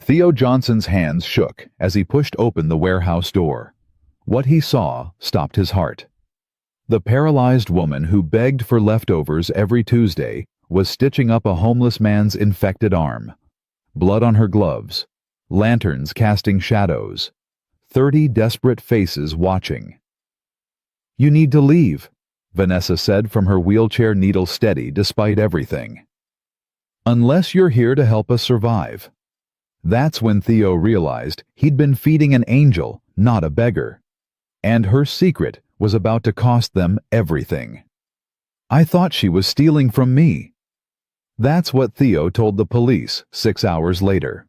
Theo Johnson's hands shook as he pushed open the warehouse door. What he saw stopped his heart. The paralyzed woman who begged for leftovers every Tuesday was stitching up a homeless man's infected arm. Blood on her gloves, lanterns casting shadows, 30 desperate faces watching. "You need to leave," Vanessa said from her wheelchair, needle steady despite everything. "Unless you're here to help us survive." That's when Theo realized he'd been feeding an angel, not a beggar. And her secret was about to cost them everything. "I thought she was stealing from me." That's what Theo told the police 6 hours later.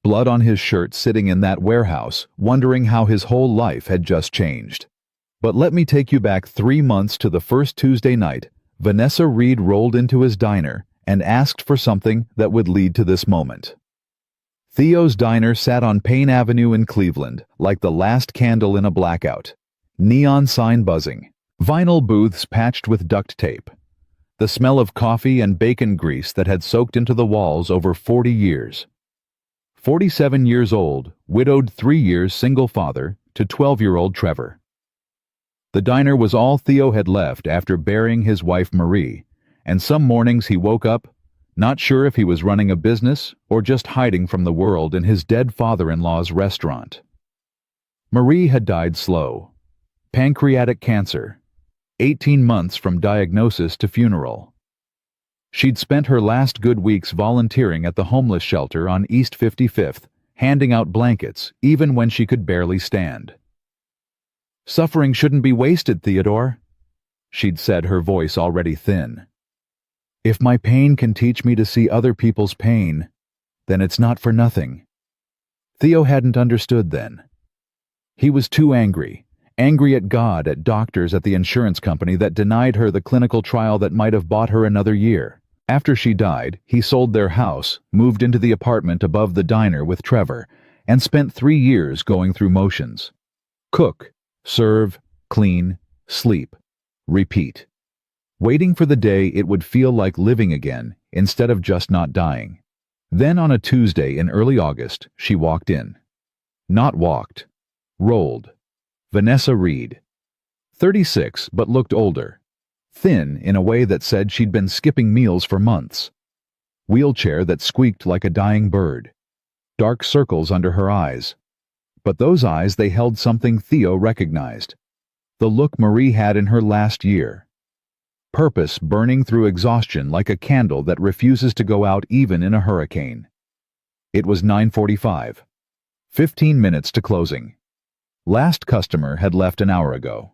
Blood on his shirt, sitting in that warehouse, wondering how his whole life had just changed. But let me take you back 3 months to the first Tuesday night. Vanessa Reed rolled into his diner and asked for something that would lead to this moment. Theo's diner sat on Payne Avenue in Cleveland, like the last candle in a blackout. Neon sign buzzing, vinyl booths patched with duct tape. The smell of coffee and bacon grease that had soaked into the walls over 40 years. 47 years old, widowed 3 years, single father to 12-year-old Trevor. The diner was all Theo had left after burying his wife Marie, and some mornings he woke up not sure if he was running a business or just hiding from the world in his dead father-in-law's restaurant. Marie had died slow. Pancreatic cancer. 18 months from diagnosis to funeral. She'd spent her last good weeks volunteering at the homeless shelter on East 55th, handing out blankets even when she could barely stand. "Suffering shouldn't be wasted, Theodore," she'd said, her voice already thin. "If my pain can teach me to see other people's pain, then it's not for nothing." Theo hadn't understood then. He was too angry at God, at doctors, at the insurance company that denied her the clinical trial that might have bought her another year. After she died, he sold their house, moved into the apartment above the diner with Trevor, and spent 3 years going through motions. Cook, serve, clean, sleep, repeat. Waiting for the day it would feel like living again instead of just not dying. Then on a Tuesday in early August, she walked in. Not walked. Rolled. Vanessa Reed. 36, but looked older. Thin in a way that said she'd been skipping meals for months. Wheelchair that squeaked like a dying bird. Dark circles under her eyes. But those eyes, they held something Theo recognized. The look Marie had in her last year. Purpose burning through exhaustion like a candle that refuses to go out even in a hurricane. It was 9:45. 15 minutes to closing. Last customer had left an hour ago.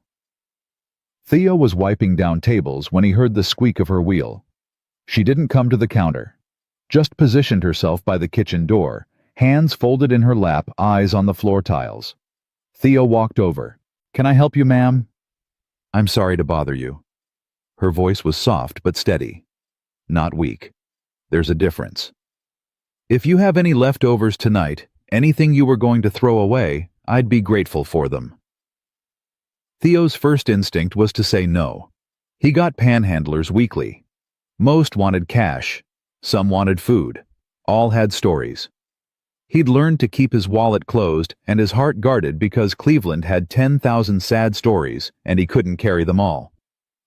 Theo was wiping down tables when he heard the squeak of her wheel. She didn't come to the counter. Just positioned herself by the kitchen door, hands folded in her lap, eyes on the floor tiles. Theo walked over. "Can I help you, ma'am?" "I'm sorry to bother you." Her voice was soft but steady. Not weak. There's a difference. "If you have any leftovers tonight, anything you were going to throw away, I'd be grateful for them." Theo's first instinct was to say no. He got panhandlers weekly. Most wanted cash. Some wanted food. All had stories. He'd learned to keep his wallet closed and his heart guarded because Cleveland had 10,000 sad stories and he couldn't carry them all.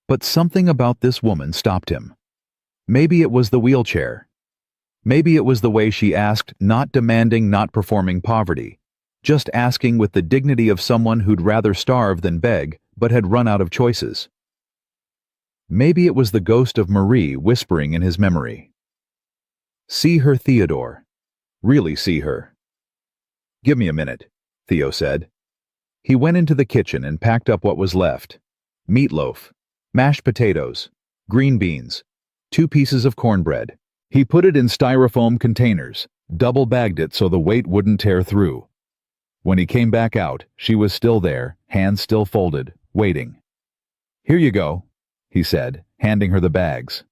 But something about this woman stopped him. Maybe it was the wheelchair. Maybe it was the way she asked, not demanding, not performing poverty, just asking with the dignity of someone who'd rather starve than beg, but had run out of choices. Maybe it was the ghost of Marie whispering in his memory. "See her, Theodore. Really see her." "Give me a minute," Theo said. He went into the kitchen and packed up what was left. Meatloaf. Mashed potatoes, green beans, 2 pieces of cornbread. He put it in styrofoam containers, double-bagged it so the weight wouldn't tear through. When he came back out, she was still there, hands still folded, waiting. "Here you go," he said, handing her the bags.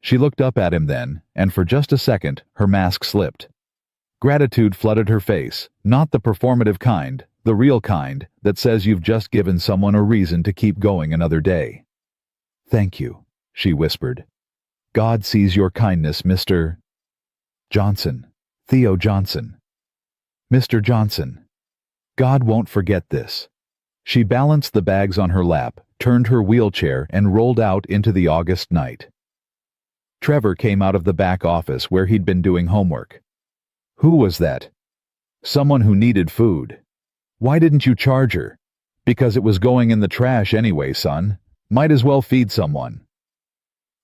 She looked up at him then, and for just a second, her mask slipped. Gratitude flooded her face, not the performative kind, the real kind that says you've just given someone a reason to keep going another day. "Thank you," she whispered. "God sees your kindness, Mr. Johnson," Theo Johnson. Mr. Johnson. God won't forget this. She balanced the bags on her lap, turned her wheelchair, and rolled out into the August night. Trevor came out of the back office where he'd been doing homework. Who was that? Someone who needed food. Why didn't you charge her? Because it was going in the trash anyway, son. Might as well feed someone.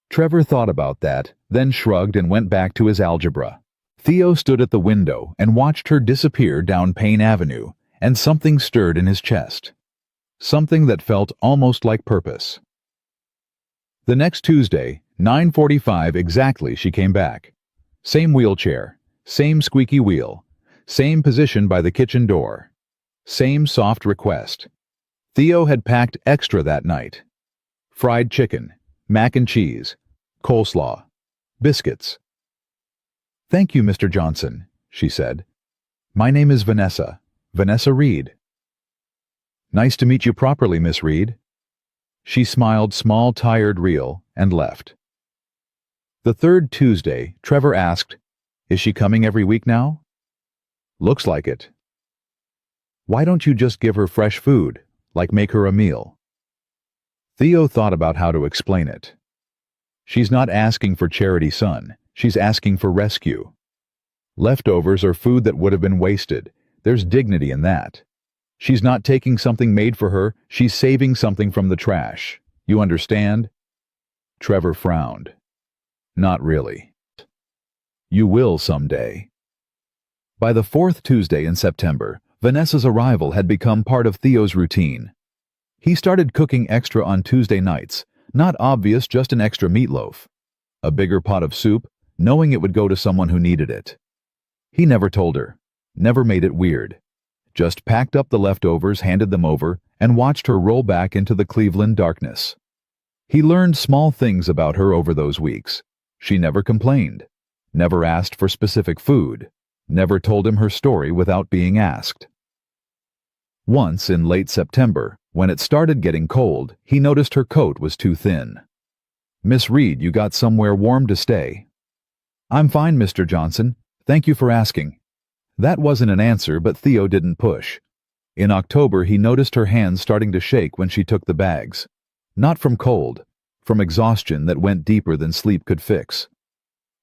Trevor thought about that, then shrugged and went back to his algebra. Theo stood at the window and watched her disappear down Payne Avenue, and something stirred in his chest. Something that felt almost like purpose. The next Tuesday, 9:45 exactly, she came back. Same wheelchair, same squeaky wheel, same position by the kitchen door, same soft request. Theo had packed extra that night. Fried chicken, mac and cheese, coleslaw, biscuits. Thank you, Mr. Johnson, she said. My name is Vanessa Reed. Nice to meet you properly, Miss Reed. She smiled small, tired reel and left. The third Tuesday, Trevor asked, Is she coming every week now? Looks like it. Why don't you just give her fresh food, like make her a meal? Theo thought about how to explain it. She's not asking for charity, son. She's asking for rescue. Leftovers are food that would have been wasted. There's dignity in that. She's not taking something made for her. She's saving something from the trash. You understand? Trevor frowned. Not really. You will someday. By the fourth Tuesday in September, Vanessa's arrival had become part of Theo's routine. He started cooking extra on Tuesday nights, not obvious, just an extra meatloaf. A bigger pot of soup, knowing it would go to someone who needed it. He never told her, never made it weird. Just packed up the leftovers, handed them over, and watched her roll back into the Cleveland darkness. He learned small things about her over those weeks. She never complained, never asked for specific food, never told him her story without being asked. Once in late September, when it started getting cold, he noticed her coat was too thin. Miss Reed, you got somewhere warm to stay? I'm fine, Mr. Johnson. Thank you for asking. That wasn't an answer, but Theo didn't push. In October, he noticed her hands starting to shake when she took the bags. Not from cold, from exhaustion that went deeper than sleep could fix.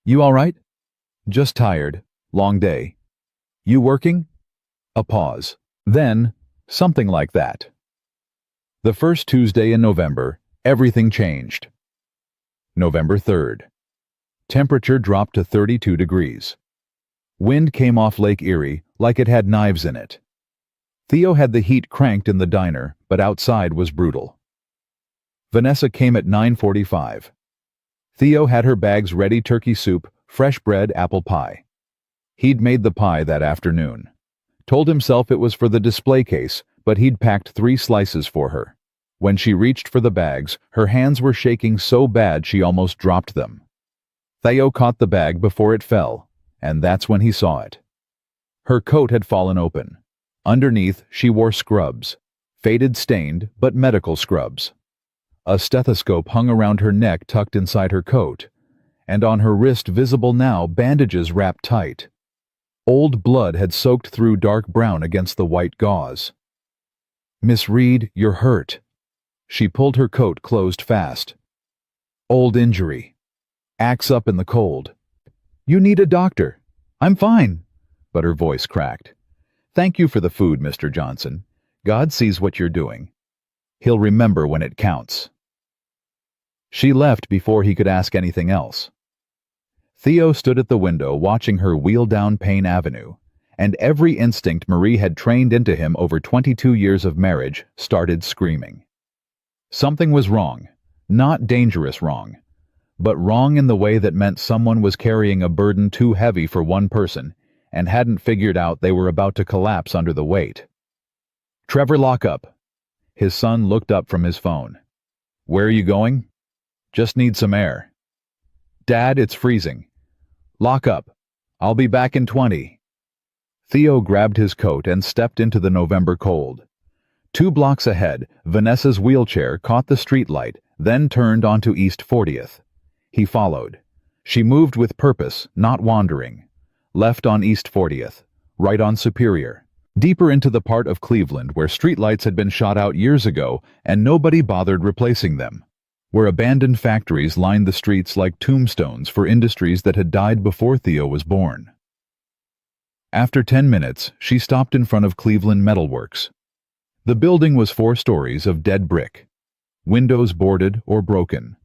You all right? Just tired. Long day. You working? A pause. Then, something like that. The first Tuesday in November, everything changed. November 3rd. Temperature dropped to 32 degrees. Wind came off Lake Erie like it had knives in it. Theo had the heat cranked in the diner, but outside was brutal. Vanessa came at 9:45. Theo had her bags ready: turkey soup, fresh bread, apple pie. He'd made the pie that afternoon. Told himself it was for the display case, but he'd packed 3 slices for her. When she reached for the bags, her hands were shaking so bad she almost dropped them. Theo caught the bag before it fell, and that's when he saw it. Her coat had fallen open. Underneath, she wore scrubs. Faded, stained, but medical scrubs. A stethoscope hung around her neck tucked inside her coat, and on her wrist, visible now, bandages wrapped tight. Old blood had soaked through dark brown against the white gauze. Miss Reed, you're hurt. She pulled her coat closed fast. Old injury. Axe up in the cold. You need a doctor. I'm fine. But her voice cracked. Thank you for the food, Mr. Johnson. God sees what you're doing. He'll remember when it counts. She left before he could ask anything else. Theo stood at the window watching her wheel down Payne Avenue, and every instinct Marie had trained into him over 22 years of marriage started screaming. Something was wrong, not dangerous wrong, but wrong in the way that meant someone was carrying a burden too heavy for one person and hadn't figured out they were about to collapse under the weight. Trevor, lock up. His son looked up from his phone. Where are you going? Just need some air. Dad, it's freezing. Lock up. I'll be back in 20. Theo grabbed his coat and stepped into the November cold. 2 blocks ahead, Vanessa's wheelchair caught the streetlight, then turned onto East 40th. He followed. She moved with purpose, not wandering. left on East 40th, right on Superior, deeper into the part of Cleveland where streetlights had been shot out years ago and nobody bothered replacing them, where abandoned factories lined the streets like tombstones for industries that had died before Theo was born. After 10 minutes, she stopped in front of Cleveland Metal Works. The building was 4 stories of dead brick, windows boarded or broken,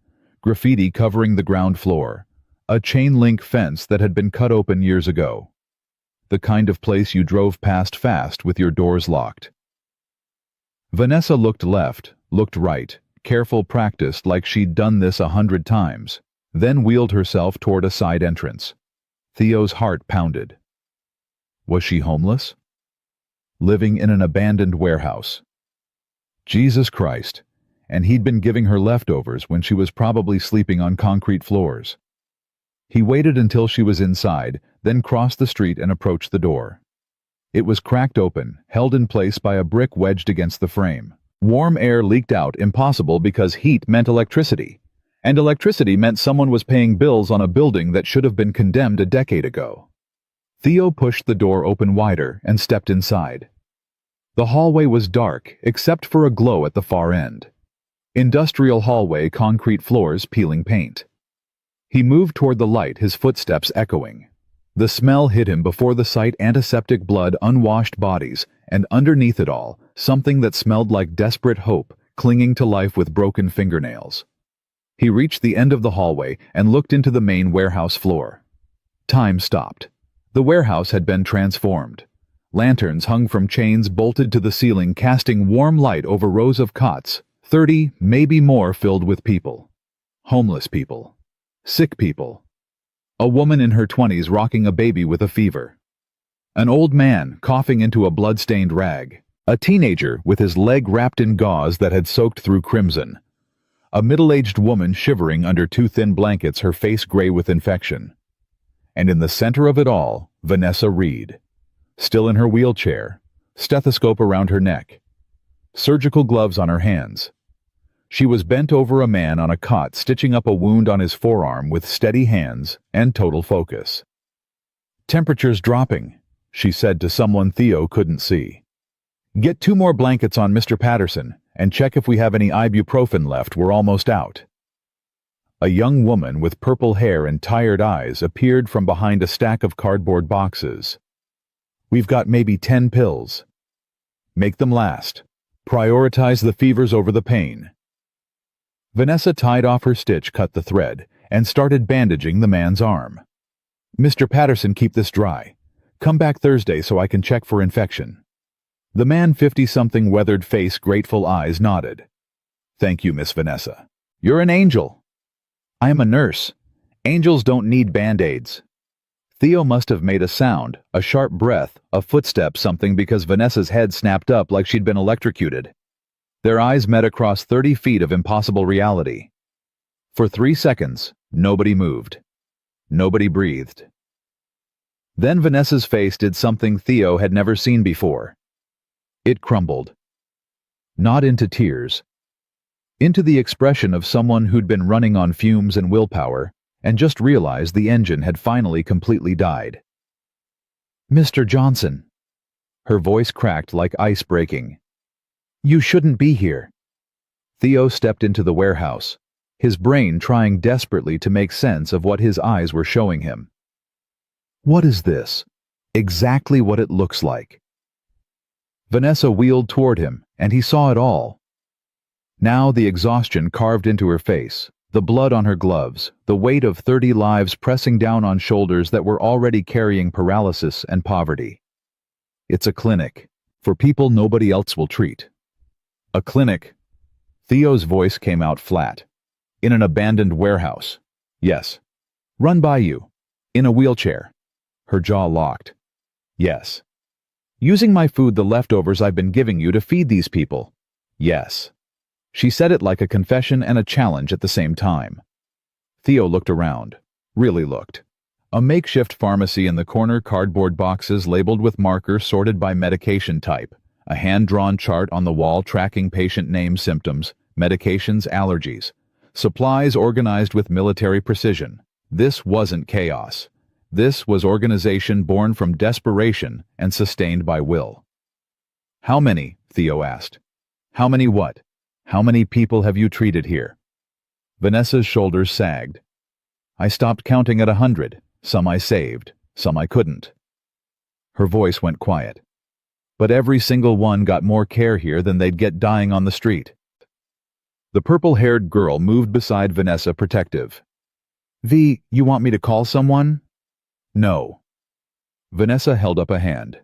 graffiti covering the ground floor, a chain-link fence that had been cut open years ago. The kind of place you drove past fast with your doors locked. Vanessa looked left, looked right, careful practiced like she'd done this 100 times, then wheeled herself toward a side entrance. Theo's heart pounded. Was she homeless? Living in an abandoned warehouse. Jesus Christ, and he'd been giving her leftovers when she was probably sleeping on concrete floors. He waited until she was inside, then crossed the street and approached the door. It was cracked open, held in place by a brick wedged against the frame. Warm air leaked out, impossible because heat meant electricity, and electricity meant someone was paying bills on a building that should have been condemned a decade ago. Theo pushed the door open wider and stepped inside. The hallway was dark, except for a glow at the far end. Industrial hallway, concrete floors, peeling paint. He moved toward the light, his footsteps echoing. The smell hit him before the sight: antiseptic blood, unwashed bodies, and underneath it all, something that smelled like desperate hope, clinging to life with broken fingernails. He reached the end of the hallway and looked into the main warehouse floor. Time stopped. The warehouse had been transformed. Lanterns hung from chains bolted to the ceiling, casting warm light over rows of cots, 30, maybe more, filled with people. Homeless people. Sick people. A woman in her 20s rocking a baby with a fever. An old man coughing into a blood-stained rag. A teenager with his leg wrapped in gauze that had soaked through crimson. A middle-aged woman shivering under 2 thin blankets, her face gray with infection. And in the center of it all, Vanessa Reed. Still in her wheelchair, stethoscope around her neck, surgical gloves on her hands. She was bent over a man on a cot, stitching up a wound on his forearm with steady hands and total focus. "Temperature's dropping," she said to someone Theo couldn't see. "Get 2 more blankets on Mr. Patterson and check if we have any ibuprofen left. We're almost out." A young woman with purple hair and tired eyes appeared from behind a stack of cardboard boxes. "We've got maybe 10 pills. Make them last. Prioritize the fevers over the pain." Vanessa tied off her stitch, cut the thread, and started bandaging the man's arm. "Mr. Patterson, keep this dry. Come back Thursday so I can check for infection." The man, 50-something, weathered face, grateful eyes, nodded. "Thank you, Miss Vanessa. You're an angel." "I am a nurse. Angels don't need Band-Aids." Theo must have made a sound, a sharp breath, a footstep, something, because Vanessa's head snapped up like she'd been electrocuted. Their eyes met across 30 feet of impossible reality. For 3 seconds, nobody moved. Nobody breathed. Then Vanessa's face did something Theo had never seen before. It crumbled. Not into tears. Into the expression of someone who'd been running on fumes and willpower, and just realized the engine had finally completely died. "Mr. Johnson." Her voice cracked like ice breaking. "You shouldn't be here." Theo stepped into the warehouse, his brain trying desperately to make sense of what his eyes were showing him. What is this? Exactly what it looks like. Vanessa wheeled toward him, and he saw it all. Now the exhaustion carved into her face, the blood on her gloves, the weight of 30 lives pressing down on shoulders that were already carrying paralysis and poverty. It's a clinic, for people nobody else will treat. A clinic. Theo's voice came out flat. In an abandoned warehouse. Yes. Run by you. In a wheelchair. Her jaw locked. Yes. Using my food, the leftovers I've been giving you, to feed these people. Yes. She said it like a confession and a challenge at the same time. Theo looked around. Really looked. A makeshift pharmacy in the corner, cardboard boxes labeled with markers sorted by medication type, a hand-drawn chart on the wall tracking patient names, symptoms, medications, allergies, supplies organized with military precision. This wasn't chaos. This was organization born from desperation and sustained by will. "How many?" Theo asked. "How many what? How many people have you treated here?" Vanessa's shoulders sagged. "I stopped counting at 100. Some I saved, some I couldn't." Her voice went quiet. "But every single one got more care here than they'd get dying on the street." The purple-haired girl moved beside Vanessa, protective. "V, you want me to call someone?" "No." Vanessa held up a hand.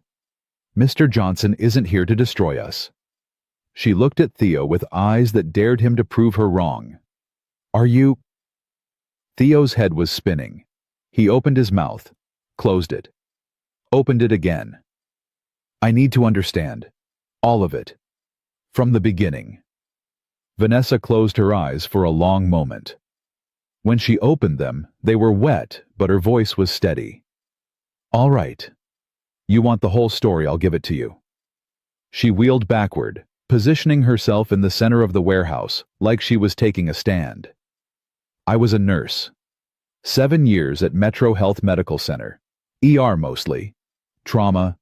"Mr. Johnson isn't here to destroy us." She looked at Theo with eyes that dared him to prove her wrong. "Are you—" Theo's head was spinning. He opened his mouth, closed it, opened it again. "I need to understand. All of it. From the beginning." Vanessa closed her eyes for a long moment. When she opened them, they were wet, but her voice was steady. "All right. You want the whole story, I'll give it to you." She wheeled backward, positioning herself in the center of the warehouse, like she was taking a stand. "I was a nurse. 7 years at Metro Health Medical Center. ER mostly. Trauma,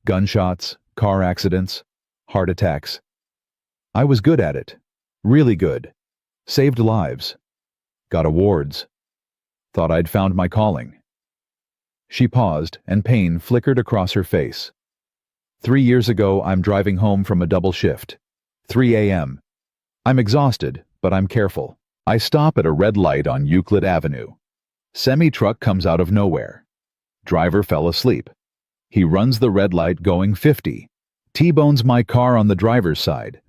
gunshots, car accidents, heart attacks. I was good at it. Really good. Saved lives. Got awards. Thought I'd found my calling." She paused, and pain flickered across her face. 3 years ago, I'm driving home from a double shift. 3 a.m. I'm exhausted, but I'm careful. I stop at a red light on Euclid Avenue. Semi-truck comes out of nowhere. Driver fell asleep. He runs the red light going 50. T-bones my car on the driver's side.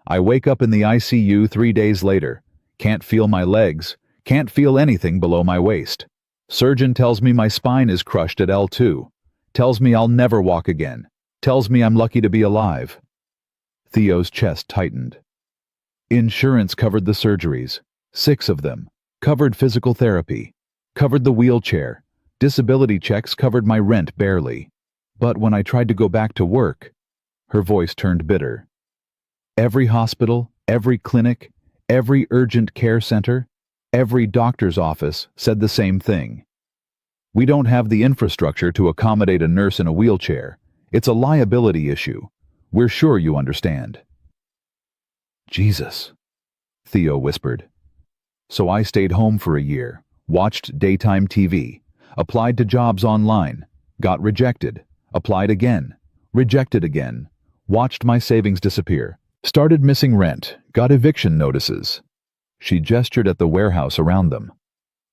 I wake up in the ICU 3 days later. Can't feel my legs. Can't feel anything below my waist. Surgeon tells me my spine is crushed at L2. Tells me I'll never walk again. Tells me I'm lucky to be alive. Theo's chest tightened. Insurance covered the surgeries. 6 of them. Covered physical therapy. Covered the wheelchair. Disability checks covered my rent barely. But when I tried to go back to work, her voice turned bitter. Every hospital, every clinic, every urgent care center, every doctor's office said the same thing. We don't have the infrastructure to accommodate a nurse in a wheelchair. It's a liability issue. We're sure you understand. Jesus, Theo whispered. So I stayed home for a year, watched daytime TV, applied to jobs online, got rejected, applied again, rejected again, watched my savings disappear, started missing rent, got eviction notices. She gestured at the warehouse around them.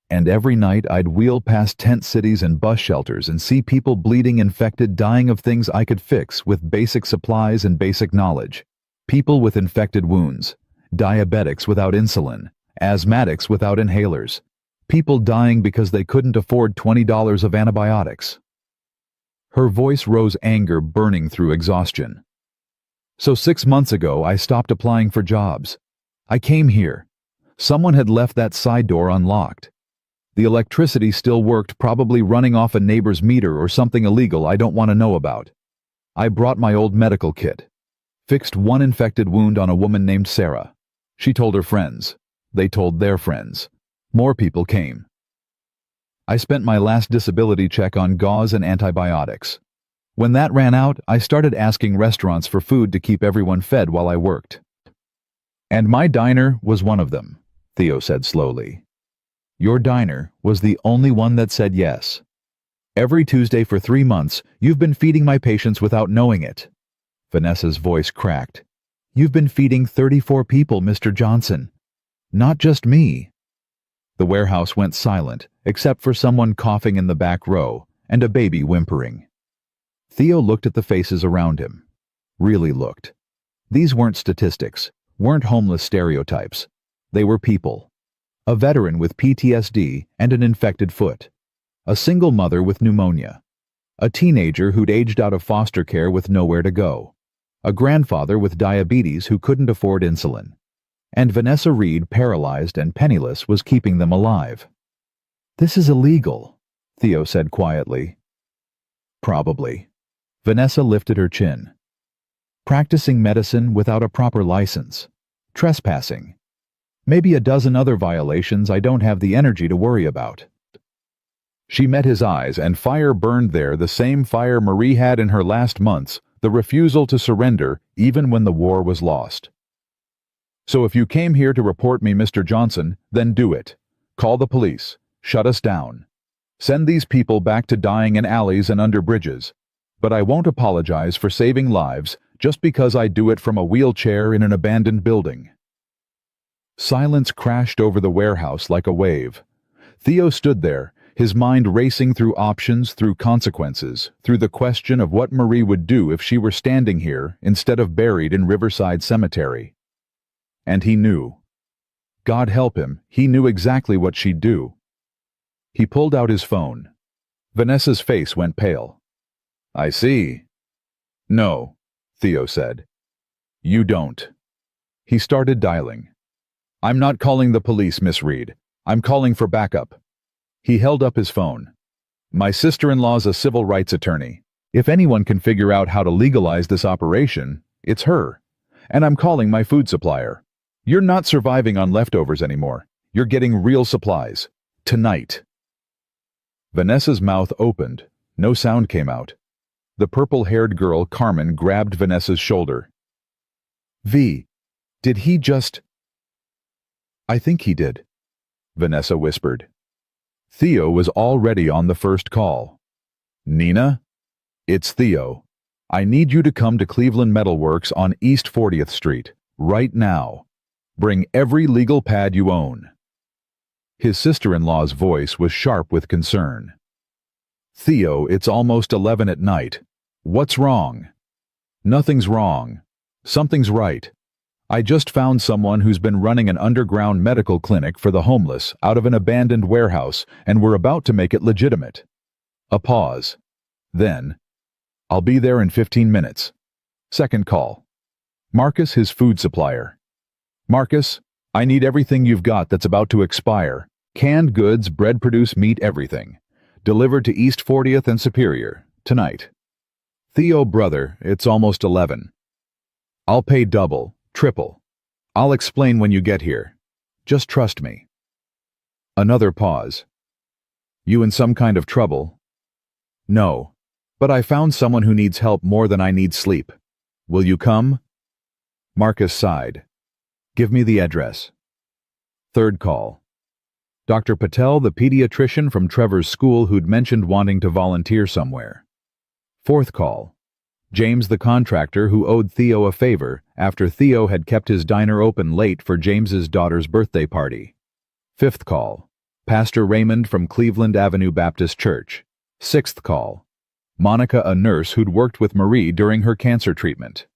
And every night I'd wheel past tent cities and bus shelters and see people bleeding, infected, dying of things I could fix with basic supplies and basic knowledge. People with infected wounds, diabetics without insulin, asthmatics without inhalers, people dying because they couldn't afford $20 of antibiotics. Her voice rose, anger burning through exhaustion. So 6 months ago I stopped applying for jobs. I came here. Someone had left that side door unlocked. The electricity still worked, probably running off a neighbor's meter or something illegal I don't want to know about. I brought my old medical kit. Fixed one infected wound on a woman named Sarah. She told her friends. They told their friends. More people came. I spent my last disability check on gauze and antibiotics. When that ran out, I started asking restaurants for food to keep everyone fed while I worked. And my diner was one of them, Theo said slowly. Your diner was the only one that said yes. Every Tuesday for 3 months, you've been feeding my patients without knowing it. Vanessa's voice cracked. You've been feeding 34 people, Mr. Johnson. Not just me. The warehouse went silent, except for someone coughing in the back row and a baby whimpering. Theo looked at the faces around him. Really looked. These weren't statistics, weren't homeless stereotypes. They were people. A veteran with PTSD and an infected foot. A single mother with pneumonia. A teenager who'd aged out of foster care with nowhere to go. A grandfather with diabetes who couldn't afford insulin. And Vanessa Reed, paralyzed and penniless, was keeping them alive. This is illegal, Theo said quietly. Probably. Vanessa lifted her chin. Practicing medicine without a proper license. Trespassing. Maybe a dozen other violations I don't have the energy to worry about. She met his eyes, and fire burned there, the same fire Marie had in her last months, the refusal to surrender even when the war was lost. "So if you came here to report me, Mr. Johnson, then do it. Call the police. Shut us down. Send these people back to dying in alleys and under bridges. But I won't apologize for saving lives just because I do it from a wheelchair in an abandoned building." Silence crashed over the warehouse like a wave. Theo stood there, his mind racing through options, through consequences, through the question of what Marie would do if she were standing here instead of buried in Riverside Cemetery. And he knew. God help him, he knew exactly what she'd do. He pulled out his phone. Vanessa's face went pale. "I see." "No," Theo said. "You don't." He started dialing. "I'm not calling the police, Miss Reed. I'm calling for backup." He held up his phone. "My sister-in-law's a civil rights attorney. If anyone can figure out how to legalize this operation, it's her. And I'm calling my food supplier. You're not surviving on leftovers anymore. You're getting real supplies. Tonight." Vanessa's mouth opened. No sound came out. The purple-haired girl, Carmen, grabbed Vanessa's shoulder. "V, did he just—" "I think he did," Vanessa whispered. Theo was already on the first call. "Nina? It's Theo. I need you to come to Cleveland Metal Works on East 40th Street, right now. Bring every legal pad you own." His sister-in-law's voice was sharp with concern. "Theo, it's almost 11 at night. What's wrong?" "Nothing's wrong. Something's right. I just found someone who's been running an underground medical clinic for the homeless out of an abandoned warehouse, and we're about to make it legitimate." A pause. Then, "I'll be there in 15 minutes. Second call. Marcus, his food supplier. "Marcus, I need everything you've got that's about to expire. Canned goods, bread, produce, meat, everything. Delivered to East 40th and Superior, tonight." "Theo, brother, it's almost 11. I'll pay double, triple. I'll explain when you get here. Just trust me." Another pause. "You in some kind of trouble?" "No, but I found someone who needs help more than I need sleep. Will you come?" Marcus sighed. "Give me the address." Third call. Dr. Patel, the pediatrician from Trevor's school who'd mentioned wanting to volunteer somewhere. Fourth call. James, the contractor who owed Theo a favor after Theo had kept his diner open late for James's daughter's birthday party. Fifth call. Pastor Raymond from Cleveland Avenue Baptist Church. Sixth call. Monica, a nurse who'd worked with Marie during her cancer treatment.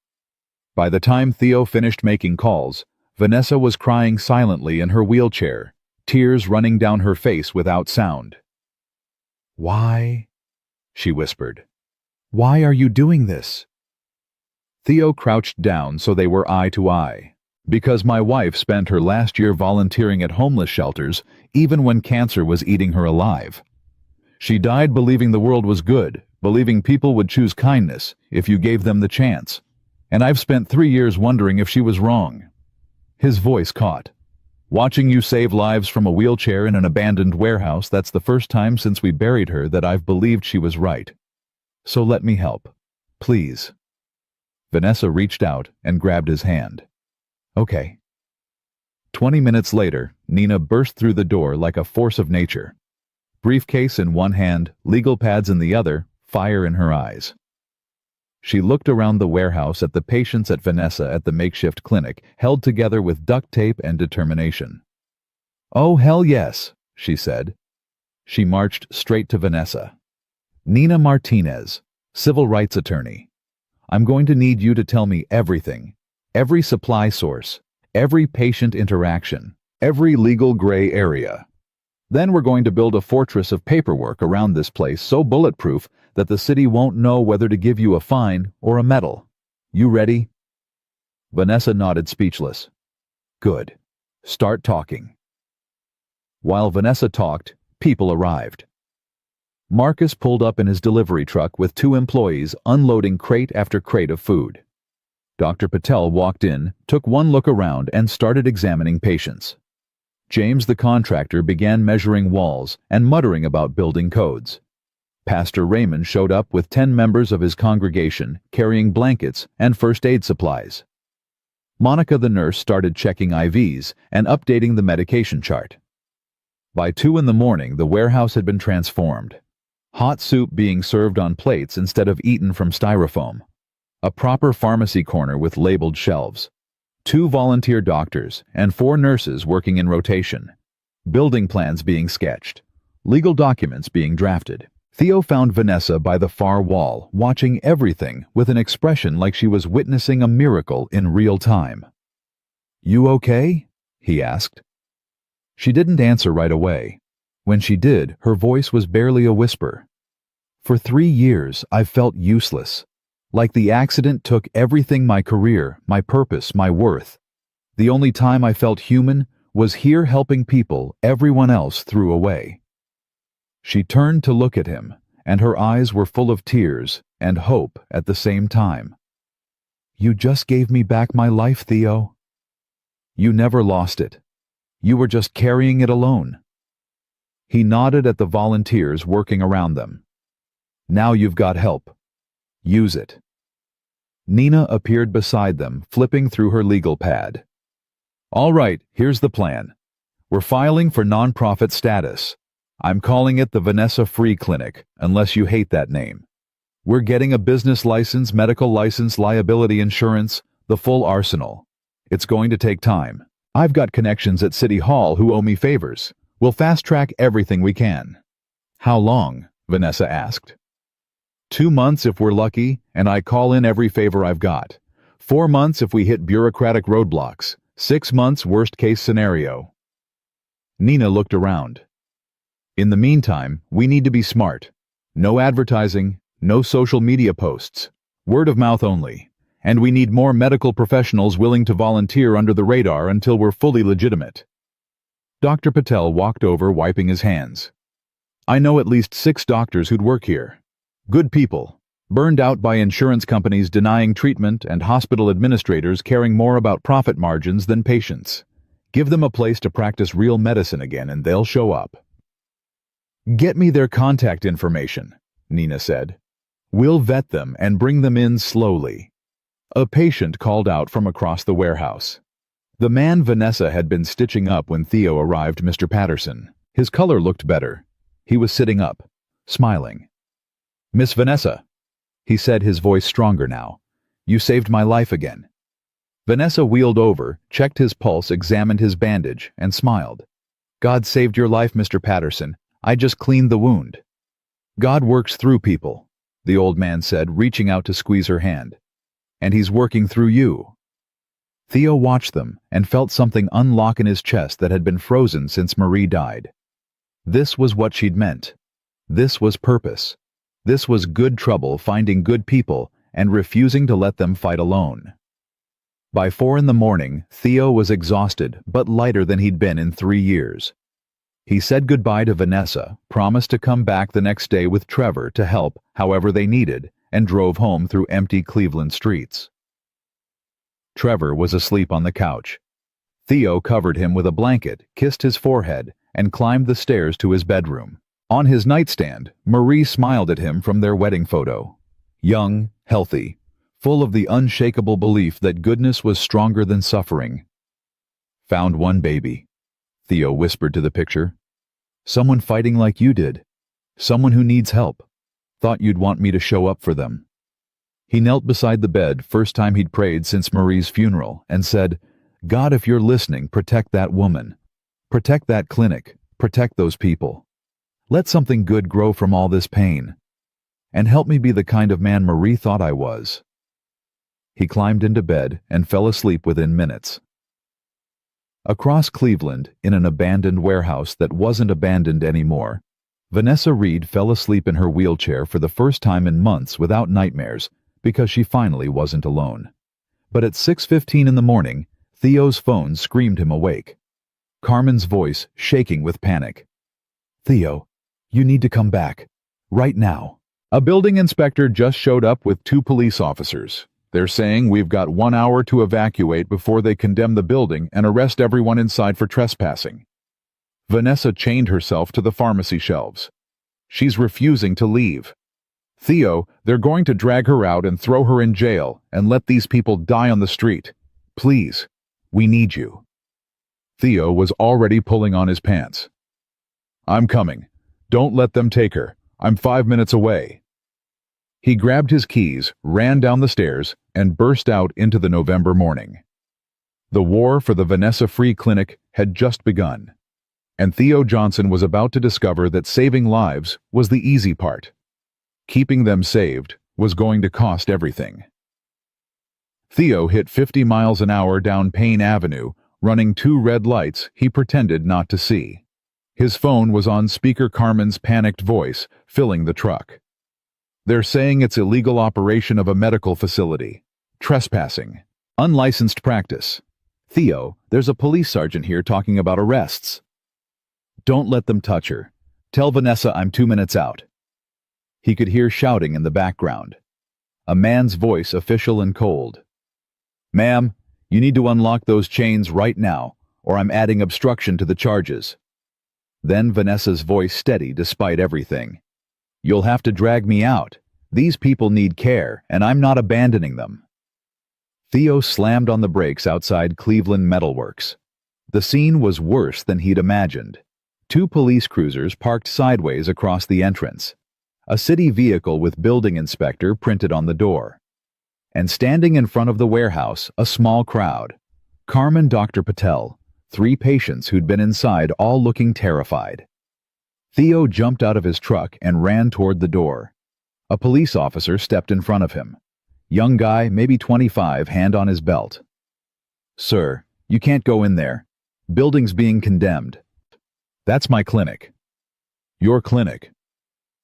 By the time Theo finished making calls, Vanessa was crying silently in her wheelchair, tears running down her face without sound. "Why?" she whispered. "Why are you doing this?" Theo crouched down so they were eye to eye. "Because my wife spent her last year volunteering at homeless shelters, even when cancer was eating her alive. She died believing the world was good, believing people would choose kindness if you gave them the chance. And I've spent 3 years wondering if she was wrong." His voice caught. "Watching you save lives from a wheelchair in an abandoned warehouse, that's the first time since we buried her that I've believed she was right. So let me help. Please." Vanessa reached out and grabbed his hand. "Okay." 20 minutes later, Nina burst through the door like a force of nature. Briefcase in one hand, legal pads in the other, fire in her eyes. She looked around the warehouse at the patients at Vanessa at the makeshift clinic, held together with duct tape and determination. "Oh, hell yes," she said. She marched straight to Vanessa. "Nina Martinez, civil rights attorney. I'm going to need you to tell me everything. Every supply source, every patient interaction, every legal gray area. Then we're going to build a fortress of paperwork around this place so bulletproof that the city won't know whether to give you a fine or a medal. You ready?" Vanessa nodded, speechless. "Good. Start talking." While Vanessa talked, people arrived. Marcus pulled up in his delivery truck with 2 employees unloading crate after crate of food. Dr. Patel walked in, took one look around, and started examining patients. James the contractor began measuring walls and muttering about building codes. Pastor Raymond showed up with 10 members of his congregation carrying blankets and first aid supplies. Monica the nurse started checking IVs and updating the medication chart. By 2 in the morning, the warehouse had been transformed. Hot soup being served on plates instead of eaten from styrofoam. A proper pharmacy corner with labeled shelves. 2 volunteer doctors and 4 nurses working in rotation. Building plans being sketched. Legal documents being drafted. Theo found Vanessa by the far wall, watching everything with an expression like she was witnessing a miracle in real time. "You okay?" he asked. She didn't answer right away. When she did, her voice was barely a whisper. "For 3 years, I've felt useless. Like the accident took everything: my career, my purpose, my worth. The only time I felt human was here helping people everyone else threw away." She turned to look at him, and her eyes were full of tears and hope at the same time. "You just gave me back my life, Theo. You never lost it. You were just carrying it alone." He nodded at the volunteers working around them. "Now you've got help. Use it." Nina appeared beside them, flipping through her legal pad. "All right, here's the plan. We're filing for nonprofit status. I'm calling it the Vanessa Free Clinic, unless you hate that name. We're getting a business license, medical license, liability insurance, the full arsenal. It's going to take time. I've got connections at City Hall who owe me favors. We'll fast-track everything we can." "How long?" Vanessa asked. 2 months if we're lucky, and I call in every favor I've got. 4 months if we hit bureaucratic roadblocks. 6 months worst-case scenario." Nina looked around. "In the meantime, we need to be smart. No advertising, no social media posts. Word of mouth only. And we need more medical professionals willing to volunteer under the radar until we're fully legitimate." Dr. Patel walked over, wiping his hands. "I know at least 6 doctors who'd work here. Good people, burned out by insurance companies denying treatment and hospital administrators caring more about profit margins than patients. Give them a place to practice real medicine again and they'll show up." "Get me their contact information," Nina said. "We'll vet them and bring them in slowly." A patient called out from across the warehouse. The man Vanessa had been stitching up when Theo arrived, Mr. Patterson. His color looked better. He was sitting up, smiling. "Miss Vanessa," he said, his voice stronger now. "You saved my life again." Vanessa wheeled over, checked his pulse, examined his bandage, and smiled. "God saved your life, Mr. Patterson. I just cleaned the wound." "God works through people," the old man said, reaching out to squeeze her hand. "And he's working through you." Theo watched them and felt something unlock in his chest that had been frozen since Marie died. This was what she'd meant. This was purpose. This was good trouble, finding good people and refusing to let them fight alone. By 4 in the morning, Theo was exhausted but lighter than he'd been in 3 years. He said goodbye to Vanessa, promised to come back the next day with Trevor to help however they needed, and drove home through empty Cleveland streets. Trevor was asleep on the couch. Theo covered him with a blanket, kissed his forehead, and climbed the stairs to his bedroom. On his nightstand, Marie smiled at him from their wedding photo. Young, healthy, full of the unshakable belief that goodness was stronger than suffering. "Found one baby," Theo whispered to the picture. "Someone fighting like you did. Someone who needs help. Thought you'd want me to show up for them." He knelt beside the bed, first time he'd prayed since Marie's funeral, and said, "God, if you're listening, protect that woman. Protect that clinic. Protect those people. Let something good grow from all this pain. And help me be the kind of man Marie thought I was." He climbed into bed and fell asleep within minutes. Across Cleveland, in an abandoned warehouse that wasn't abandoned anymore, Vanessa Reed fell asleep in her wheelchair for the first time in months without nightmares because she finally wasn't alone. But at 6:15 in the morning, Theo's phone screamed him awake. Carmen's voice shaking with panic. "Theo, you need to come back. Right now." A building inspector just showed up with 2 police officers. They're saying we've got 1 hour to evacuate before they condemn the building and arrest everyone inside for trespassing. Vanessa chained herself to the pharmacy shelves. She's refusing to leave. Theo, they're going to drag her out and throw her in jail and let these people die on the street. Please, we need you. Theo was already pulling on his pants. I'm coming. Don't let them take her. I'm 5 minutes away. He grabbed his keys, ran down the stairs, and burst out into the November morning. The war for the Vanessa Free Clinic had just begun, and Theo Johnson was about to discover that saving lives was the easy part. Keeping them saved was going to cost everything. Theo hit 50 miles an hour down Payne Avenue, running 2 red lights he pretended not to see. His phone was on speaker. Carmen's panicked voice filling the truck. They're saying it's illegal operation of a medical facility. Trespassing. Unlicensed practice. Theo, there's a police sergeant here talking about arrests. Don't let them touch her. Tell Vanessa I'm 2 minutes out. He could hear shouting in the background. A man's voice, official and cold. Ma'am, you need to unlock those chains right now, or I'm adding obstruction to the charges. Then Vanessa's voice steady despite everything. You'll have to drag me out. These people need care, and I'm not abandoning them. Theo slammed on the brakes outside Cleveland Metalworks. The scene was worse than he'd imagined. 2 police cruisers parked sideways across the entrance. A city vehicle with building inspector printed on the door. And standing in front of the warehouse, a small crowd. Carmen, Dr. Patel, 3 patients who'd been inside, all looking terrified. Theo jumped out of his truck and ran toward the door. A police officer stepped in front of him. Young guy, maybe 25, hand on his belt. Sir, you can't go in there. Building's being condemned. That's my clinic. Your clinic.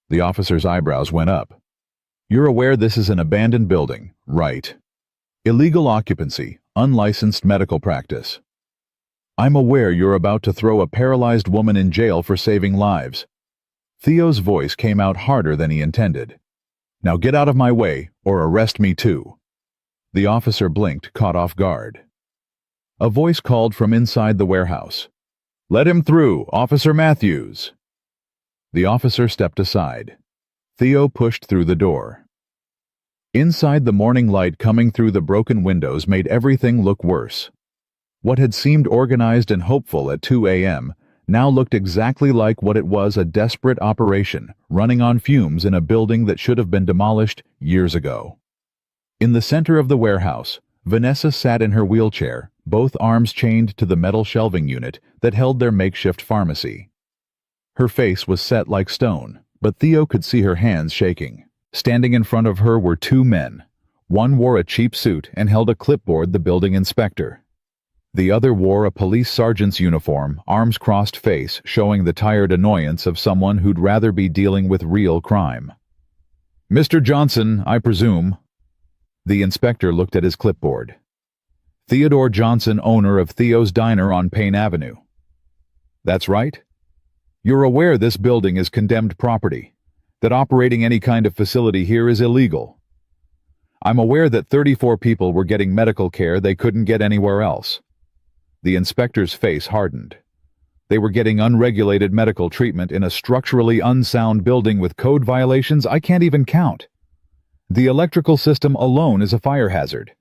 The officer's eyebrows went up. You're aware this is an abandoned building, right? Illegal occupancy, unlicensed medical practice. I'm aware you're about to throw a paralyzed woman in jail for saving lives. Theo's voice came out harder than he intended. Now get out of my way, or arrest me too. The officer blinked, caught off guard. A voice called from inside the warehouse. Let him through, Officer Matthews. The officer stepped aside. Theo pushed through the door. Inside, the morning light coming through the broken windows made everything look worse. What had seemed organized and hopeful at 2 a.m. now looked exactly like what it was, a desperate operation running on fumes in a building that should have been demolished years ago. In the center of the warehouse, Vanessa sat in her wheelchair, both arms chained to the metal shelving unit that held their makeshift pharmacy. Her face was set like stone, but Theo could see her hands shaking. Standing in front of her were 2 men. One wore a cheap suit and held a clipboard, the building inspector. The other wore a police sergeant's uniform, arms crossed, face showing the tired annoyance of someone who'd rather be dealing with real crime. Mr. Johnson, I presume. The inspector looked at his clipboard. Theodore Johnson, owner of Theo's Diner on Payne Avenue. That's right. You're aware this building is condemned property, that operating any kind of facility here is illegal. I'm aware that 34 people were getting medical care they couldn't get anywhere else. The inspector's face hardened. They were getting unregulated medical treatment in a structurally unsound building with code violations I can't even count. The electrical system alone is a fire hazard.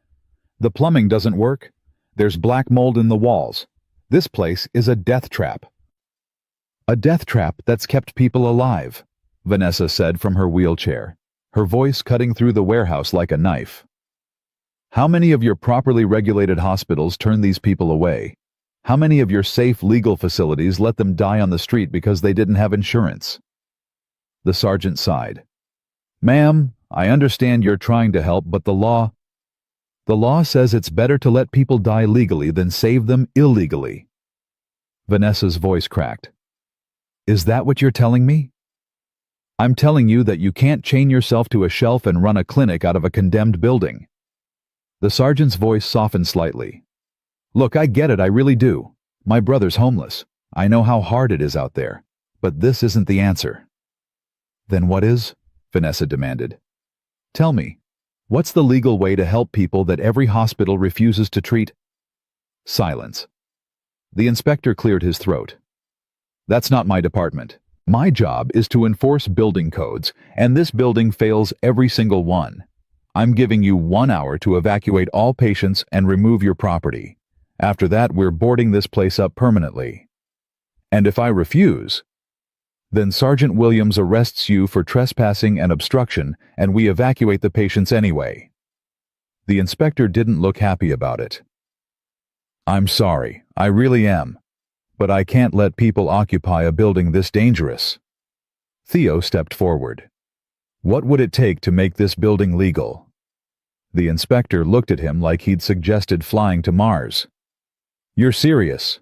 The plumbing doesn't work. There's black mold in the walls. This place is a death trap. A death trap that's kept people alive, Vanessa said from her wheelchair, her voice cutting through the warehouse like a knife. How many of your properly regulated hospitals turn these people away? How many of your safe legal facilities let them die on the street because they didn't have insurance? The sergeant sighed. Ma'am, I understand you're trying to help, but the law says it's better to let people die legally than save them illegally. Vanessa's voice cracked. Is that what you're telling me? I'm telling you that you can't chain yourself to a shelf and run a clinic out of a condemned building. The sergeant's voice softened slightly. Look, I get it, I really do. My brother's homeless. I know how hard it is out there. But this isn't the answer. Then what is? Vanessa demanded. Tell me, what's the legal way to help people that every hospital refuses to treat? Silence. The inspector cleared his throat. That's not my department. My job is to enforce building codes, and this building fails every single one. I'm giving you 1 hour to evacuate all patients and remove your property. After that, we're boarding this place up permanently. And if I refuse, then Sergeant Williams arrests you for trespassing and obstruction, and we evacuate the patients anyway. The inspector didn't look happy about it. I'm sorry, I really am. But I can't let people occupy a building this dangerous. Theo stepped forward. What would it take to make this building legal? The inspector looked at him like he'd suggested flying to Mars. You're serious?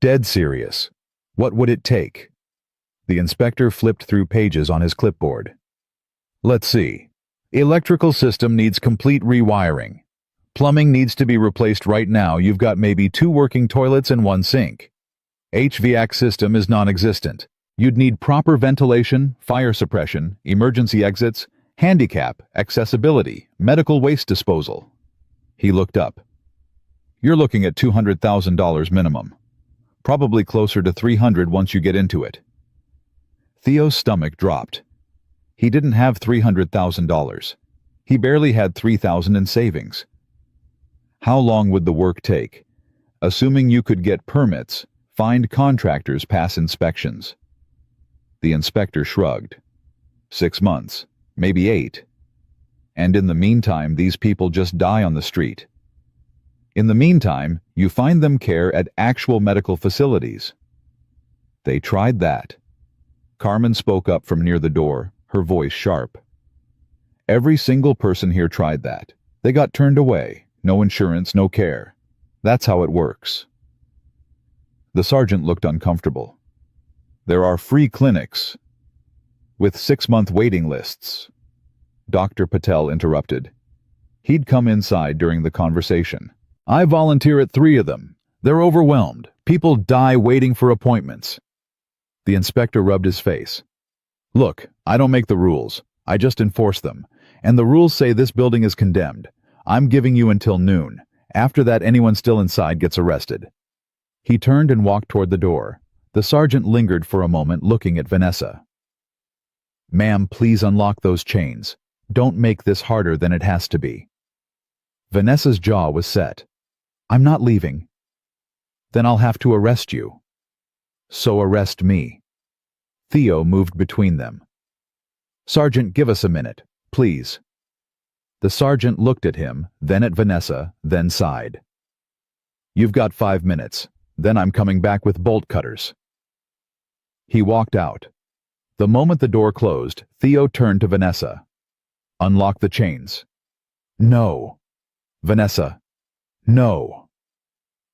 Dead serious. What would it take? The inspector flipped through pages on his clipboard. Let's see. Electrical system needs complete rewiring. Plumbing needs to be replaced right now. You've got maybe 2 working toilets and 1 sink. HVAC system is non-existent. You'd need proper ventilation, fire suppression, emergency exits, handicap, accessibility, medical waste disposal. He looked up. You're looking at $200,000 minimum. Probably closer to $300,000 once you get into it. Theo's stomach dropped. He didn't have $300,000. He barely had $3,000 in savings. How long would the work take? Assuming you could get permits, find contractors, pass inspections. The inspector shrugged. 6 months, maybe 8. And in the meantime, these people just die on the street. In the meantime, you find them care at actual medical facilities. They tried that. Carmen spoke up from near the door, her voice sharp. Every single person here tried that. They got turned away. No insurance, no care. That's how it works. The sergeant looked uncomfortable. There are free clinics with 6-month waiting lists. Dr. Patel interrupted. He'd come inside during the conversation. I volunteer at 3 of them. They're overwhelmed. People die waiting for appointments. The inspector rubbed his face. Look, I don't make the rules. I just enforce them. And the rules say this building is condemned. I'm giving you until noon. After that, anyone still inside gets arrested. He turned and walked toward the door. The sergeant lingered for a moment, looking at Vanessa. Ma'am, please unlock those chains. Don't make this harder than it has to be. Vanessa's jaw was set. I'm not leaving. Then I'll have to arrest you. So arrest me. Theo moved between them. Sergeant, give us a minute, please. The sergeant looked at him, then at Vanessa, then sighed. You've got 5 minutes. Then I'm coming back with bolt cutters. He walked out. The moment the door closed, Theo turned to Vanessa. Unlock the chains. No. Vanessa. No.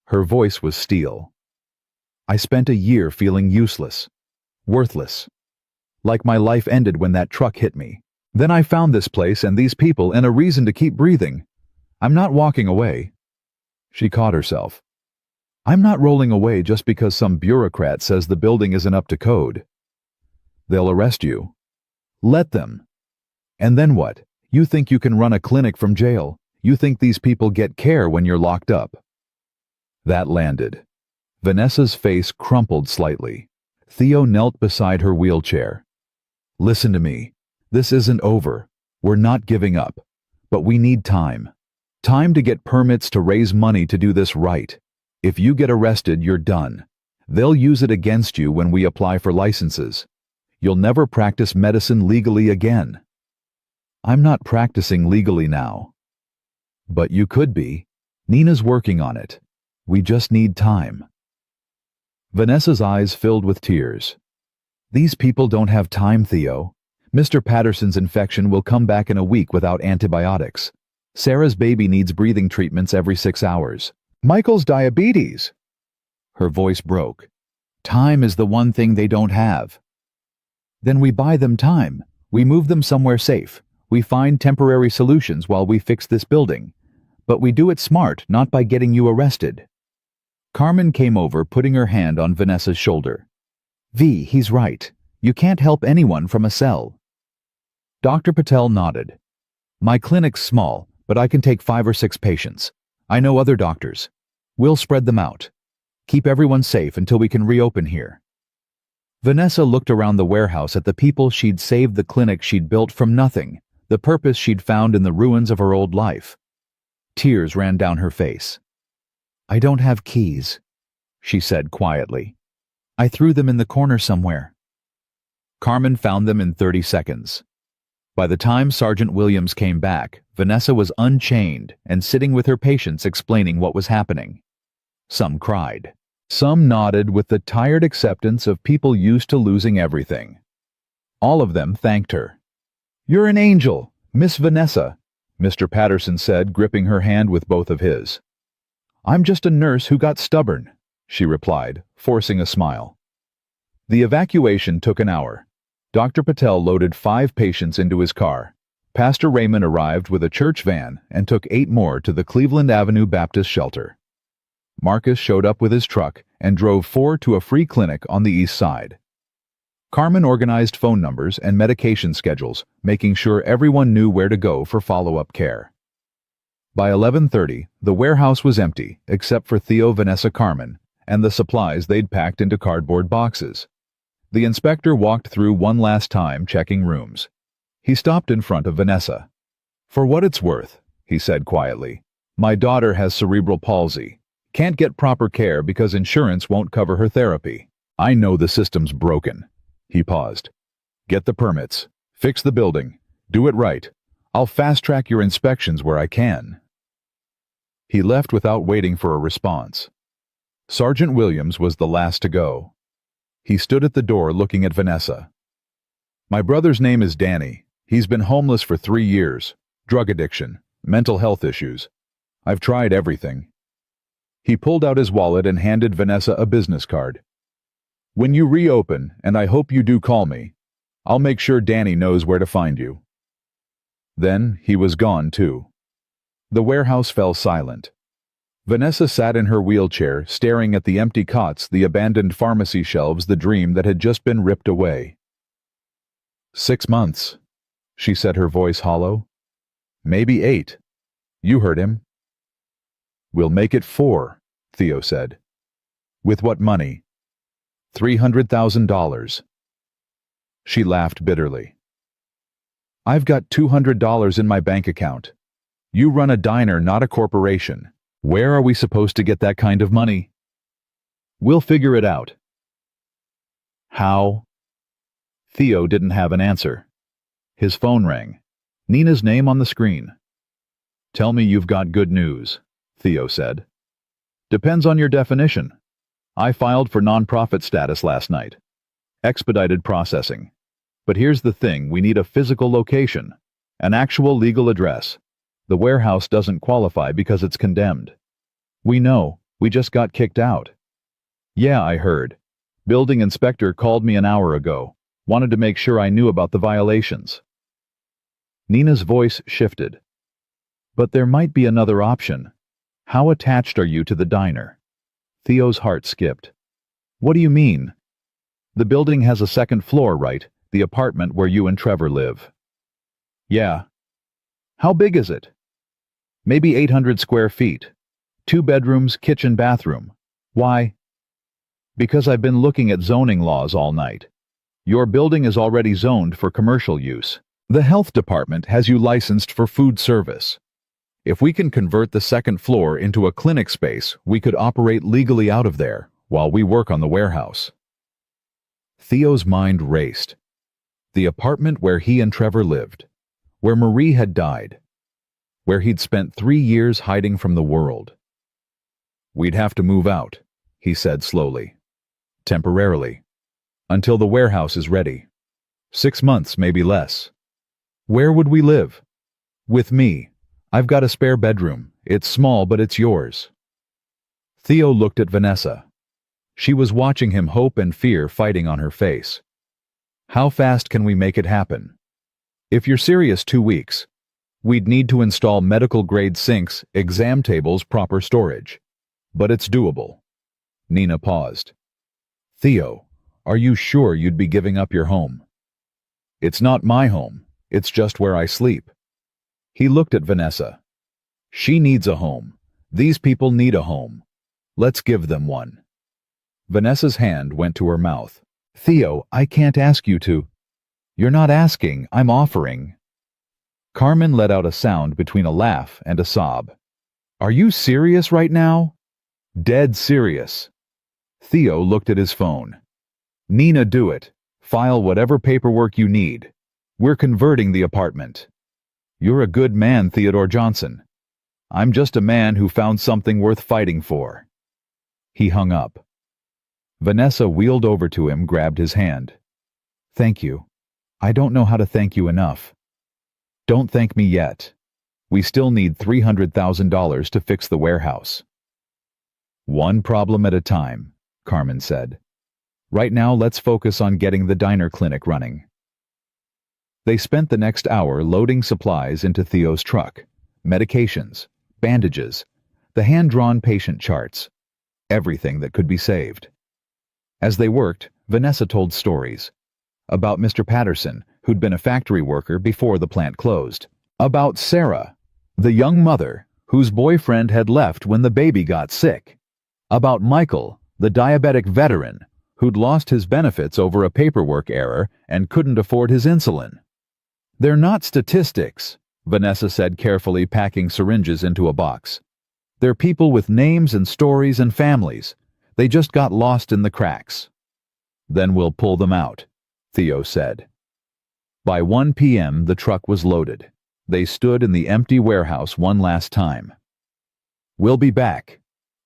Her voice was steel. I spent a year feeling useless, worthless. Like my life ended when that truck hit me. Then I found this place and these people and a reason to keep breathing. I'm not walking away. She caught herself. I'm not rolling away just because some bureaucrat says the building isn't up to code. They'll arrest you. Let them. And then what? You think you can run a clinic from jail? You think these people get care when you're locked up? That landed. Vanessa's face crumpled slightly. Theo knelt beside her wheelchair. Listen to me. This isn't over. We're not giving up. But we need time. Time to get permits to raise money to do this right. If you get arrested, you're done. They'll use it against you when we apply for licenses. You'll never practice medicine legally again. I'm not practicing legally now. But you could be. Nina's working on it. We just need time. Vanessa's eyes filled with tears. These people don't have time, Theo. Mr. Patterson's infection will come back in a week without antibiotics. Sarah's baby needs breathing treatments every 6 hours. Michael's diabetes. Her voice broke. Time is the one thing they don't have. Then we buy them time. We move them somewhere safe. We find temporary solutions while we fix this building. But we do it smart, not by getting you arrested. Carmen came over, putting her hand on Vanessa's shoulder. V, he's right. You can't help anyone from a cell. Dr. Patel nodded. My clinic's small, but I can take 5 or 6 patients. I know other doctors. We'll spread them out. Keep everyone safe until we can reopen here. Vanessa looked around the warehouse at the people she'd saved, the clinic she'd built from nothing, the purpose she'd found in the ruins of her old life. Tears ran down her face. "I don't have keys," she said quietly. "I threw them in the corner somewhere." Carmen found them in 30 seconds. By the time Sergeant Williams came back, Vanessa was unchained and sitting with her patients explaining what was happening. Some cried. Some nodded with the tired acceptance of people used to losing everything. All of them thanked her. "You're an angel, Miss Vanessa," Mr. Patterson said, gripping her hand with both of his. "I'm just a nurse who got stubborn," she replied, forcing a smile. The evacuation took an hour. Dr. Patel loaded 5 patients into his car. Pastor Raymond arrived with a church van and took 8 more to the Cleveland Avenue Baptist shelter. Marcus showed up with his truck and drove 4 to a free clinic on the east side. Carmen organized phone numbers and medication schedules, making sure everyone knew where to go for follow-up care. By 11:30, the warehouse was empty, except for Theo, Vanessa, Carmen, and the supplies they'd packed into cardboard boxes. The inspector walked through one last time, checking rooms. He stopped in front of Vanessa. "For what it's worth," he said quietly, "my daughter has cerebral palsy. Can't get proper care because insurance won't cover her therapy. I know the system's broken." He paused. "Get the permits. Fix the building. Do it right. I'll fast-track your inspections where I can." He left without waiting for a response. Sergeant Williams was the last to go. He stood at the door looking at Vanessa. "My brother's name is Danny. He's been homeless for 3 years. Drug addiction, mental health issues. I've tried everything." He pulled out his wallet and handed Vanessa a business card. "When you reopen, and I hope you do call me, I'll make sure Danny knows where to find you." Then he was gone too. The warehouse fell silent. Vanessa sat in her wheelchair, staring at the empty cots, the abandoned pharmacy shelves, the dream that had just been ripped away. 6 months, she said, her voice hollow. "Maybe 8. You heard him." "We'll make it 4, Theo said. "With what money?" $300,000. She laughed bitterly. "I've got $200 in my bank account. You run a diner, not a corporation. Where are we supposed to get that kind of money?" "We'll figure it out." "How?" Theo didn't have an answer. His phone rang. Nina's name on the screen. "Tell me you've got good news," Theo said. "Depends on your definition. I filed for nonprofit status last night. Expedited processing. But here's the thing, we need a physical location, an actual legal address. The warehouse doesn't qualify because it's condemned." "We know. We just got kicked out." "Yeah, I heard. Building inspector called me an hour ago. Wanted to make sure I knew about the violations." Nina's voice shifted. "But there might be another option. How attached are you to the diner?" Theo's heart skipped. "What do you mean?" "The building has a second floor, right? The apartment where you and Trevor live." "Yeah." "How big is it?" "Maybe 800 square feet. 2 bedrooms, kitchen, bathroom." "Why?" "Because I've been looking at zoning laws all night. Your building is already zoned for commercial use. The health department has you licensed for food service. If we can convert the second floor into a clinic space, we could operate legally out of there while we work on the warehouse." Theo's mind raced. The apartment where he and Trevor lived, where Marie had died, where he'd spent 3 years hiding from the world. "We'd have to move out," he said slowly. "Temporarily. Until the warehouse is ready. 6 months, maybe less." "Where would we live?" "With me. I've got a spare bedroom. It's small, but it's yours." Theo looked at Vanessa. She was watching him, hope and fear fighting on her face. "How fast can we make it happen?" "If you're serious, 2 weeks. We'd need to install medical-grade sinks, exam tables, proper storage. But it's doable." Nina paused. "Theo, are you sure you'd be giving up your home?" "It's not my home. It's just where I sleep." He looked at Vanessa. "She needs a home. These people need a home. Let's give them one." Vanessa's hand went to her mouth. Theo, I can't ask you to. You're not asking, I'm offering. Carmen let out a sound between a laugh and a sob. Are you serious right now? Dead serious. Theo looked at his phone. Nina, do it. File whatever paperwork you need. We're converting the apartment. You're a good man, Theodore Johnson. I'm just a man who found something worth fighting for. He hung up. Vanessa wheeled over to him, grabbed his hand. Thank you. I don't know how to thank you enough. Don't thank me yet. We still need $300,000 to fix the warehouse. One problem at a time, Carmen said. Right now, let's focus on getting the diner clinic running. They spent the next hour loading supplies into Theo's truck. Medications, bandages, the hand-drawn patient charts, everything that could be saved. As they worked, Vanessa told stories. About Mr. Patterson, who'd been a factory worker before the plant closed. About Sarah, the young mother, whose boyfriend had left when the baby got sick. About Michael, the diabetic veteran, who'd lost his benefits over a paperwork error and couldn't afford his insulin. They're not statistics, Vanessa said, carefully packing syringes into a box. They're people with names and stories and families. They just got lost in the cracks. Then we'll pull them out, Theo said. By 1 p.m. the truck was loaded. They stood in the empty warehouse one last time. We'll be back,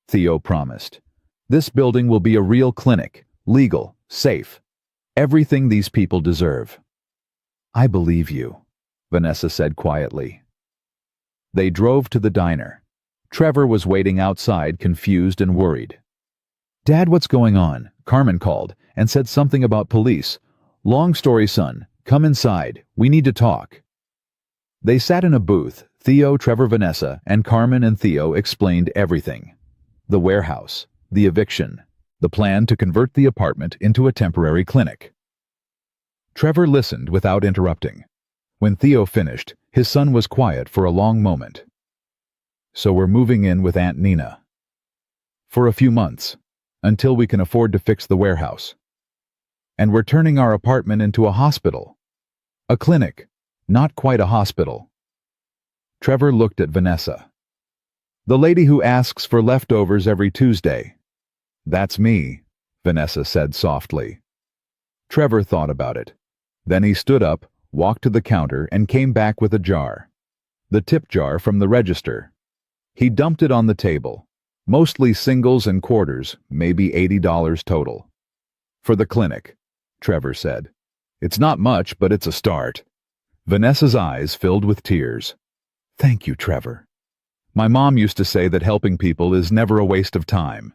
Theo promised. This building will be a real clinic, legal, safe. Everything these people deserve. I believe you, Vanessa said quietly. They drove to the diner. Trevor was waiting outside, confused and worried. Dad, what's going on? Carmen called and said something about police. Long story, son. Come inside. We need to talk. They sat in a booth. Theo, Trevor, Vanessa, and Carmen and Theo explained everything. The warehouse, the eviction, the plan to convert the apartment into a temporary clinic. Trevor listened without interrupting. When Theo finished, his son was quiet for a long moment. So we're moving in with Aunt Nina. For a few months, until we can afford to fix the warehouse. And we're turning our apartment into a hospital. A clinic, not quite a hospital. Trevor looked at Vanessa. The lady who asks for leftovers every Tuesday. That's me, Vanessa said softly. Trevor thought about it. Then he stood up, walked to the counter, and came back with a jar. The tip jar from the register. He dumped it on the table. Mostly singles and quarters, maybe $80 total. For the clinic, Trevor said. It's not much, but it's a start. Vanessa's eyes filled with tears. Thank you, Trevor. My mom used to say that helping people is never a waste of time.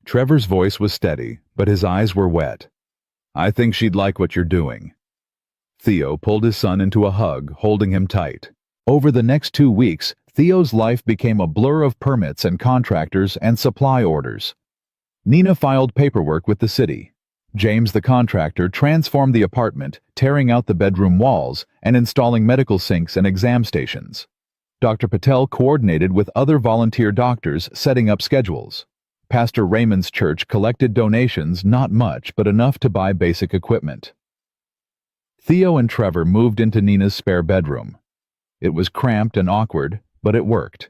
Trevor's voice was steady, but his eyes were wet. I think she'd like what you're doing. Theo pulled his son into a hug, holding him tight. Over the next 2 weeks, Theo's life became a blur of permits and contractors and supply orders. Nina filed paperwork with the city. James, the contractor, transformed the apartment, tearing out the bedroom walls and installing medical sinks and exam stations. Dr. Patel coordinated with other volunteer doctors, setting up schedules. Pastor Raymond's church collected donations, not much, but enough to buy basic equipment. Theo and Trevor moved into Nina's spare bedroom. It was cramped and awkward, but it worked.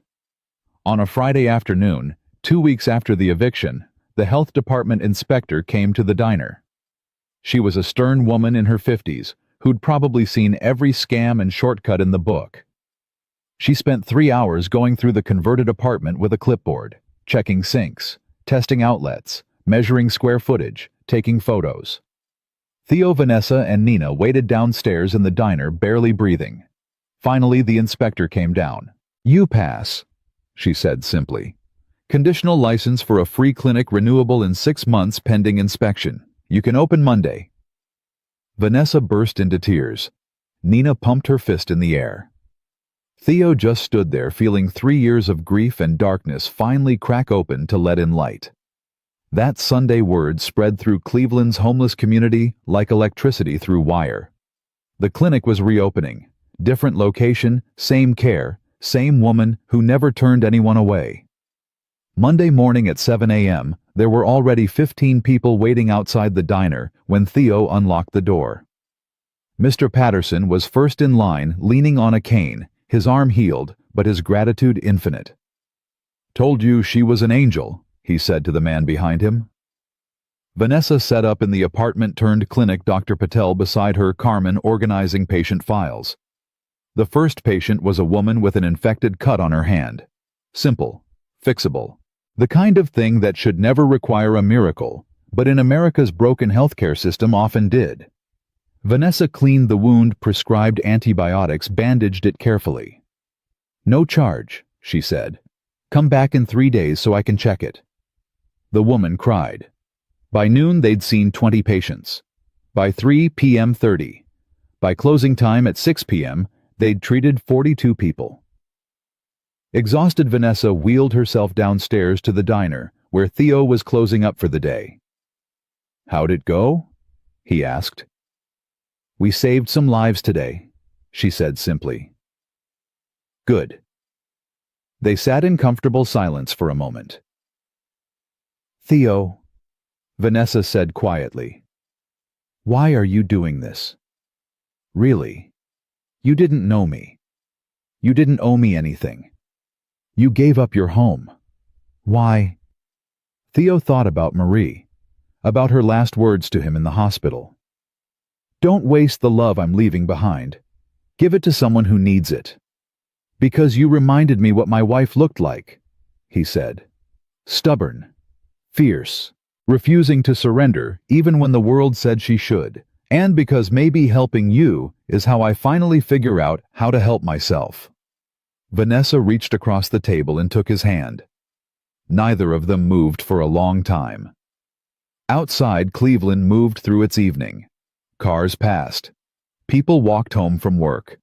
On a Friday afternoon, 2 weeks after the eviction, the health department inspector came to the diner. She was a stern woman in her 50s, who'd probably seen every scam and shortcut in the book. She spent 3 hours going through the converted apartment with a clipboard, checking sinks, testing outlets, measuring square footage, taking photos. Theo, Vanessa, and Nina waited downstairs in the diner, barely breathing. Finally, the inspector came down. You pass, she said simply. Conditional license for a free clinic, renewable in 6 months pending inspection. You can open Monday. Vanessa burst into tears. Nina pumped her fist in the air. Theo just stood there, feeling 3 years of grief and darkness finally crack open to let in light. That Sunday word spread through Cleveland's homeless community like electricity through wire. The clinic was reopening. Different location, same care, same woman who never turned anyone away. Monday morning at 7 a.m., There were already 15 people waiting outside the diner when Theo unlocked the door. Mr. Patterson was first in line, leaning on a cane, his arm healed, but his gratitude infinite. "Told you she was an angel," he said to the man behind him. Vanessa sat up in the apartment-turned-clinic, Dr. Patel beside her, Carmen organizing patient files. The first patient was a woman with an infected cut on her hand. Simple, fixable. The kind of thing that should never require a miracle, but in America's broken healthcare system often did. Vanessa cleaned the wound, prescribed antibiotics, bandaged it carefully. "No charge," she said. "Come back in 3 days so I can check it." The woman cried. By noon they'd seen 20 patients. By 3 p.m. 30. By closing time at 6 p.m., they'd treated 42 people. Exhausted, Vanessa wheeled herself downstairs to the diner, where Theo was closing up for the day. "How'd it go?" he asked. "We saved some lives today," she said simply. "Good." They sat in comfortable silence for a moment. "Theo," Vanessa said quietly, "why are you doing this? Really? You didn't know me. You didn't owe me anything. You gave up your home. Why?" Theo thought about Marie, about her last words to him in the hospital. "Don't waste the love I'm leaving behind. Give it to someone who needs it. Because you reminded me what my wife looked like," he said. "Stubborn, fierce, refusing to surrender even when the world said she should. And because maybe helping you is how I finally figure out how to help myself." Vanessa reached across the table and took his hand. Neither of them moved for a long time. Outside, Cleveland moved through its evening. Cars passed. People walked home from work.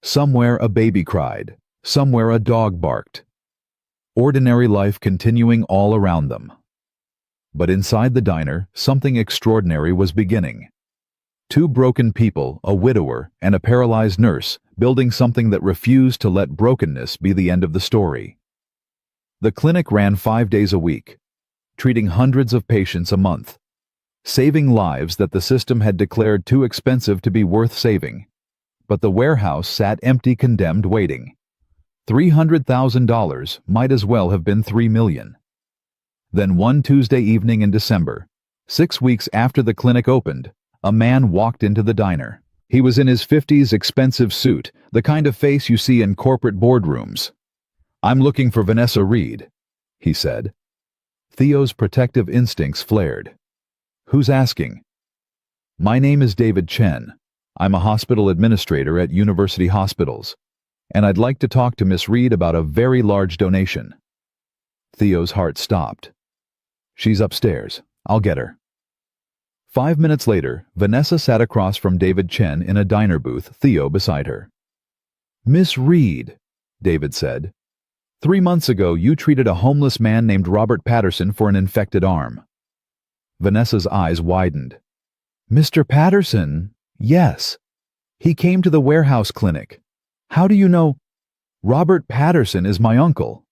Somewhere a baby cried. Somewhere a dog barked. Ordinary life continuing all around them. But inside the diner, something extraordinary was beginning. 2 broken people, a widower and a paralyzed nurse, building something that refused to let brokenness be the end of the story. The clinic ran 5 days a week, treating hundreds of patients a month, saving lives that the system had declared too expensive to be worth saving. But the warehouse sat empty, condemned, waiting. $300,000 might as well have been $3 million. Then one Tuesday evening in December, 6 weeks after the clinic opened, a man walked into the diner. He was in his 50s, expensive suit, the kind of face you see in corporate boardrooms. "I'm looking for Vanessa Reed," he said. Theo's protective instincts flared. "Who's asking?" "My name is David Chen. I'm a hospital administrator at University Hospitals, and I'd like to talk to Miss Reed about a very large donation." Theo's heart stopped. "She's upstairs. I'll get her." 5 minutes later, Vanessa sat across from David Chen in a diner booth, Theo beside her. "Miss Reed," David said, "3 months ago you treated a homeless man named Robert Patterson for an infected arm." Vanessa's eyes widened. "Mr. Patterson? Yes. He came to the warehouse clinic. How do you know?" "Robert Patterson is my uncle."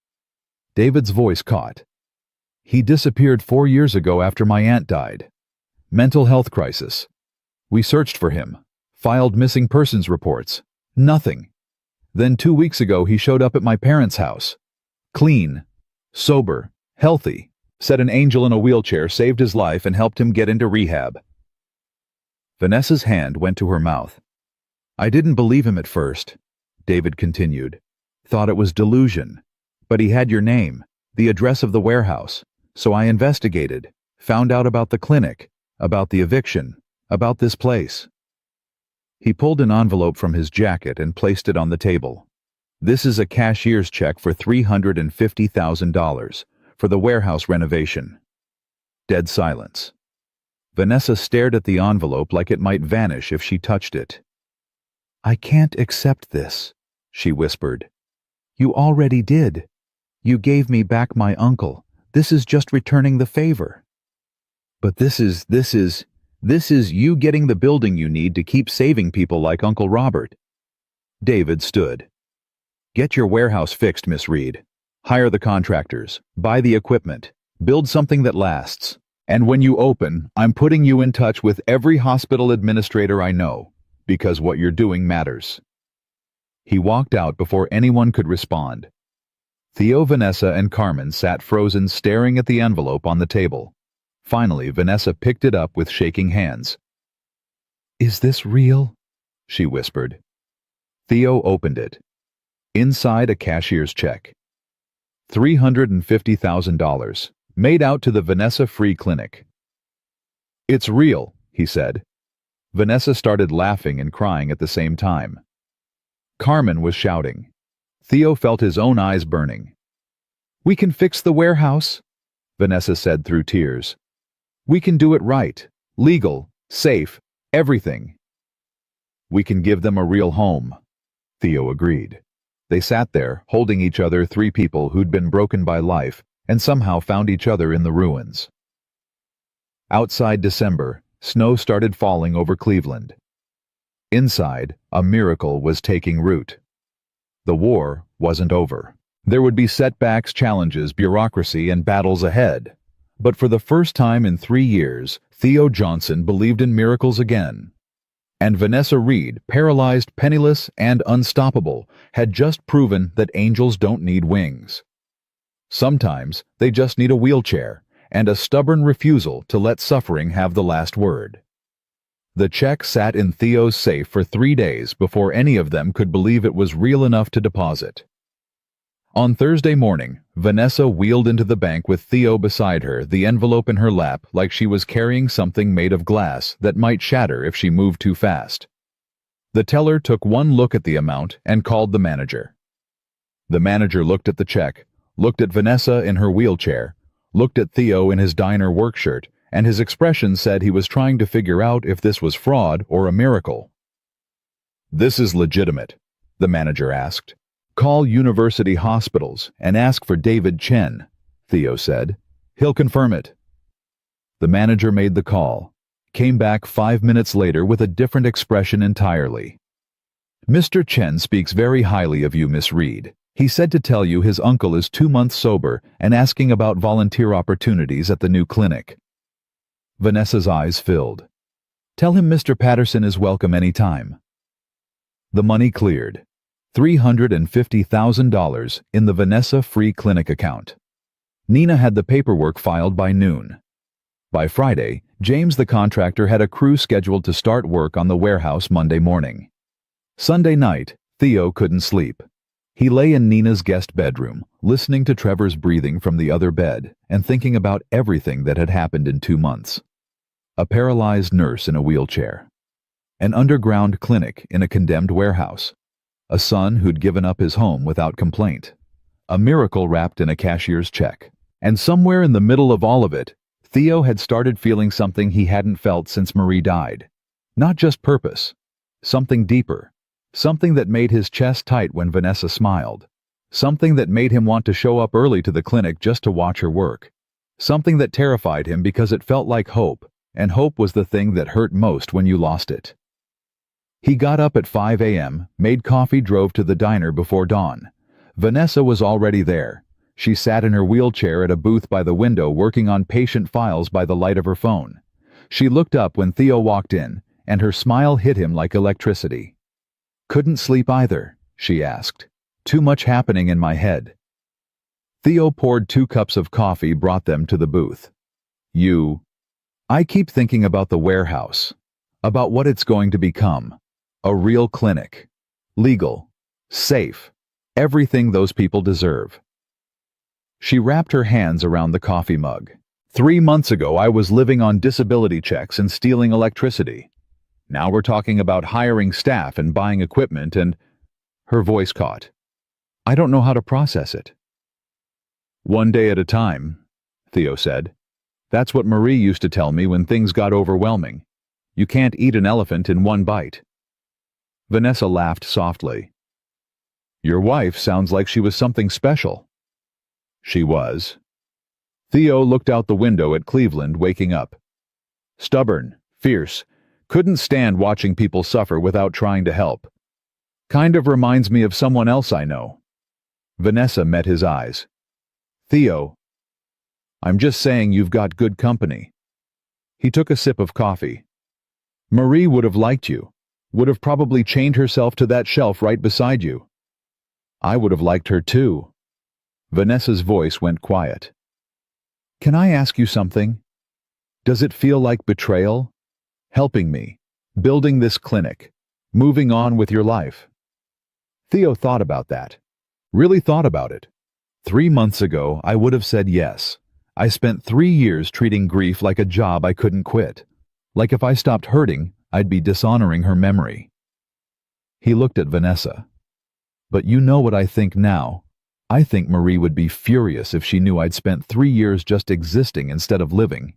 David's voice caught. "He disappeared 4 years ago after my aunt died. Mental health crisis. We searched for him, filed missing persons reports. Nothing. Then 2 weeks ago he showed up at my parents' house. Clean, sober, healthy. Said an angel in a wheelchair saved his life and helped him get into rehab." Vanessa's hand went to her mouth. "I didn't believe him at first," David continued. "Thought it was delusion. But he had your name, the address of the warehouse. So I investigated, found out about the clinic, about the eviction, about this place." He pulled an envelope from his jacket and placed it on the table. "This is a cashier's check for $350,000 for the warehouse renovation." Dead silence. Vanessa stared at the envelope like it might vanish if she touched it. "I can't accept this," she whispered. "You already did. You gave me back my uncle. This is just returning the favor." "But this is you getting the building you need to keep saving people like Uncle Robert." David stood. "Get your warehouse fixed, Miss Reed. Hire the contractors. Buy the equipment. Build something that lasts. And when you open, I'm putting you in touch with every hospital administrator I know, because what you're doing matters." He walked out before anyone could respond. Theo, Vanessa, and Carmen sat frozen, staring at the envelope on the table. Finally, Vanessa picked it up with shaking hands. "Is this real?" she whispered. Theo opened it. Inside, a cashier's check. $350,000, made out to the Vanessa Free Clinic. "It's real," he said. Vanessa started laughing and crying at the same time. Carmen was shouting. Theo felt his own eyes burning. "We can fix the warehouse," Vanessa said through tears. "We can do it right, legal, safe, everything." "We can give them a real home," Theo agreed. They sat there, holding each other, three people who'd been broken by life and somehow found each other in the ruins. Outside, December, snow started falling over Cleveland. Inside, a miracle was taking root. The war wasn't over. There would be setbacks, challenges, bureaucracy, and battles ahead. But for the first time in 3 years, Theo Johnson believed in miracles again. And Vanessa Reed, paralyzed, penniless, and unstoppable, had just proven that angels don't need wings. Sometimes they just need a wheelchair and a stubborn refusal to let suffering have the last word. The check sat in Theo's safe for 3 days before any of them could believe it was real enough to deposit. On Thursday morning, Vanessa wheeled into the bank with Theo beside her, the envelope in her lap, like she was carrying something made of glass that might shatter if she moved too fast. The teller took one look at the amount and called the manager. The manager looked at the check, looked at Vanessa in her wheelchair, looked at Theo in his diner work shirt, and his expression said he was trying to figure out if this was fraud or a miracle. "This is legitimate," the manager asked. "Call University Hospitals and ask for David Chen," Theo said. "He'll confirm it." The manager made the call, came back 5 minutes later with a different expression entirely. "Mr. Chen speaks very highly of you, Miss Reed. He said to tell you his uncle is 2 months sober and asking about volunteer opportunities at the new clinic." Vanessa's eyes filled. "Tell him Mr. Patterson is welcome any time." The money cleared. $350,000 in the Vanessa Free Clinic account. Nina had the paperwork filed by noon. By Friday, James the contractor had a crew scheduled to start work on the warehouse Monday morning. Sunday night, Theo couldn't sleep. He lay in Nina's guest bedroom, listening to Trevor's breathing from the other bed and thinking about everything that had happened in 2 months. A paralyzed nurse in a wheelchair. An underground clinic in a condemned warehouse. A son who'd given up his home without complaint. A miracle wrapped in a cashier's check. And somewhere in the middle of all of it, Theo had started feeling something he hadn't felt since Marie died. Not just purpose. Something deeper. Something that made his chest tight when Vanessa smiled. Something that made him want to show up early to the clinic just to watch her work. Something that terrified him because it felt like hope, and hope was the thing that hurt most when you lost it. He got up at 5 a.m., made coffee, drove to the diner before dawn. Vanessa was already there. She sat in her wheelchair at a booth by the window working on patient files by the light of her phone. She looked up when Theo walked in, and her smile hit him like electricity. "Couldn't sleep either," she asked. "Too much happening in my head." Theo poured 2 cups of coffee, brought them to the booth. I keep thinking about the warehouse, about what it's going to become. A real clinic. Legal. Safe. Everything those people deserve." She wrapped her hands around the coffee mug. 3 months ago, I was living on disability checks and stealing electricity. Now we're talking about hiring staff and buying equipment and... Her voice caught. "I don't know how to process it." "One day at a time," Theo said. "That's what Marie used to tell me when things got overwhelming. You can't eat an elephant in one bite." Vanessa laughed softly. "Your wife sounds like she was something special." She was. Theo looked out the window at Cleveland waking up. Stubborn, fierce, couldn't stand watching people suffer without trying to help. "Kind of reminds me of someone else I know." Vanessa met his eyes. "Theo, I'm just saying you've got good company. He took a sip of coffee. Marie would have liked you. Would have probably chained herself to that shelf right beside you. I would have liked her too. Vanessa's voice went quiet. Can I ask you something? Does it feel like betrayal? Helping me, building this clinic, moving on with your life. Theo thought about that. Really thought about it. 3 months ago, I would have said yes. I spent 3 years treating grief like a job I couldn't quit. Like if I stopped hurting, I'd be dishonoring her memory. He looked at Vanessa. But you know what I think now. I think Marie would be furious if she knew I'd spent 3 years just existing instead of living.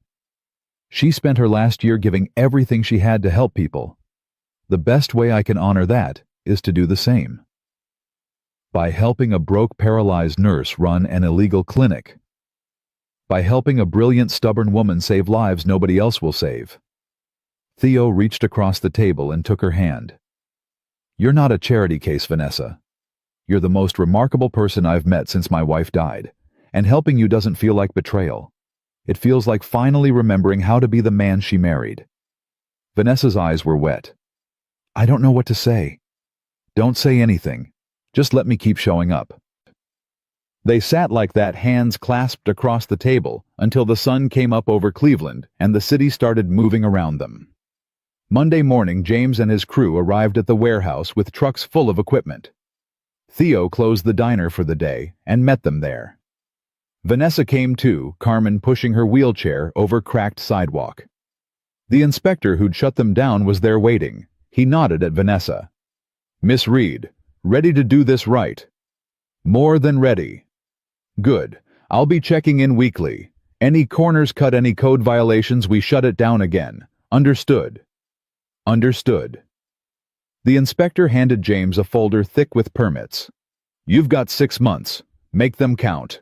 She spent her last year giving everything she had to help people. The best way I can honor that is to do the same. By helping a broke paralyzed nurse run an illegal clinic. By helping a brilliant stubborn woman save lives nobody else will save. Theo reached across the table and took her hand. You're not a charity case, Vanessa. You're the most remarkable person I've met since my wife died, and helping you doesn't feel like betrayal. It feels like finally remembering how to be the man she married. Vanessa's eyes were wet. I don't know what to say. Don't say anything. Just let me keep showing up. They sat like that, hands clasped across the table, until the sun came up over Cleveland and the city started moving around them. Monday morning, James and his crew arrived at the warehouse with trucks full of equipment. Theo closed the diner for the day and met them there. Vanessa came too, Carmen pushing her wheelchair over cracked sidewalk. The inspector who'd shut them down was there waiting. He nodded at Vanessa. Miss Reed, ready to do this right? More than ready. Good. I'll be checking in weekly. Any corners cut, any code violations, we shut it down again. Understood. Understood. The inspector handed James a folder thick with permits. You've got 6 months. Make them count.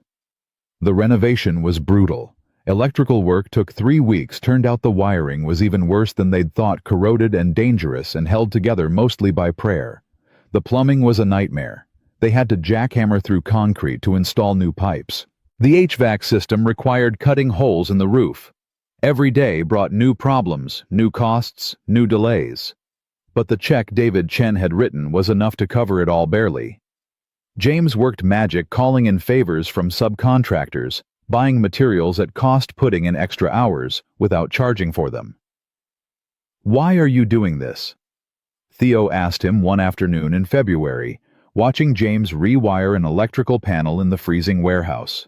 The renovation was brutal. Electrical work took 3 weeks. Turned out the wiring was even worse than they'd thought, corroded and dangerous and held together mostly by prayer. The plumbing was a nightmare. They had to jackhammer through concrete to install new pipes. The HVAC system required cutting holes in the roof. Every day brought new problems, new costs, new delays. But the check David Chen had written was enough to cover it all barely. James worked magic, calling in favors from subcontractors, buying materials at cost, putting in extra hours without charging for them. Why are you doing this? Theo asked him one afternoon in February, watching James rewire an electrical panel in the freezing warehouse.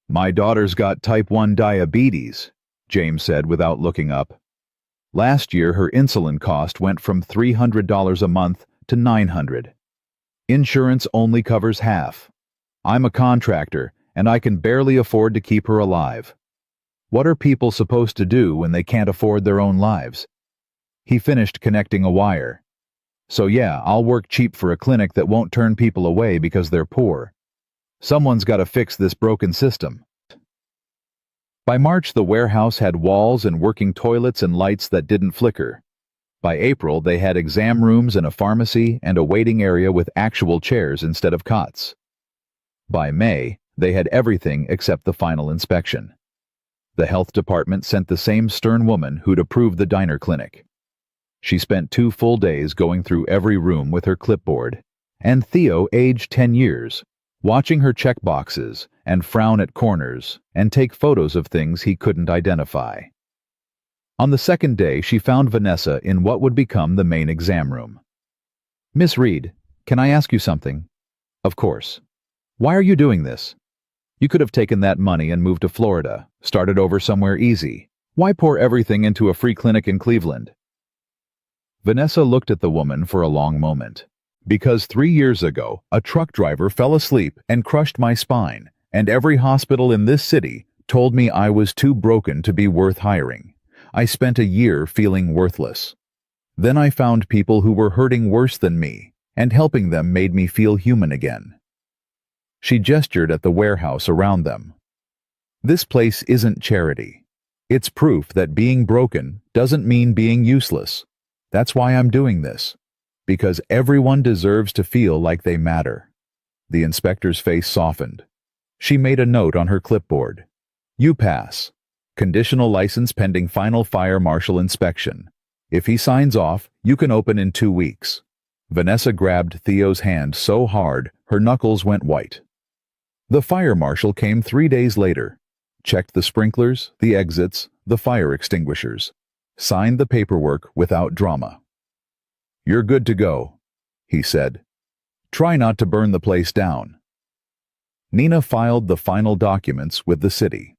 My daughter's got type 1 diabetes, James said without looking up. Last year her insulin cost went from $300 a month to $900. Insurance only covers half. I'm a contractor, and I can barely afford to keep her alive. What are people supposed to do when they can't afford their own lives? He finished connecting a wire. So yeah, I'll work cheap for a clinic that won't turn people away because they're poor. Someone's got to fix this broken system. By March, the warehouse had walls and working toilets and lights that didn't flicker. By April, they had exam rooms and a pharmacy and a waiting area with actual chairs instead of cots. By May, they had everything except the final inspection. The health department sent the same stern woman who'd approved the diner clinic. She spent 2 full days going through every room with her clipboard, and Theo, aged 10 years, watching her check boxes and frown at corners and take photos of things he couldn't identify. On the second day, she found Vanessa in what would become the main exam room. Miss Reed, can I ask you something? Of course. Why are you doing this? You could have taken that money and moved to Florida, started over somewhere easy. Why pour everything into a free clinic in Cleveland? Vanessa looked at the woman for a long moment. Because 3 years ago, a truck driver fell asleep and crushed my spine, and every hospital in this city told me I was too broken to be worth hiring. I spent a year feeling worthless. Then I found people who were hurting worse than me, and helping them made me feel human again. She gestured at the warehouse around them. This place isn't charity. It's proof that being broken doesn't mean being useless. That's why I'm doing this. Because everyone deserves to feel like they matter. The inspector's face softened. She made a note on her clipboard. You pass. Conditional license pending final fire marshal inspection. If he signs off, you can open in 2 weeks. Vanessa grabbed Theo's hand so hard, her knuckles went white. The fire marshal came 3 days later, checked the sprinklers, the exits, the fire extinguishers, signed the paperwork without drama. "You're good to go," he said. "Try not to burn the place down." Nina filed the final documents with the city.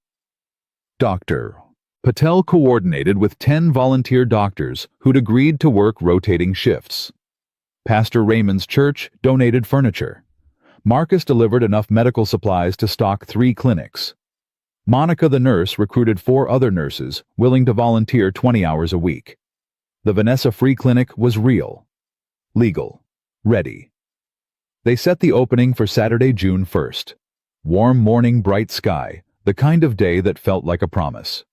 Dr. Patel coordinated with 10 volunteer doctors who'd agreed to work rotating shifts. Pastor Raymond's church donated furniture. Marcus delivered enough medical supplies to stock 3 clinics. Monica the nurse recruited 4 other nurses willing to volunteer 20 hours a week. The Vanessa Free Clinic was real, legal, ready. They set the opening for Saturday, June 1st. Warm morning, bright sky, the kind of day that felt like a promise.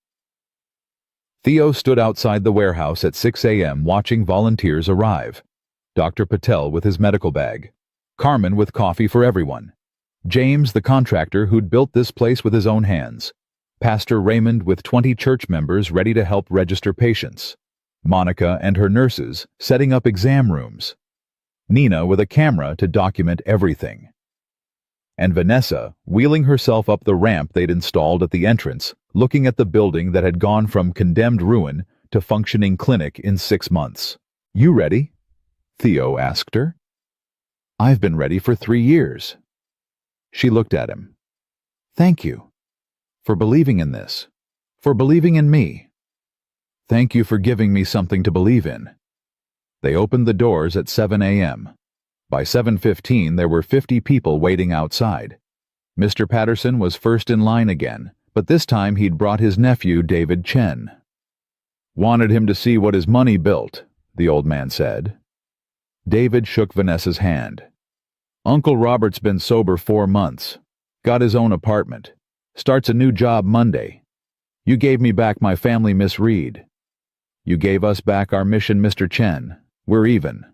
Theo stood outside the warehouse at 6 a.m. watching volunteers arrive. Dr. Patel with his medical bag. Carmen with coffee for everyone. James, the contractor who'd built this place with his own hands. Pastor Raymond with 20 church members ready to help register patients. Monica and her nurses setting up exam rooms. Nina with a camera to document everything. And Vanessa wheeling herself up the ramp they'd installed at the entrance, looking at the building that had gone from condemned ruin to functioning clinic in 6 months. "You ready?" Theo asked her. "I've been ready for 3 years." She looked at him. "Thank you. For believing in this. For believing in me. Thank you for giving me something to believe in." They opened the doors at 7 a.m. By 7:15 there were 50 people waiting outside. Mr. Patterson was first in line again, but this time he'd brought his nephew David Chen. "Wanted him to see what his money built," the old man said. David shook Vanessa's hand. "Uncle Robert's been sober 4 months. Got his own apartment. Starts a new job Monday. You gave me back my family, Miss Reed. You gave us back our mission, Mr. Chen. We're even."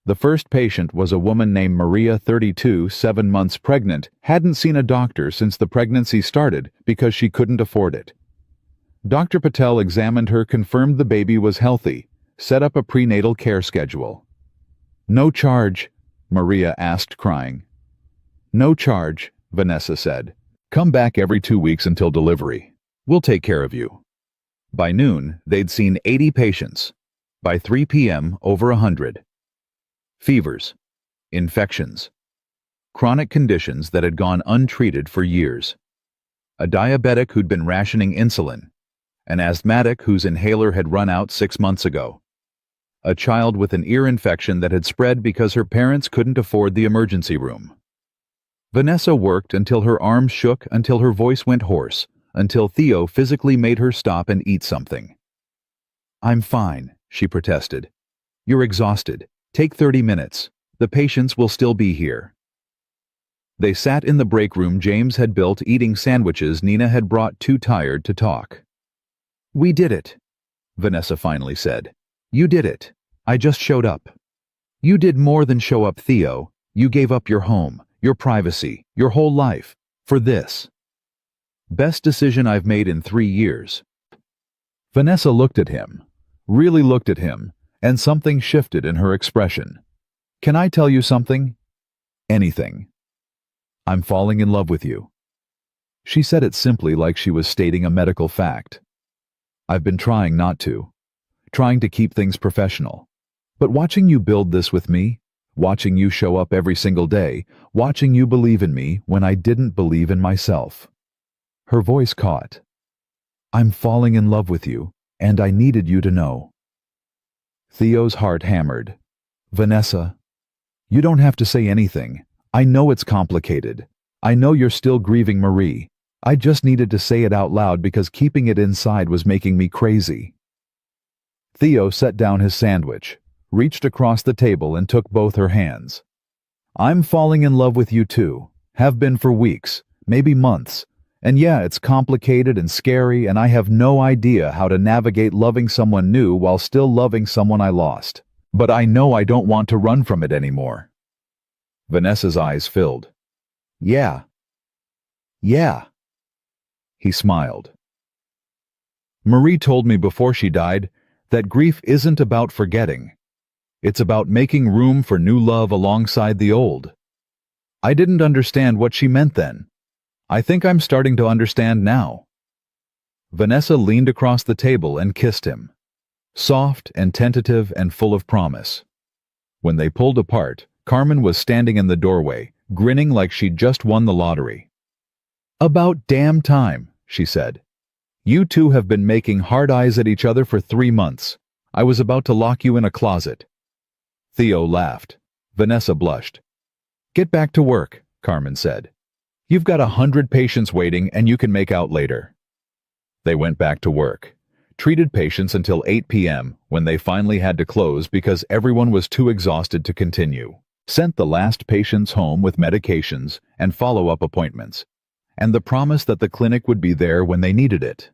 The first patient was a woman named Maria, 32, 7 months pregnant, hadn't seen a doctor since the pregnancy started because she couldn't afford it. Dr. Patel examined her, confirmed the baby was healthy, set up a prenatal care schedule. "No charge," Maria asked, crying. "No charge," Vanessa said. "Come back every 2 weeks until delivery. We'll take care of you." By noon, they'd seen 80 patients. By 3 p.m., over 100. Fevers, infections, chronic conditions that had gone untreated for years. A diabetic who'd been rationing insulin, an asthmatic whose inhaler had run out 6 months ago, a child with an ear infection that had spread because her parents couldn't afford the emergency room. Vanessa worked until her arms shook, until her voice went hoarse, until Theo physically made her stop and eat something. "I'm fine," she protested. "You're exhausted. Take 30 minutes. The patients will still be here." They sat in the break room James had built, eating sandwiches Nina had brought, too tired to talk. "We did it," Vanessa finally said. "You did it. I just showed up. You did more than show up, Theo. You gave up your home, your privacy, your whole life, for this. Best decision I've made in 3 years." Vanessa looked at him, really looked at him, and something shifted in her expression. "Can I tell you something?" "Anything." "I'm falling in love with you." She said it simply, like she was stating a medical fact. "I've been trying not to. Trying to keep things professional. But watching you build this with me, watching you show up every single day, watching you believe in me when I didn't believe in myself." Her voice caught. "I'm falling in love with you, and I needed you to know." Theo's heart hammered. "Vanessa, you don't have to say anything. I know it's complicated. I know you're still grieving Marie. I just needed to say it out loud because keeping it inside was making me crazy." Theo set down his sandwich, reached across the table and took both her hands. "I'm falling in love with you too. Have been for weeks, maybe months. And yeah, it's complicated and scary, and I have no idea how to navigate loving someone new while still loving someone I lost. But I know I don't want to run from it anymore." Vanessa's eyes filled. Yeah. He smiled. Marie told me before she died that grief isn't about forgetting. It's about making room for new love alongside the old. I didn't understand what she meant then. I think I'm starting to understand now. Vanessa leaned across the table and kissed him. Soft and tentative and full of promise. When they pulled apart, Carmen was standing in the doorway, grinning like she'd just won the lottery. "About damn time," she said. "You two have been making hard eyes at each other for 3 months. I was about to lock you in a closet." Theo laughed. Vanessa blushed. "Get back to work," Carmen said. "You've got 100 patients waiting and you can make out later." They went back to work. Treated patients until 8 p.m. when they finally had to close because everyone was too exhausted to continue. Sent the last patients home with medications and follow-up appointments, and the promise that the clinic would be there when they needed it.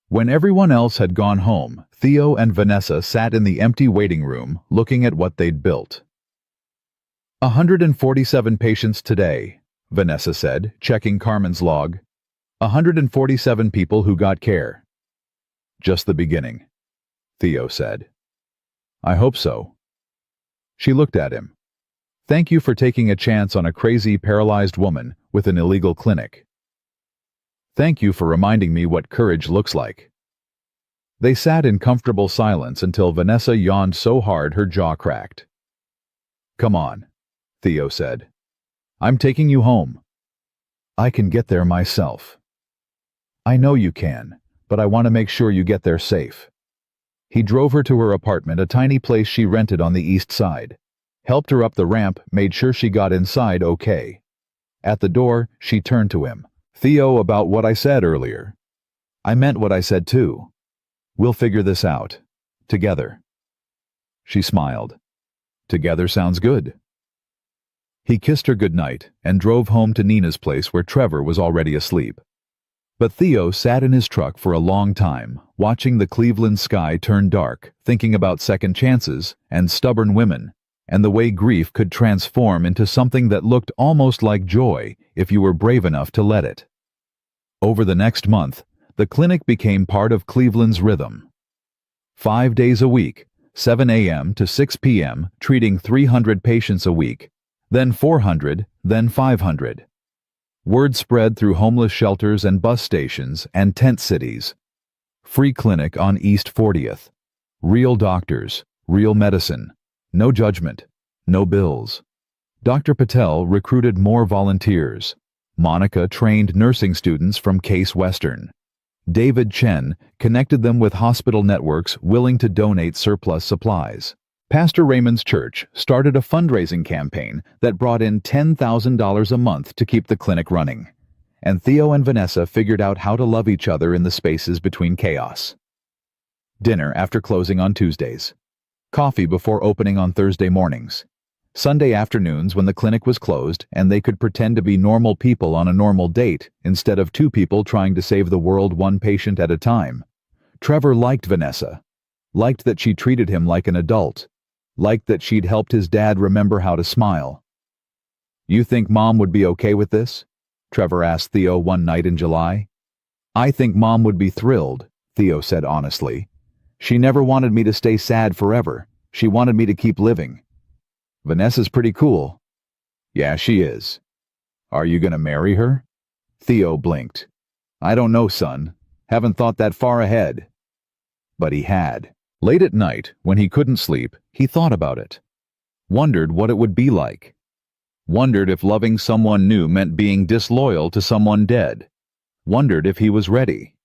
When everyone else had gone home, Theo and Vanessa sat in the empty waiting room looking at what they'd built. 147 patients today, Vanessa said, checking Carmen's log. 147 people who got care. Just the beginning, Theo said. I hope so. She looked at him. Thank you for taking a chance on a crazy, paralyzed woman with an illegal clinic. Thank you for reminding me what courage looks like. They sat in comfortable silence until Vanessa yawned so hard her jaw cracked. Come on, Theo said. I'm taking you home. I can get there myself. I know you can, but I want to make sure you get there safe. He drove her to her apartment, a tiny place she rented on the east side. Helped her up the ramp, made sure she got inside okay. At the door, she turned to him. Theo, about what I said earlier. I meant what I said too. We'll figure this out. Together. She smiled. Together sounds good. He kissed her goodnight and drove home to Nina's place where Trevor was already asleep. But Theo sat in his truck for a long time, watching the Cleveland sky turn dark, thinking about second chances and stubborn women, and the way grief could transform into something that looked almost like joy if you were brave enough to let it. Over the next month, the clinic became part of Cleveland's rhythm. 5 days a week, 7 a.m. to 6 p.m., treating 300 patients a week, then 400, then 500. Word spread through homeless shelters and bus stations and tent cities. Free clinic on East 40th. Real doctors, real medicine. No judgment, no bills. Dr. Patel recruited more volunteers. Monica trained nursing students from Case Western. David Chen connected them with hospital networks willing to donate surplus supplies. Pastor Raymond's church started a fundraising campaign that brought in $10,000 a month to keep the clinic running. And Theo and Vanessa figured out how to love each other in the spaces between chaos. Dinner after closing on Tuesdays. Coffee before opening on Thursday mornings. Sunday afternoons when the clinic was closed and they could pretend to be normal people on a normal date instead of 2 people trying to save the world 1 patient at a time. Trevor liked Vanessa. Liked that she treated him like an adult. Liked that she'd helped his dad remember how to smile. You think Mom would be okay with this? Trevor asked Theo one night in July. I think Mom would be thrilled, Theo said honestly. She never wanted me to stay sad forever. She wanted me to keep living. Vanessa's pretty cool. Yeah, she is. Are you gonna marry her? Theo blinked. I don't know, son. Haven't thought that far ahead. But he had. Late at night, when he couldn't sleep, he thought about it. Wondered what it would be like. Wondered if loving someone new meant being disloyal to someone dead. Wondered if he was ready.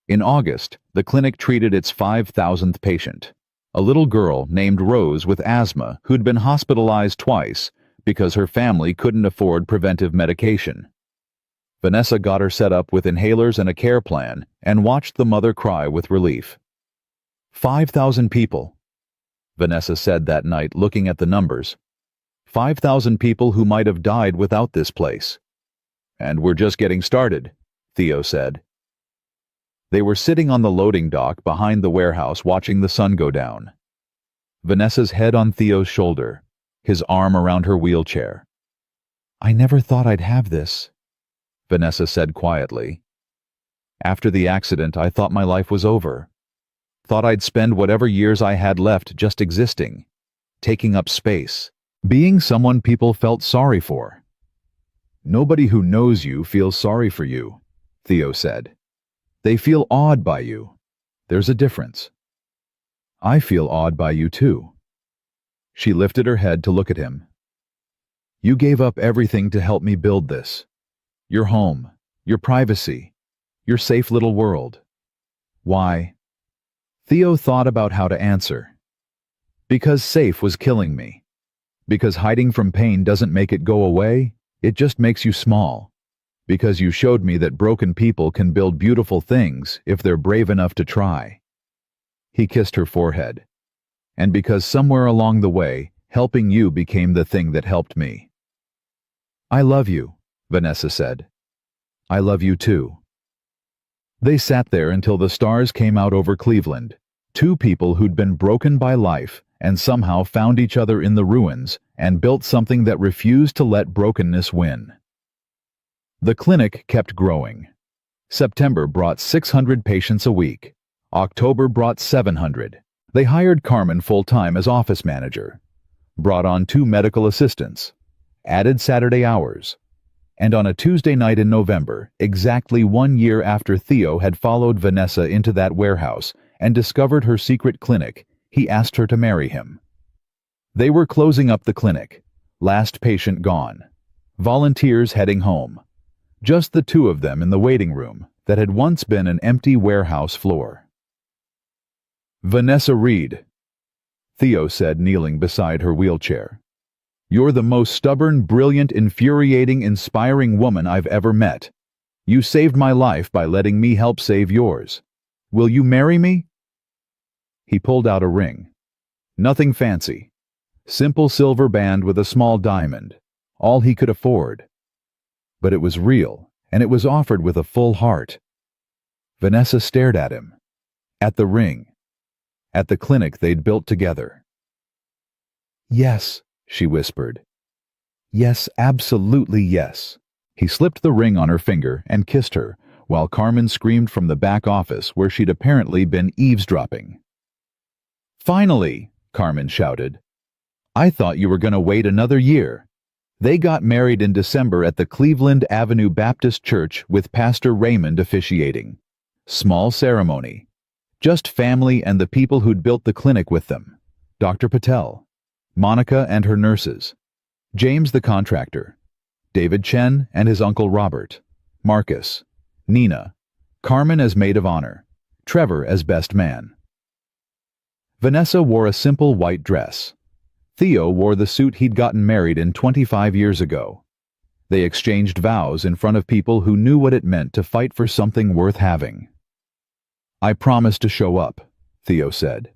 In August, the clinic treated its 5,000th patient, a little girl named Rose with asthma who'd been hospitalized twice because her family couldn't afford preventive medication. Vanessa got her set up with inhalers and a care plan and watched the mother cry with relief. 5,000 people, Vanessa said that night looking at the numbers. 5,000 people who might have died without this place. And we're just getting started, Theo said. They were sitting on the loading dock behind the warehouse watching the sun go down. Vanessa's head on Theo's shoulder, his arm around her wheelchair. I never thought I'd have this. Vanessa said quietly. After the accident, I thought my life was over. Thought I'd spend whatever years I had left just existing, taking up space, being someone people felt sorry for. Nobody who knows you feels sorry for you, Theo said. They feel awed by you. There's a difference. I feel awed by you too. She lifted her head to look at him. You gave up everything to help me build this. Your home, your privacy, your safe little world. Why? Theo thought about how to answer. Because safe was killing me. Because hiding from pain doesn't make it go away, it just makes you small. Because you showed me that broken people can build beautiful things if they're brave enough to try. He kissed her forehead. And because somewhere along the way, helping you became the thing that helped me. I love you, Vanessa said. I love you too. They sat there until the stars came out over Cleveland, two people who'd been broken by life and somehow found each other in the ruins and built something that refused to let brokenness win. The clinic kept growing. September brought 600 patients a week. October brought 700. They hired Carmen full-time as office manager, brought on 2 medical assistants, added Saturday hours. And on a Tuesday night in November, exactly 1 year after Theo had followed Vanessa into that warehouse and discovered her secret clinic, he asked her to marry him. They were closing up the clinic, last patient gone, volunteers heading home, just the two of them in the waiting room that had once been an empty warehouse floor. Vanessa Reed, Theo said, kneeling beside her wheelchair. You're the most stubborn, brilliant, infuriating, inspiring woman I've ever met. You saved my life by letting me help save yours. Will you marry me? He pulled out a ring. Nothing fancy. Simple silver band with a small diamond. All he could afford. But it was real, and it was offered with a full heart. Vanessa stared at him. At the ring. At the clinic they'd built together. Yes, she whispered. Yes, absolutely yes. He slipped the ring on her finger and kissed her, while Carmen screamed from the back office where she'd apparently been eavesdropping. Finally, Carmen shouted. I thought you were going to wait another year. They got married in December at the Cleveland Avenue Baptist Church with Pastor Raymond officiating. Small ceremony. Just family and the people who'd built the clinic with them. Dr. Patel, Monica and her nurses, James the contractor, David Chen and his uncle Robert, Marcus, Nina, Carmen as maid of honor, Trevor as best man. Vanessa wore a simple white dress. Theo wore the suit he'd gotten married in 25 years ago. They exchanged vows in front of people who knew what it meant to fight for something worth having. I promise to show up, Theo said.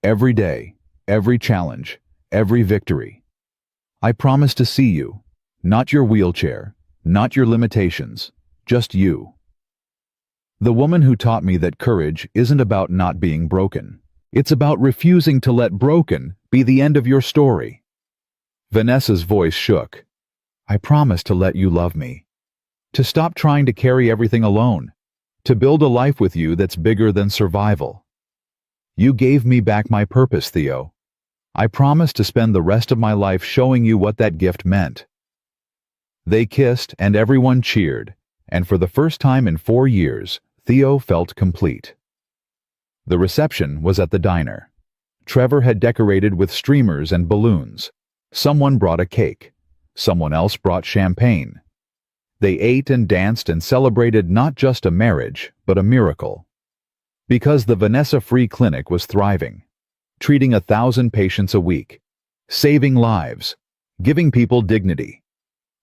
Every day, every challenge, every victory. I promise to see you, not your wheelchair, not your limitations, just you. The woman who taught me that courage isn't about not being broken. It's about refusing to let broken be the end of your story. Vanessa's voice shook. I promise to let you love me. To stop trying to carry everything alone. To build a life with you that's bigger than survival. You gave me back my purpose, Theo. I promise to spend the rest of my life showing you what that gift meant. They kissed and everyone cheered, and for the first time in 4 years, Theo felt complete. The reception was at the diner. Trevor had decorated with streamers and balloons. Someone brought a cake. Someone else brought champagne. They ate and danced and celebrated not just a marriage, but a miracle. Because the Vanessa Free Clinic was thriving, treating 1,000 patients a week, saving lives, giving people dignity,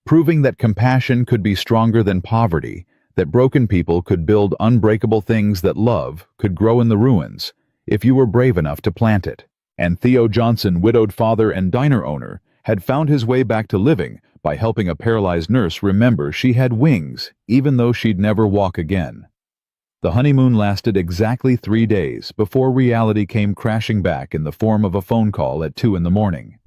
proving that compassion could be stronger than poverty, that broken people could build unbreakable things, that love could grow in the ruins if you were brave enough to plant it. And Theo Johnson, widowed father and diner owner, had found his way back to living by helping a paralyzed nurse remember she had wings even though she'd never walk again. The honeymoon lasted exactly 3 days before reality came crashing back in the form of a phone call at 2 a.m.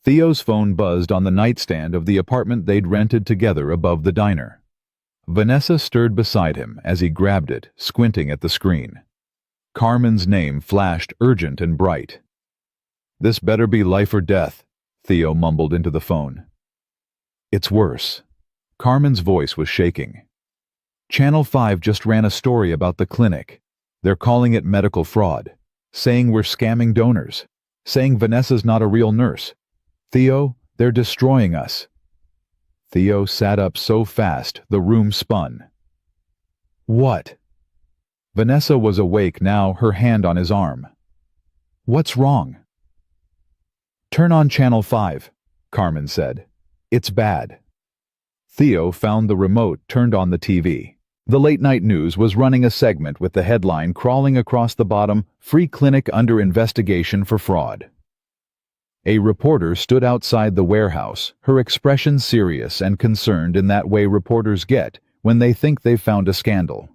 Theo's phone buzzed on the nightstand of the apartment they'd rented together above the diner. Vanessa stirred beside him as he grabbed it, squinting at the screen. Carmen's name flashed urgent and bright. "This better be life or death," Theo mumbled into the phone. "It's worse." Carmen's voice was shaking. "Channel 5 just ran a story about the clinic. They're calling it medical fraud, saying we're scamming donors, saying Vanessa's not a real nurse. Theo, they're destroying us." Theo sat up so fast the room spun. "What?" Vanessa was awake now, her hand on his arm. "What's wrong?" "Turn on Channel 5, Carmen said. "It's bad." Theo found the remote, turned on the TV. The late-night news was running a segment with the headline crawling across the bottom, "Free Clinic Under Investigation for Fraud." A reporter stood outside the warehouse, her expression serious and concerned in that way reporters get when they think they've found a scandal.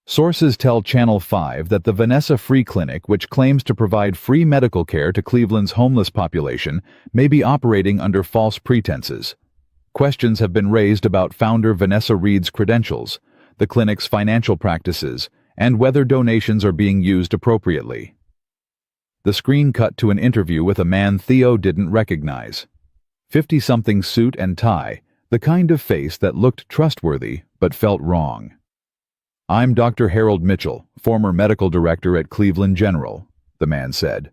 Sources tell Channel 5 that the Vanessa Free Clinic, which claims to provide free medical care to Cleveland's homeless population, may be operating under false pretenses. Questions have been raised about founder Vanessa Reed's credentials, the clinic's financial practices, and whether donations are being used appropriately. The screen cut to an interview with a man Theo didn't recognize. 50-something suit and tie, the kind of face that looked trustworthy but felt wrong. "I'm Dr. Harold Mitchell, former medical director at Cleveland General," the man said.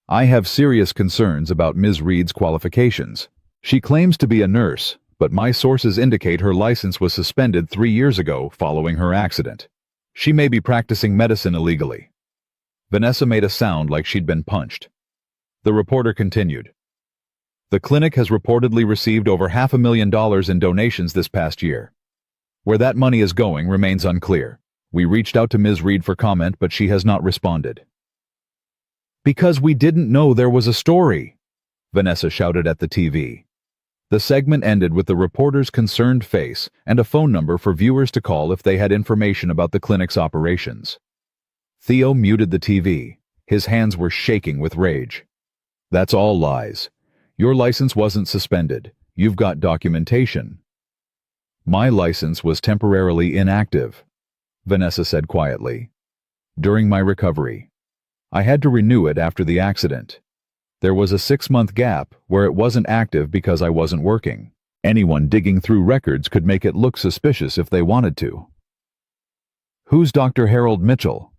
"I have serious concerns about Ms. Reed's qualifications. She claims to be a nurse, but my sources indicate her license was suspended 3 years ago following her accident. She may be practicing medicine illegally." Vanessa made a sound like she'd been punched. The reporter continued. "The clinic has reportedly received over $500,000 in donations this past year. Where that money is going remains unclear. We reached out to Ms. Reed for comment, but she has not responded." "Because we didn't know there was a story," Vanessa shouted at the TV. The segment ended with the reporter's concerned face and a phone number for viewers to call if they had information about the clinic's operations. Theo muted the TV. His hands were shaking with rage. "That's all lies. Your license wasn't suspended. You've got documentation." "My license was temporarily inactive," Vanessa said quietly. "During my recovery. I had to renew it after the accident. There was a 6-month gap where it wasn't active because I wasn't working. Anyone digging through records could make it look suspicious if they wanted to." "Who's Dr. Harold Mitchell?"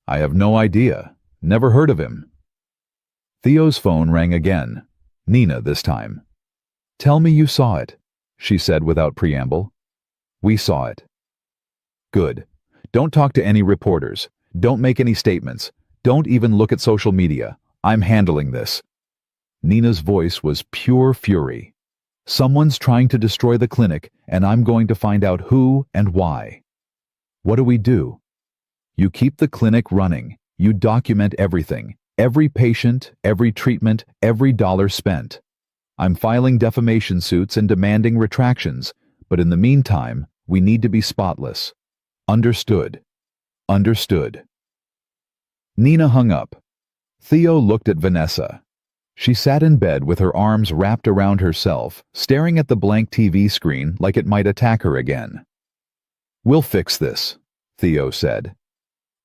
"I have no idea. Never heard of him." Theo's phone rang again. Nina this time. "Tell me you saw it," she said without preamble. "We saw it." "Good. Don't talk to any reporters. Don't make any statements. Don't even look at social media. I'm handling this." Nina's voice was pure fury. "Someone's trying to destroy the clinic, and I'm going to find out who and why." "What do we do?" "You keep the clinic running. You document everything. Every patient, every treatment, every dollar spent. I'm filing defamation suits and demanding retractions, but in the meantime, we need to be spotless. Understood." "Understood." Nina hung up. Theo looked at Vanessa. She sat in bed with her arms wrapped around herself, staring at the blank TV screen like it might attack her again. "We'll fix this," Theo said.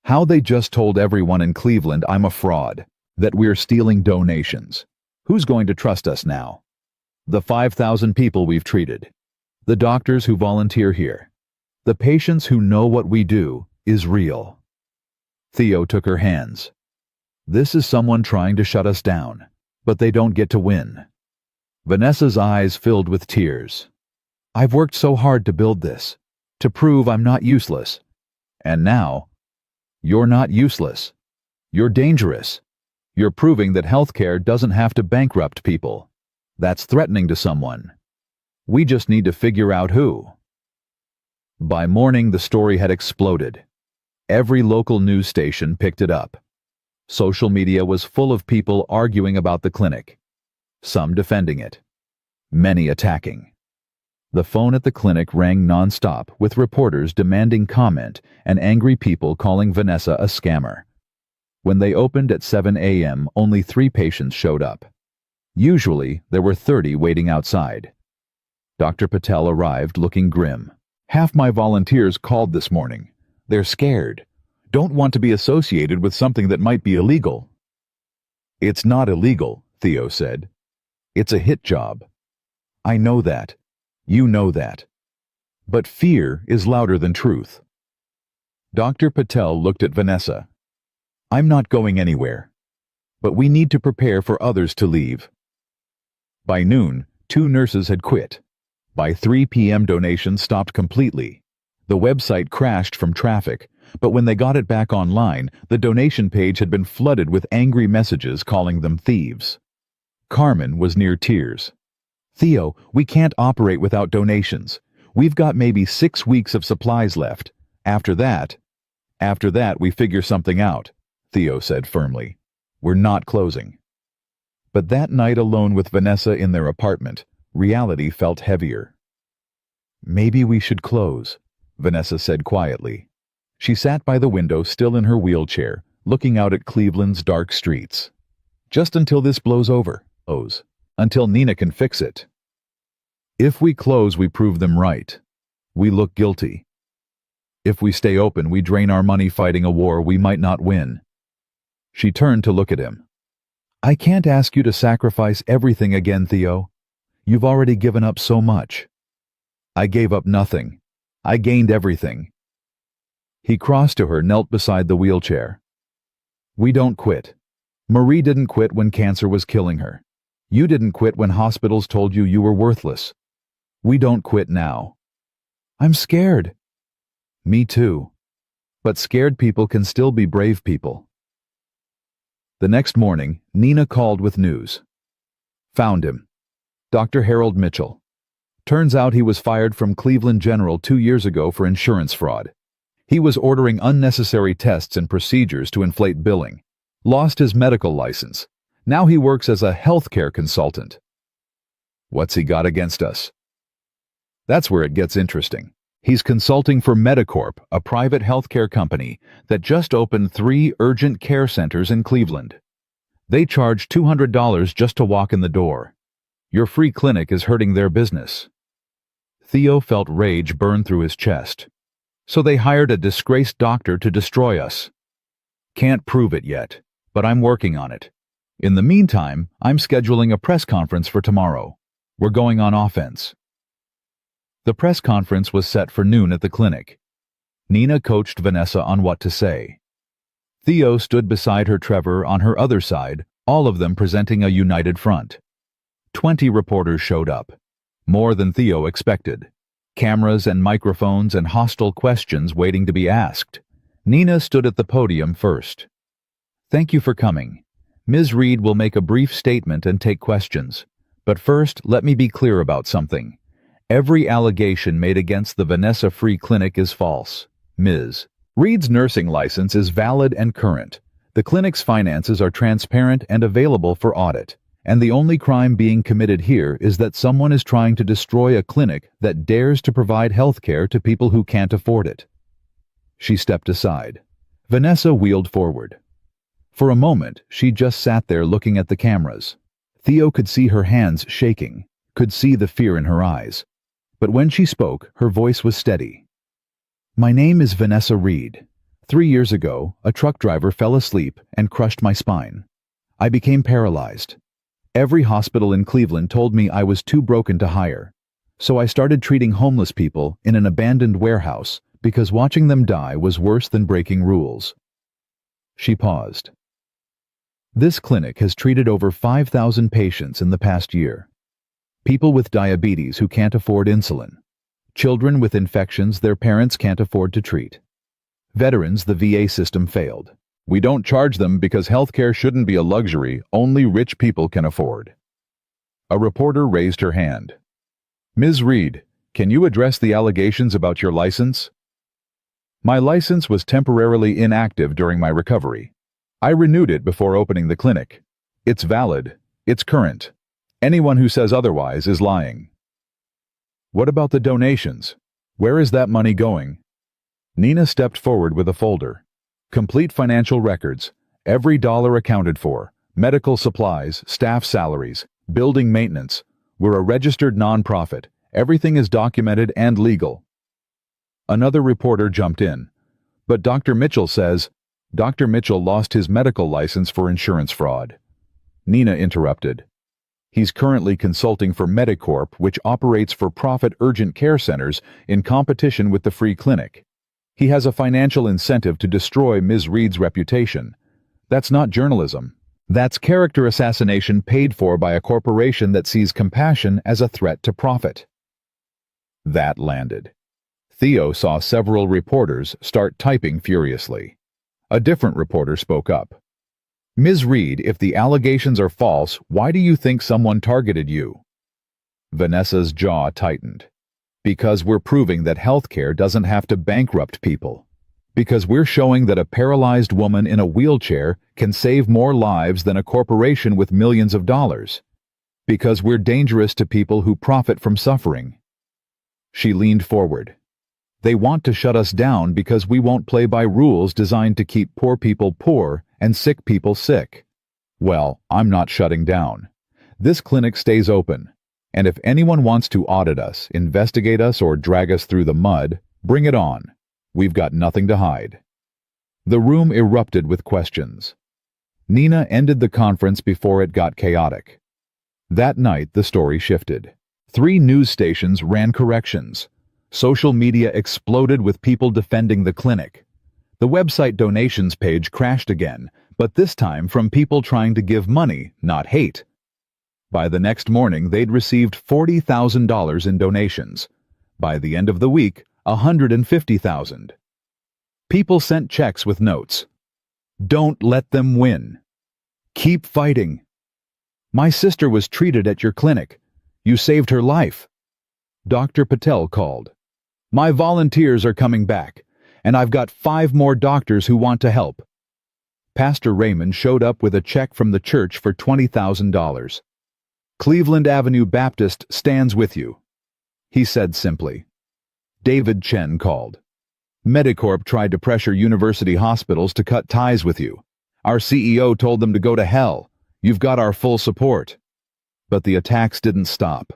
"How they just told everyone in Cleveland I'm a fraud, that we're stealing donations. Who's going to trust us now? The 5,000 people we've treated. The doctors who volunteer here. The patients who know what we do is real." Theo took her hands. "This is someone trying to shut us down, but they don't get to win." Vanessa's eyes filled with tears. "I've worked so hard to build this, to prove I'm not useless. And now, you're not useless. You're dangerous. You're proving that healthcare doesn't have to bankrupt people. That's threatening to someone. We just need to figure out who." By morning, the story had exploded. Every local news station picked it up. Social media was full of people arguing about the clinic. Some defending it. Many attacking. The phone at the clinic rang nonstop, with reporters demanding comment and angry people calling Vanessa a scammer. When they opened at 7 a.m., only 3 patients showed up. Usually, there were 30 waiting outside. Dr. Patel arrived looking grim. Half my volunteers called this morning. They're scared. Don't want to be associated with something that might be illegal. It's not illegal, Theo said. It's a hit job. I know that. You know that. But fear is louder than truth. Dr. Patel looked at Vanessa. I'm not going anywhere. But we need to prepare for others to leave. By noon, 2 nurses had quit. By 3 p.m. donations stopped completely. The website crashed from traffic, but when they got it back online, the donation page had been flooded with angry messages calling them thieves. Carmen was near tears. Theo, we can't operate without donations. We've got maybe 6 weeks of supplies left. After that, we figure something out, Theo said firmly. We're not closing. But that night alone with Vanessa in their apartment, reality felt heavier. Maybe we should close, Vanessa said quietly. She sat by the window, still in her wheelchair, looking out at Cleveland's dark streets. Just until this blows over, until Nina can fix it. If we close, we prove them right. We look guilty. If we stay open, we drain our money fighting a war we might not win. She turned to look at him. I can't ask you to sacrifice everything again, Theo. You've already given up so much. I gave up nothing. I gained everything. He crossed to her, knelt beside the wheelchair. We don't quit. Marie didn't quit when cancer was killing her. You didn't quit when hospitals told you were worthless. We don't quit now. I'm scared. Me too. But scared people can still be brave people. The next morning, Nina called with news. Found him. Dr. Harold Mitchell. Turns out he was fired from Cleveland General 2 years ago for insurance fraud. He was ordering unnecessary tests and procedures to inflate billing. Lost his medical license. Now he works as a healthcare consultant. What's he got against us? That's where it gets interesting. He's consulting for Medicorp, a private healthcare company that just opened 3 urgent care centers in Cleveland. They charge $200 just to walk in the door. Your free clinic is hurting their business. Theo felt rage burn through his chest. So they hired a disgraced doctor to destroy us. Can't prove it yet, but I'm working on it. In the meantime, I'm scheduling a press conference for tomorrow. We're going on offense. The press conference was set for noon at the clinic. Nina coached Vanessa on what to say. Theo stood beside her, Trevor on her other side, all of them presenting a united front. 20 reporters showed up. More than Theo expected. Cameras and microphones and hostile questions waiting to be asked. Nina stood at the podium first. Thank you for coming. Ms. Reed will make a brief statement and take questions. But first, let me be clear about something. Every allegation made against the Vanessa Free Clinic is false. Ms. Reed's nursing license is valid and current. The clinic's finances are transparent and available for audit. And the only crime being committed here is that someone is trying to destroy a clinic that dares to provide health care to people who can't afford it. She stepped aside. Vanessa wheeled forward. For a moment, she just sat there looking at the cameras. Theo could see her hands shaking, could see the fear in her eyes. But when she spoke, her voice was steady. My name is Vanessa Reed. 3 years ago, a truck driver fell asleep and crushed my spine. I became paralyzed. Every hospital in Cleveland told me I was too broken to hire. So I started treating homeless people in an abandoned warehouse because watching them die was worse than breaking rules. She paused. This clinic has treated over 5,000 patients in the past year. People with diabetes who can't afford insulin. Children with infections their parents can't afford to treat. Veterans the VA system failed. We don't charge them because healthcare shouldn't be a luxury only rich people can afford. A reporter raised her hand. Ms. Reed, can you address the allegations about your license? My license was temporarily inactive during my recovery. I renewed it before opening the clinic. It's valid. It's current. Anyone who says otherwise is lying. What about the donations? Where is that money going? Nina stepped forward with a folder. Complete financial records, every dollar accounted for, medical supplies, staff salaries, building maintenance. We're a registered nonprofit. Everything is documented and legal." Another reporter jumped in. "But Dr. Mitchell says—" "Dr. Mitchell lost his medical license for insurance fraud." Nina interrupted. "He's currently consulting for Medicorp, which operates for-profit urgent care centers in competition with the free clinic. He has a financial incentive to destroy Ms. Reed's reputation. That's not journalism. That's character assassination paid for by a corporation that sees compassion as a threat to profit." That landed. Theo saw several reporters start typing furiously. A different reporter spoke up. "Ms. Reed, if the allegations are false, why do you think someone targeted you?" Vanessa's jaw tightened. "Because we're proving that healthcare doesn't have to bankrupt people. Because we're showing that a paralyzed woman in a wheelchair can save more lives than a corporation with millions of dollars. Because we're dangerous to people who profit from suffering." She leaned forward. "They want to shut us down because we won't play by rules designed to keep poor people poor and sick people sick. Well, I'm not shutting down. This clinic stays open. And if anyone wants to audit us, investigate us, or drag us through the mud, bring it on. We've got nothing to hide." The room erupted with questions. Nina ended the conference before it got chaotic. That night, the story shifted. 3 news stations ran corrections. Social media exploded with people defending the clinic. The website donations page crashed again, but this time from people trying to give money, not hate. By the next morning, they'd received $40,000 in donations. By the end of the week, $150,000. People sent checks with notes. "Don't let them win. Keep fighting. My sister was treated at your clinic. You saved her life." Dr. Patel called. "My volunteers are coming back, and I've got 5 more doctors who want to help." Pastor Raymond showed up with a check from the church for $20,000. "Cleveland Avenue Baptist stands with you," he said simply. David Chen called. "Medicorp tried to pressure university hospitals to cut ties with you. Our CEO told them to go to hell. You've got our full support." But the attacks didn't stop.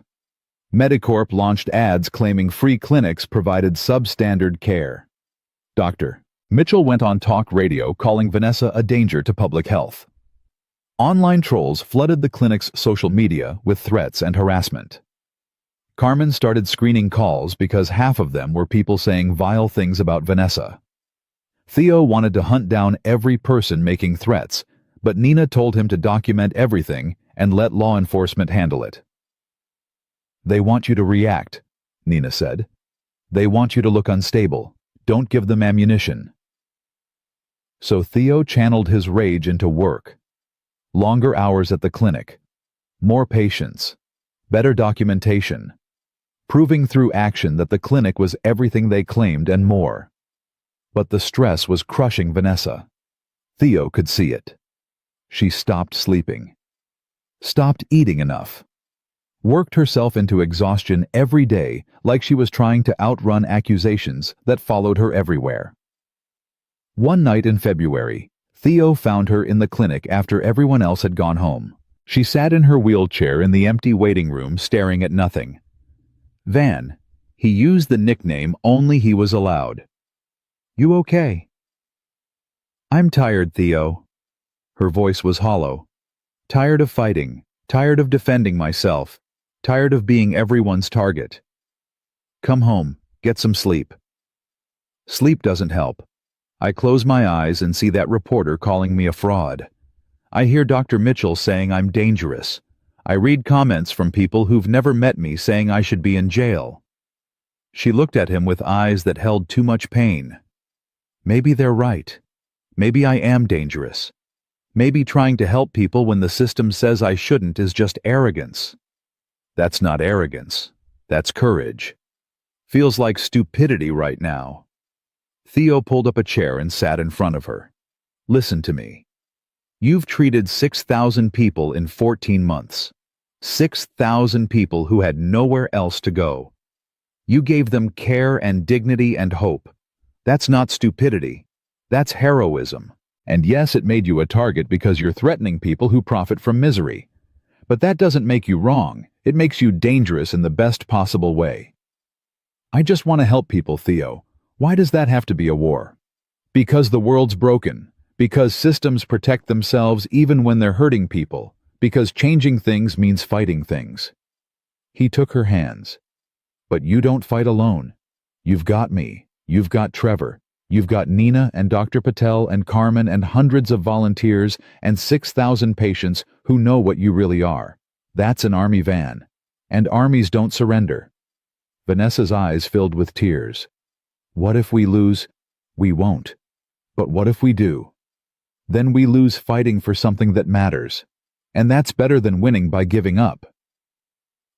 Medicorp launched ads claiming free clinics provided substandard care. Dr. Mitchell went on talk radio calling Vanessa a danger to public health. Online trolls flooded the clinic's social media with threats and harassment. Carmen started screening calls because half of them were people saying vile things about Vanessa. Theo wanted to hunt down every person making threats, but Nina told him to document everything and let law enforcement handle it. "They want you to react," Nina said. "They want you to look unstable. Don't give them ammunition." So Theo channeled his rage into work. Longer hours at the clinic. More patients. Better documentation. Proving through action that the clinic was everything they claimed and more. But the stress was crushing Vanessa. Theo could see it. She stopped sleeping. Stopped eating enough. Worked herself into exhaustion every day like she was trying to outrun accusations that followed her everywhere. One night in February, Theo found her in the clinic after everyone else had gone home. She sat in her wheelchair in the empty waiting room staring at nothing. Van. He used the nickname only he was allowed. "You okay?" "I'm tired, Theo." Her voice was hollow. "Tired of fighting. Tired of defending myself. Tired of being everyone's target. Come home. Get some sleep." Sleep doesn't help. I close my eyes and see that reporter calling me a fraud. I hear Dr. Mitchell saying I'm dangerous. I read comments from people who've never met me saying I should be in jail. She looked at him with eyes that held too much pain. Maybe they're right. Maybe I am dangerous. Maybe trying to help people when the system says I shouldn't is just arrogance. That's not arrogance. That's courage. Feels like stupidity right now. Theo pulled up a chair and sat in front of her. "Listen to me. You've treated 6,000 people in 14 months. 6,000 people who had nowhere else to go. You gave them care and dignity and hope. That's not stupidity. That's heroism. And yes, it made you a target because you're threatening people who profit from misery. But that doesn't make you wrong. It makes you dangerous in the best possible way. I just want to help people, Theo. Why does that have to be a war? Because the world's broken. Because systems protect themselves even when they're hurting people. Because changing things means fighting things. He took her hands. But you don't fight alone. You've got me. You've got Trevor. You've got Nina and Dr. Patel and Carmen and hundreds of volunteers and 6,000 patients who know what you really are. That's an army van. And armies don't surrender. Vanessa's eyes filled with tears. What if we lose? We won't. But what if we do? Then we lose fighting for something that matters. And that's better than winning by giving up.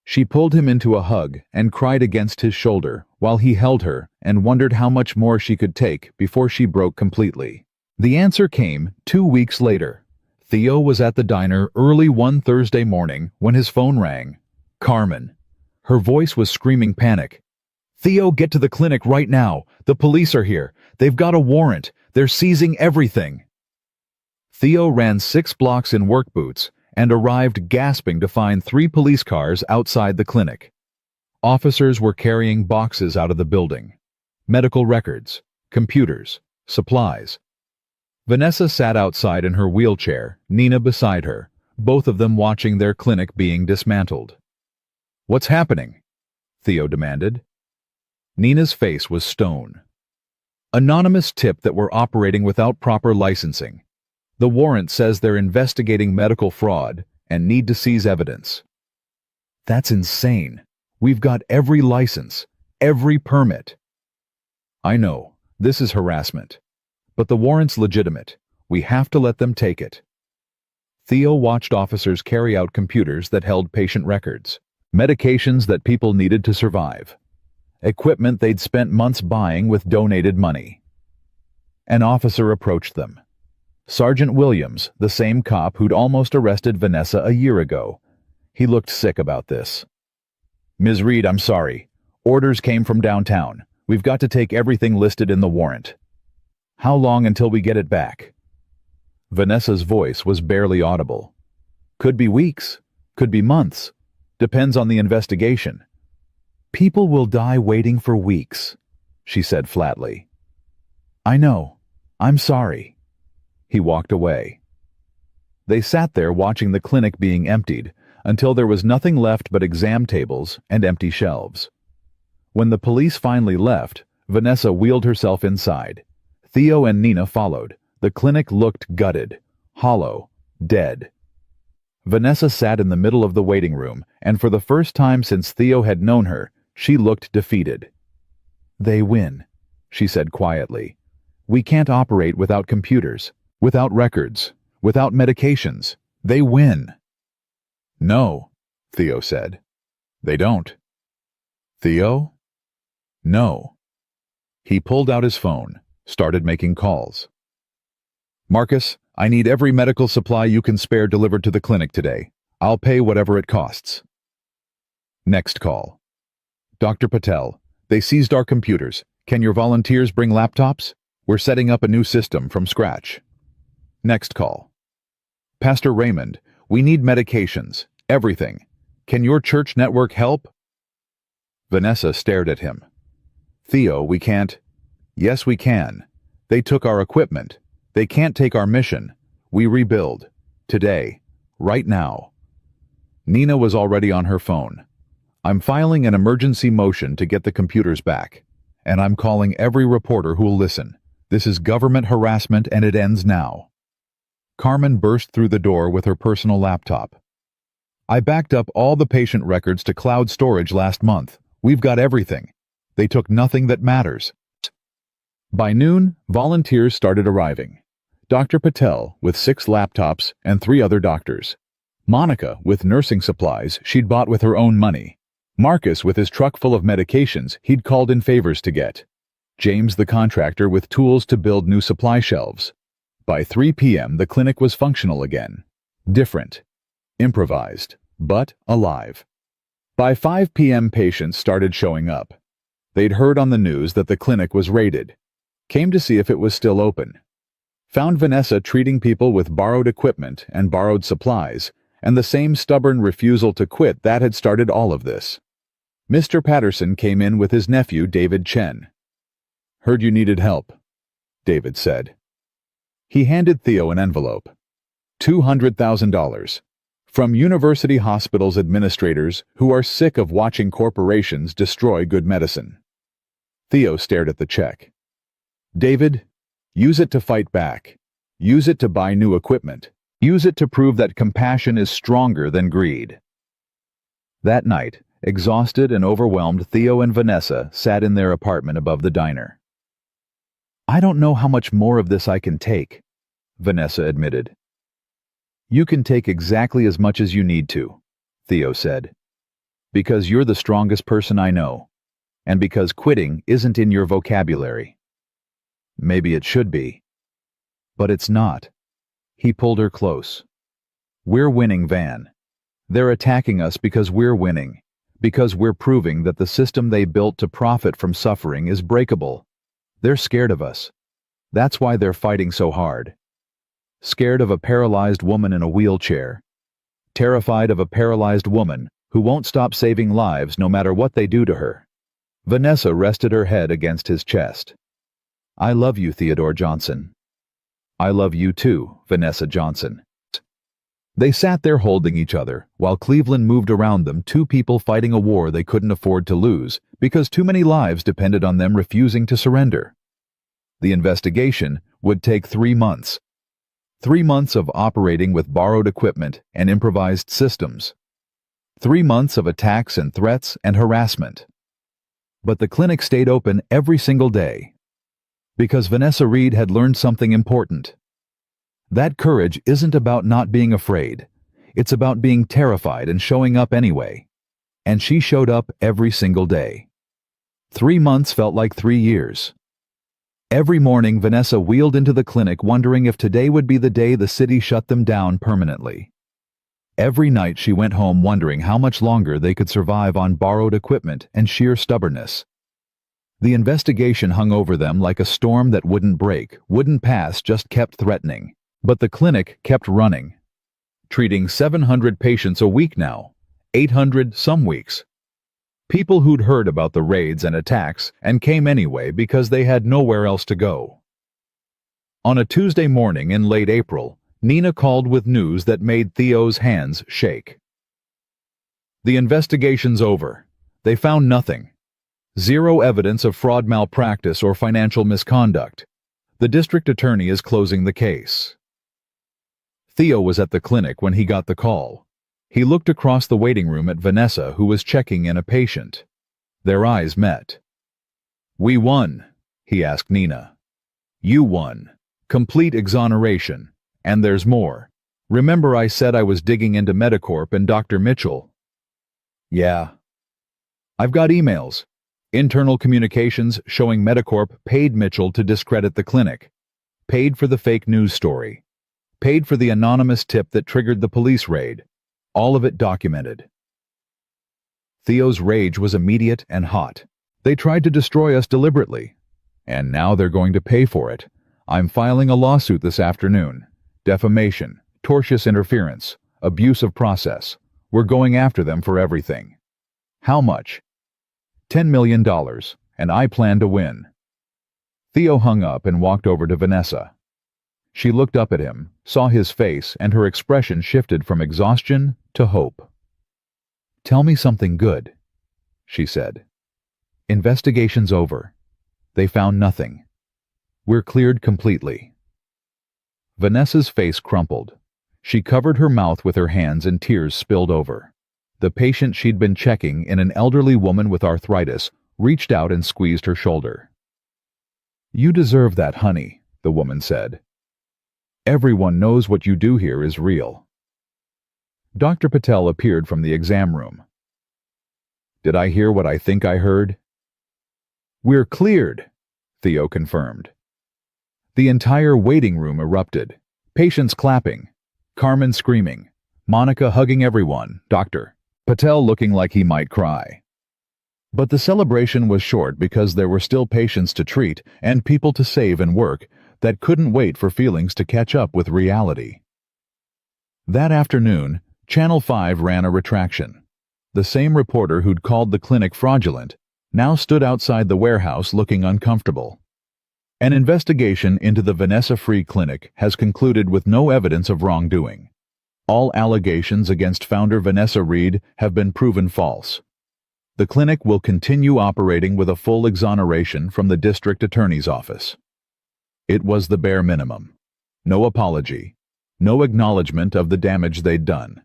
She pulled him into a hug and cried against his shoulder while he held her and wondered how much more she could take before she broke completely. The answer came 2 weeks later. Theo was at the diner early one Thursday morning when his phone rang. Carmen. Her voice was screaming panic. Theo, get to the clinic right now. The police are here. They've got a warrant. They're seizing everything. Theo ran 6 blocks in work boots and arrived gasping to find 3 police cars outside the clinic. Officers were carrying boxes out of the building. Medical records, computers, supplies. Vanessa sat outside in her wheelchair, Nina beside her, both of them watching their clinic being dismantled. What's happening? Theo demanded. Nina's face was stone. Anonymous tip that we're operating without proper licensing. The warrant says they're investigating medical fraud and need to seize evidence. That's insane. We've got every license, every permit. I know, this is harassment. But the warrant's legitimate. We have to let them take it. Theo watched officers carry out computers that held patient records, medications that people needed to survive, equipment they'd spent months buying with donated money. An officer approached them. Sergeant Williams, the same cop who'd almost arrested Vanessa a year ago. He looked sick about this. Ms. Reed, I'm sorry. Orders came from downtown. We've got to take everything listed in the warrant. How long until we get it back? Vanessa's voice was barely audible. Could be weeks. Could be months. Depends on the investigation. People will die waiting for weeks, she said flatly. I know. I'm sorry. He walked away. They sat there watching the clinic being emptied until there was nothing left but exam tables and empty shelves. When the police finally left, Vanessa wheeled herself inside. Theo and Nina followed. The clinic looked gutted, hollow, dead. Vanessa sat in the middle of the waiting room, and for the first time since Theo had known her, she looked defeated. They win, she said quietly. We can't operate without computers. Without records, without medications. They win. No, Theo said. They don't. Theo? No. He pulled out his phone, started making calls. Marcus, I need every medical supply you can spare delivered to the clinic today. I'll pay whatever it costs. Next call. Dr. Patel, they seized our computers. Can your volunteers bring laptops? We're setting up a new system from scratch. Next call. Pastor Raymond, we need medications, everything. Can your church network help? Vanessa stared at him. Theo, we can't. Yes, we can. They took our equipment. They can't take our mission. We rebuild. Today. Right now. Nina was already on her phone. I'm filing an emergency motion to get the computers back. And I'm calling every reporter who'll listen. This is government harassment and it ends now. Carmen burst through the door with her personal laptop. I backed up all the patient records to cloud storage last month. We've got everything. They took nothing that matters. By noon, volunteers started arriving. Dr. Patel with 6 laptops and 3 other doctors. Monica with nursing supplies she'd bought with her own money. Marcus with his truck full of medications he'd called in favors to get. James the contractor with tools to build new supply shelves. By 3 p.m., the clinic was functional again. Different. Improvised, but alive. By 5 p.m., patients started showing up. They'd heard on the news that the clinic was raided. Came to see if it was still open. Found Vanessa treating people with borrowed equipment and borrowed supplies, and the same stubborn refusal to quit that had started all of this. Mr. Patterson came in with his nephew, David Chen. "Heard you needed help," David said. He handed Theo an envelope. $200,000. From university hospitals administrators who are sick of watching corporations destroy good medicine. Theo stared at the check. "David, use it to fight back. Use it to buy new equipment. Use it to prove that compassion is stronger than greed." That night, exhausted and overwhelmed, Theo and Vanessa sat in their apartment above the diner. "I don't know how much more of this I can take," Vanessa admitted. "You can take exactly as much as you need to," Theo said. "Because you're the strongest person I know, and because quitting isn't in your vocabulary." "Maybe it should be. But it's not." He pulled her close. "We're winning, Van. They're attacking us because we're winning, because we're proving that the system they built to profit from suffering is breakable. They're scared of us. That's why they're fighting so hard. Scared of a paralyzed woman in a wheelchair. Terrified of a paralyzed woman who won't stop saving lives no matter what they do to her." Vanessa rested her head against his chest. "I love you, Theodore Johnson." "I love you too, Vanessa Johnson." They sat there holding each other while Cleveland moved around them, two people fighting a war they couldn't afford to lose because too many lives depended on them refusing to surrender. The investigation would take 3 months. 3 months of operating with borrowed equipment and improvised systems. 3 months of attacks and threats and harassment. But the clinic stayed open every single day. Because Vanessa Reed had learned something important. That courage isn't about not being afraid. It's about being terrified and showing up anyway. And she showed up every single day. 3 months felt like 3 years. Every morning, Vanessa wheeled into the clinic wondering if today would be the day the city shut them down permanently. Every night she went home wondering how much longer they could survive on borrowed equipment and sheer stubbornness. The investigation hung over them like a storm that wouldn't break, wouldn't pass, just kept threatening. But the clinic kept running. Treating 700 patients a week now, 800 some weeks. People who'd heard about the raids and attacks and came anyway because they had nowhere else to go. On a Tuesday morning in late April, Nina called with news that made Theo's hands shake. "The investigation's over. They found nothing. Zero evidence of fraud, malpractice, or financial misconduct. The district attorney is closing the case." Theo was at the clinic when he got the call. He looked across the waiting room at Vanessa, who was checking in a patient. Their eyes met. "We won," he asked Nina. "You won. Complete exoneration. And there's more. Remember I said I was digging into Medicorp and Dr. Mitchell?" "Yeah." "I've got emails. Internal communications showing Medicorp paid Mitchell to discredit the clinic. Paid for the fake news story. Paid for the anonymous tip that triggered the police raid. All of it documented." Theo's rage was immediate and hot. "They tried to destroy us deliberately. And now they're going to pay for it. I'm filing a lawsuit this afternoon. Defamation, tortious interference, abuse of process. We're going after them for everything." "How much?" $10 million, and I plan to win." Theo hung up and walked over to Vanessa. She looked up at him, saw his face, and her expression shifted from exhaustion to hope. "Tell me something good," she said. "Investigation's over. They found nothing. We're cleared completely." Vanessa's face crumpled. She covered her mouth with her hands and tears spilled over. The patient she'd been checking, in an elderly woman with arthritis, reached out and squeezed her shoulder. "You deserve that, honey," the woman said. "Everyone knows what you do here is real." Dr. Patel appeared from the exam room. "Did I hear what I think I heard?" "We're cleared," Theo confirmed. The entire waiting room erupted. Patients clapping. Carmen screaming. Monica hugging everyone. Dr. Patel looking like he might cry. But the celebration was short because there were still patients to treat and people to save and work that couldn't wait for feelings to catch up with reality. That afternoon, Channel 5 ran a retraction. The same reporter who'd called the clinic fraudulent now stood outside the warehouse looking uncomfortable. An investigation into the Vanessa Free Clinic has concluded with no evidence of wrongdoing. All allegations against founder Vanessa Reed have been proven false. The clinic will continue operating with a full exoneration from the district attorney's office. It was the bare minimum. No apology, no acknowledgement of the damage they'd done.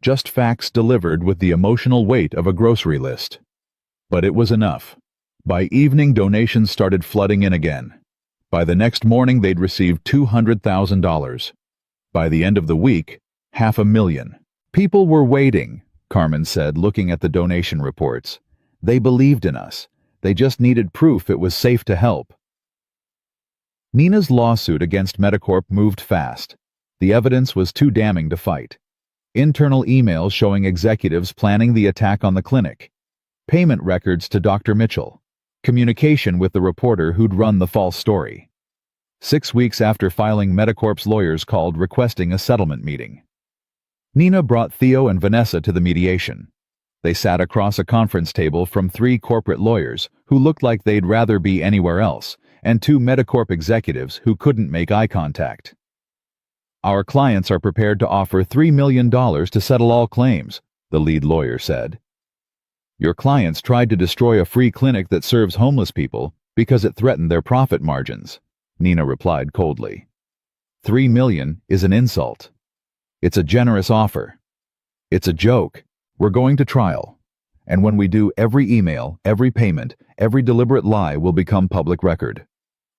Just facts delivered with the emotional weight of a grocery list. But it was enough. By evening, donations started flooding in again. By the next morning, they'd received $200,000. By the end of the week, $500,000. People were waiting, Carmen said, looking at the donation reports. They believed in us. They just needed proof it was safe to help. Nina's lawsuit against Medicorp moved fast. The evidence was too damning to fight. Internal emails showing executives planning the attack on the clinic. Payment records to Dr. Mitchell. Communication with the reporter who'd run the false story. 6 weeks after filing, Medicorp's lawyers called requesting a settlement meeting. Nina brought Theo and Vanessa to the mediation. They sat across a conference table from 3 corporate lawyers who looked like they'd rather be anywhere else, and 2 Medicorp executives who couldn't make eye contact. Our clients are prepared to offer $3 million to settle all claims, the lead lawyer said. Your clients tried to destroy a free clinic that serves homeless people because it threatened their profit margins, Nina replied coldly. $3 million is an insult. It's a generous offer. It's a joke. We're going to trial. And when we do, every email, every payment, every deliberate lie will become public record.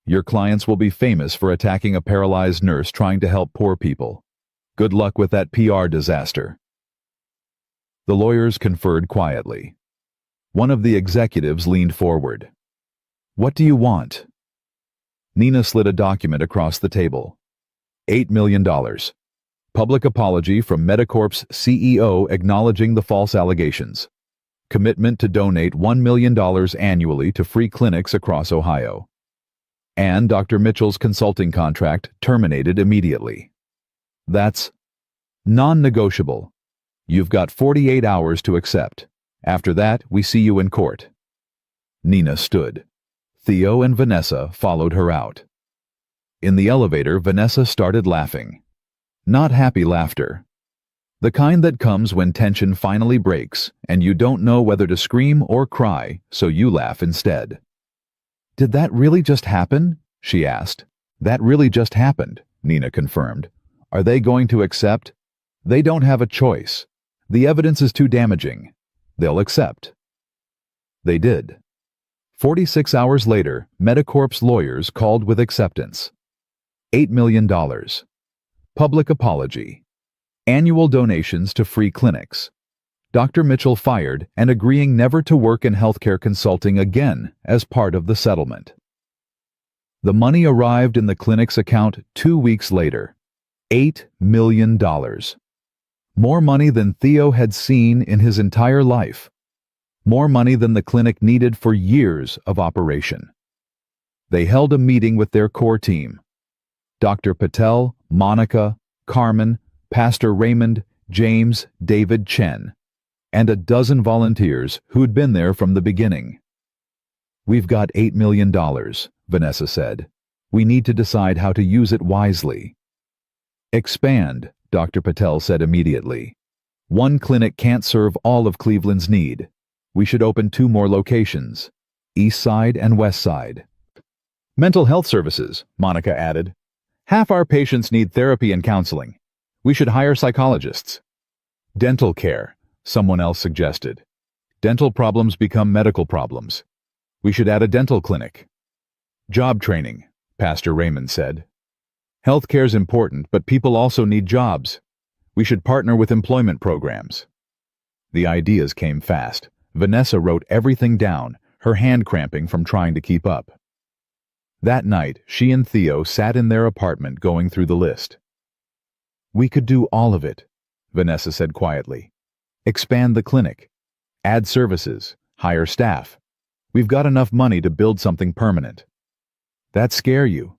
Your clients will be famous for attacking a paralyzed nurse trying to help poor people. Good luck with that PR disaster. The lawyers conferred quietly. One of the executives leaned forward. What do you want? Nina slid a document across the table. $8 million. Public apology from Medicorp's CEO acknowledging the false allegations. Commitment to donate $1 million annually to free clinics across Ohio. And Dr. Mitchell's consulting contract terminated immediately. That's non-negotiable. You've got 48 hours to accept. After that, we see you in court. Nina stood. Theo and Vanessa followed her out. In the elevator, Vanessa started laughing. Not happy laughter. The kind that comes when tension finally breaks and you don't know whether to scream or cry, so you laugh instead. Did that really just happen? She asked. That really just happened, Nina confirmed. Are they going to accept? They don't have a choice. The evidence is too damaging. They'll accept. They did. 46 hours later, Medicorp's lawyers called with acceptance. $8 million. Public apology. Annual donations to free clinics. Dr. Mitchell fired and agreeing never to work in healthcare consulting again as part of the settlement. The money arrived in the clinic's account 2 weeks later. $8 million. More money than Theo had seen in his entire life. More money than the clinic needed for years of operation. They held a meeting with their core team. Dr. Patel, Monica, Carmen, Pastor Raymond, James, David Chen, and a dozen volunteers who'd been there from the beginning. We've got $8 million, Vanessa said. We need to decide how to use it wisely. Expand, Dr. Patel said immediately. One clinic can't serve all of Cleveland's need. We should open 2 more locations, East Side and West Side. Mental health services, Monica added. Half our patients need therapy and counseling. We should hire psychologists. Dental care, someone else suggested. Dental problems become medical problems. We should add a dental clinic. Job training, Pastor Raymond said. Healthcare's important, but people also need jobs. We should partner with employment programs. The ideas came fast. Vanessa wrote everything down, her hand cramping from trying to keep up. That night, she and Theo sat in their apartment going through the list. We could do all of it, Vanessa said quietly. Expand the clinic. Add services. Hire staff. We've got enough money to build something permanent. That scare you?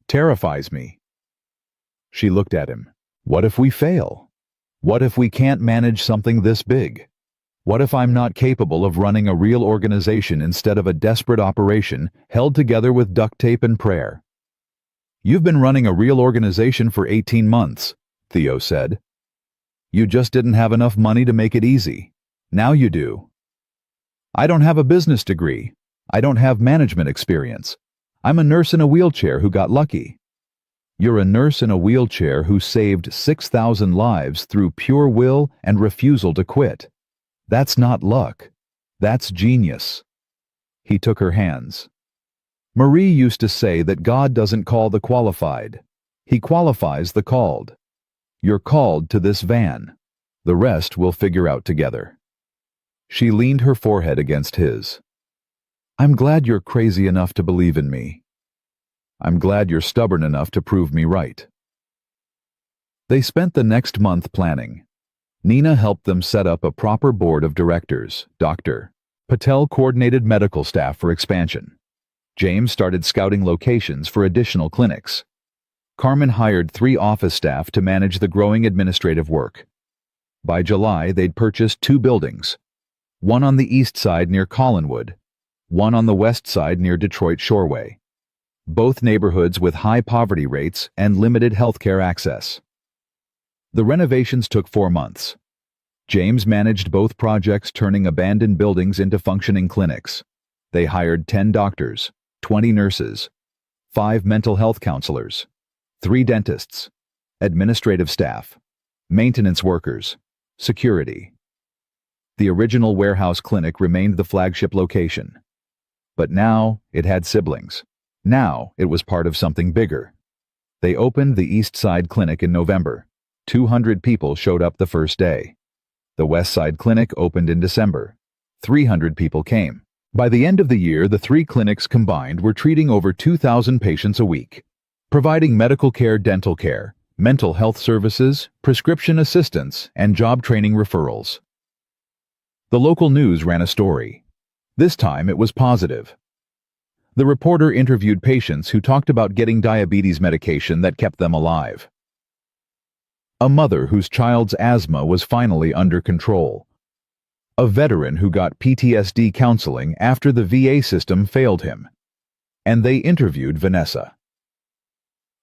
Terrifies me. She looked at him. What if we fail? What if we can't manage something this big? What if I'm not capable of running a real organization instead of a desperate operation held together with duct tape and prayer? You've been running a real organization for 18 months, Theo said. You just didn't have enough money to make it easy. Now you do. I don't have a business degree. I don't have management experience. I'm a nurse in a wheelchair who got lucky. You're a nurse in a wheelchair who saved 6,000 lives through pure will and refusal to quit. That's not luck. That's genius. He took her hands. Marie used to say that God doesn't call the qualified. He qualifies the called. You're called to this van. The rest we'll figure out together. She leaned her forehead against his. I'm glad you're crazy enough to believe in me. I'm glad you're stubborn enough to prove me right. They spent the next month planning. Nina helped them set up a proper board of directors. Dr. Patel coordinated medical staff for expansion. James started scouting locations for additional clinics. Carmen hired 3 office staff to manage the growing administrative work. By July, they'd purchased 2 buildings. One on the east side near Collinwood, one on the west side near Detroit Shoreway. Both neighborhoods with high poverty rates and limited healthcare access. The renovations took 4 months. James managed both projects, turning abandoned buildings into functioning clinics. They hired 10 doctors, 20 nurses, 5 mental health counselors, 3 dentists, administrative staff, maintenance workers, security. The original warehouse clinic remained the flagship location. But now it had siblings. Now it was part of something bigger. They opened the East Side Clinic in November. 200 people showed up the first day. The West Side Clinic opened in December. 300 people came. By the end of the year, the 3 clinics combined were treating over 2,000 patients a week, providing medical care, dental care, mental health services, prescription assistance, and job training referrals. The local news ran a story. This time it was positive. The reporter interviewed patients who talked about getting diabetes medication that kept them alive. A mother whose child's asthma was finally under control. A veteran who got PTSD counseling after the VA system failed him. And they interviewed Vanessa.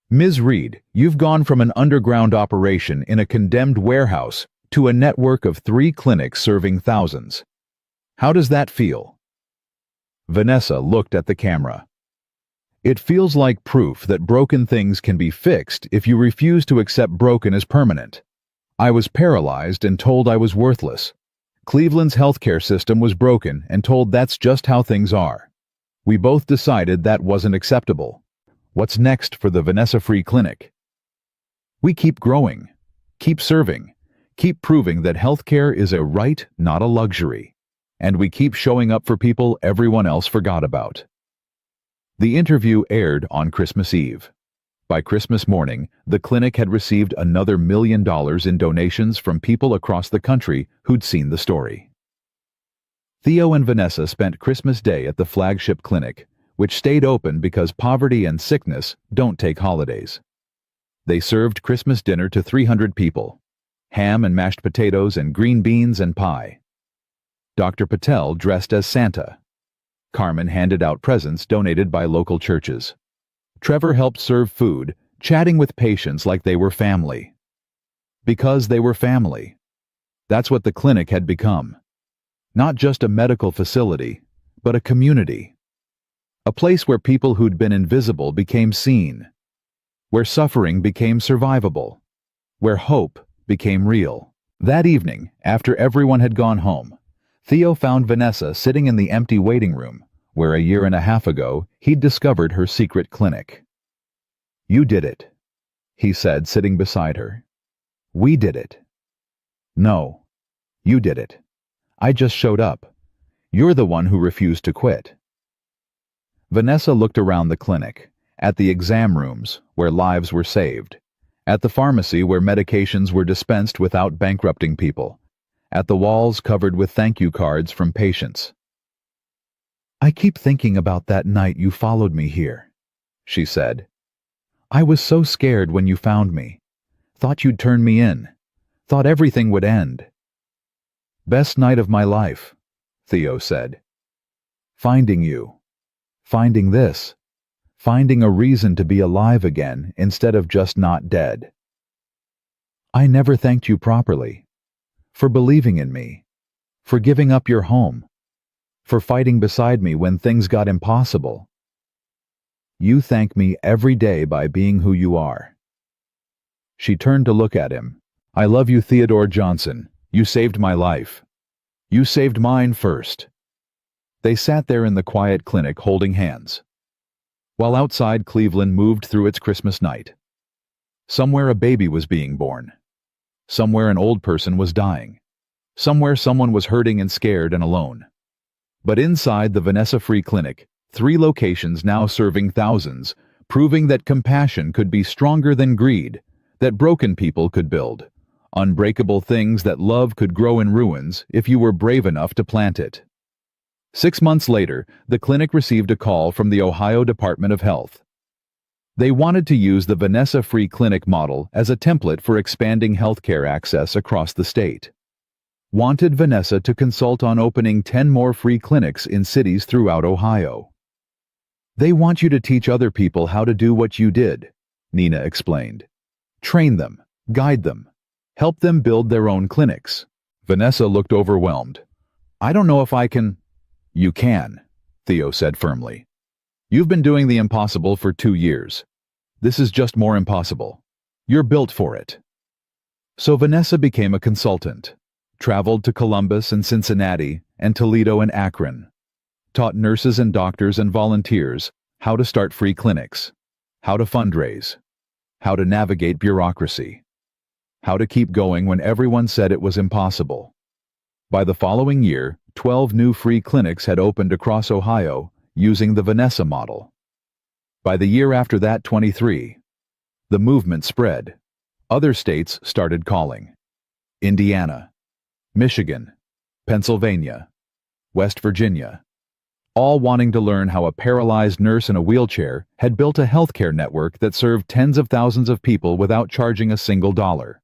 Ms. Reed, you've gone from an underground operation in a condemned warehouse to a network of 3 clinics serving thousands. How does that feel? Vanessa looked at the camera. It feels like proof that broken things can be fixed if you refuse to accept broken as permanent. I was paralyzed and told I was worthless. Cleveland's healthcare system was broken and told that's just how things are. We both decided that wasn't acceptable. What's next for the Vanessa Free Clinic? We keep growing, keep serving, keep proving that healthcare is a right, not a luxury. And we keep showing up for people everyone else forgot about. The interview aired on Christmas Eve. By Christmas morning, the clinic had received another $1 million in donations from people across the country who'd seen the story. Theo and Vanessa spent Christmas Day at the flagship clinic, which stayed open because poverty and sickness don't take holidays. They served Christmas dinner to 300 people, ham and mashed potatoes and green beans and pie. Dr. Patel dressed as Santa. Carmen handed out presents donated by local churches. Trevor helped serve food, chatting with patients like they were family. Because they were family. That's what the clinic had become. Not just a medical facility, but a community. A place where people who'd been invisible became seen. Where suffering became survivable. Where hope became real. That evening, after everyone had gone home, Theo found Vanessa sitting in the empty waiting room, where a year and a half ago he'd discovered her secret clinic. You did it, he said, sitting beside her. We did it. No, you did it. I just showed up. You're the one who refused to quit. Vanessa looked around the clinic, at the exam rooms where lives were saved, at the pharmacy where medications were dispensed without bankrupting people, at the walls covered with thank you cards from patients. I keep thinking about that night you followed me here, she said. I was so scared when you found me. Thought you'd turn me in. Thought everything would end. Best night of my life, Theo said. Finding you. Finding this. Finding a reason to be alive again instead of just not dead. I never thanked you properly. For believing in me. For giving up your home. For fighting beside me when things got impossible. You thank me every day by being who you are. She turned to look at him. I love you, Theodore Johnson. You saved my life. You saved mine first. They sat there in the quiet clinic holding hands, while outside Cleveland moved through its Christmas night. Somewhere a baby was being born. Somewhere an old person was dying. Somewhere someone was hurting and scared and alone. But inside the Vanessa Free Clinic, 3 locations now serving thousands, proving that compassion could be stronger than greed, that broken people could build, unbreakable things that love could grow in ruins if you were brave enough to plant it. 6 months later, the clinic received a call from the Ohio Department of Health. They wanted to use the Vanessa Free Clinic model as a template for expanding healthcare access across the state. Wanted Vanessa to consult on opening 10 more free clinics in cities throughout Ohio. They want you to teach other people how to do what you did, Nina explained. Train them, guide them, help them build their own clinics. Vanessa looked overwhelmed. I don't know if I can. You can, Theo said firmly. You've been doing the impossible for 2 years. This is just more impossible. You're built for it. So Vanessa became a consultant, traveled to Columbus and Cincinnati and Toledo and Akron, taught nurses and doctors and volunteers how to start free clinics, how to fundraise, how to navigate bureaucracy, how to keep going when everyone said it was impossible. By the following year, 12 new free clinics had opened across Ohio using the Vanessa model. By the year after that, 23. The movement spread. Other states started calling. Indiana, Michigan, Pennsylvania, West Virginia, all wanting to learn how a paralyzed nurse in a wheelchair had built a healthcare network that served tens of thousands of people without charging a single dollar.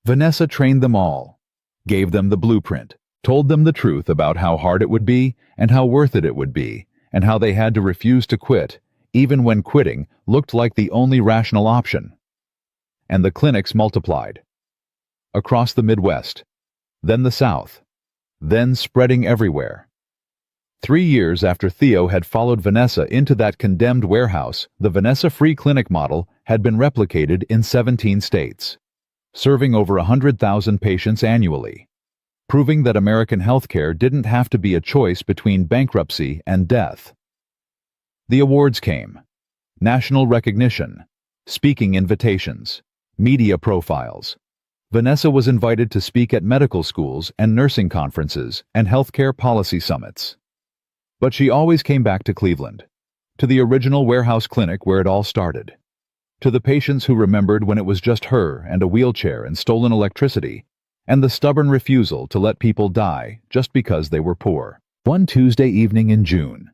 Vanessa trained them all, gave them the blueprint, told them the truth about how hard it would be and how worth it would be, and how they had to refuse to quit, even when quitting looked like the only rational option. And the clinics multiplied. Across the Midwest, then the South, then spreading everywhere. 3 years after Theo had followed Vanessa into that condemned warehouse, the Vanessa Free Clinic model had been replicated in 17 states, serving over 100,000 patients annually, proving that American healthcare didn't have to be a choice between bankruptcy and death. The awards came. National recognition, speaking invitations, media profiles. Vanessa was invited to speak at medical schools and nursing conferences and healthcare policy summits. But she always came back to Cleveland, to the original warehouse clinic where it all started, to the patients who remembered when it was just her and a wheelchair and stolen electricity, and the stubborn refusal to let people die just because they were poor. One Tuesday evening in June,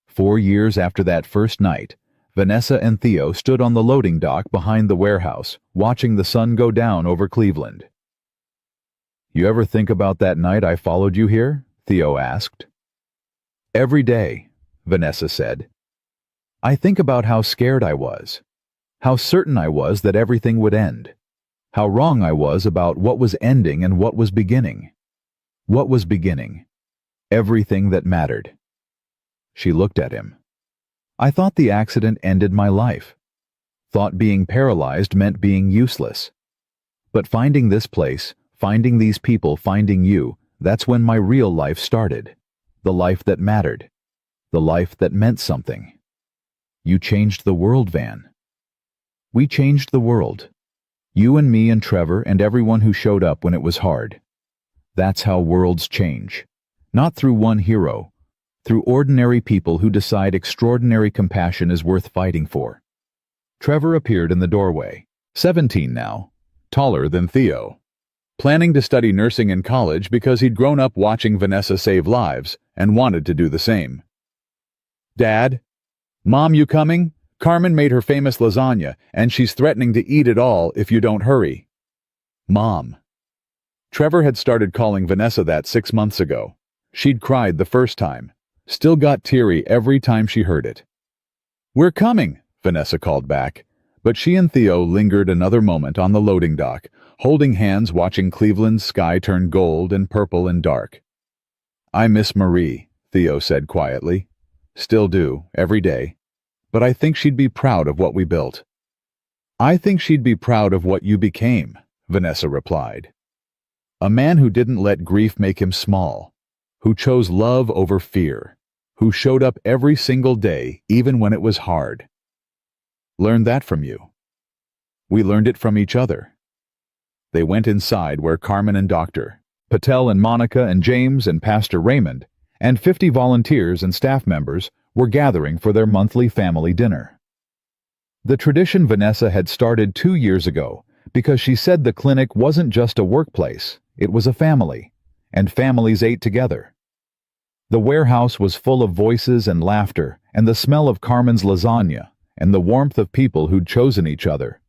4 years after that first night, Vanessa and Theo stood on the loading dock behind the warehouse, watching the sun go down over Cleveland. You ever think about that night I followed you here? Theo asked. Every day, Vanessa said. I think about how scared I was, how certain I was that everything would end, how wrong I was about what was ending and what was beginning. What was beginning? Everything that mattered. She looked at him. I thought the accident ended my life. Thought being paralyzed meant being useless. But finding this place, finding these people, finding you, that's when my real life started. The life that mattered. The life that meant something. You changed the world, Van. We changed the world. You and me and Trevor and everyone who showed up when it was hard. That's how worlds change. Not through one hero, through ordinary people who decide extraordinary compassion is worth fighting for. Trevor appeared in the doorway, 17 now, taller than Theo, planning to study nursing in college because he'd grown up watching Vanessa save lives and wanted to do the same. Dad? Mom, you coming? Carmen made her famous lasagna, and she's threatening to eat it all if you don't hurry. Mom. Trevor had started calling Vanessa that 6 months ago. She'd cried the first time, still got teary every time she heard it. "We're coming," Vanessa called back, but she and Theo lingered another moment on the loading dock, holding hands watching Cleveland's sky turn gold and purple and dark. "I miss Marie," Theo said quietly. "Still do, every day. But I think she'd be proud of what we built." "I think she'd be proud of what you became," Vanessa replied. "A man who didn't let grief make him small, who chose love over fear, who showed up every single day even when it was hard. Learned that from you. We learned it from each other." They went inside where Carmen and Dr. Patel and Monica and James and Pastor Raymond and 50 volunteers and staff members were gathering for their monthly family dinner. The tradition Vanessa had started 2 years ago because she said the clinic wasn't just a workplace, it was a family, and families ate together. The warehouse was full of voices and laughter and the smell of Carmen's lasagna and the warmth of people who'd chosen each other,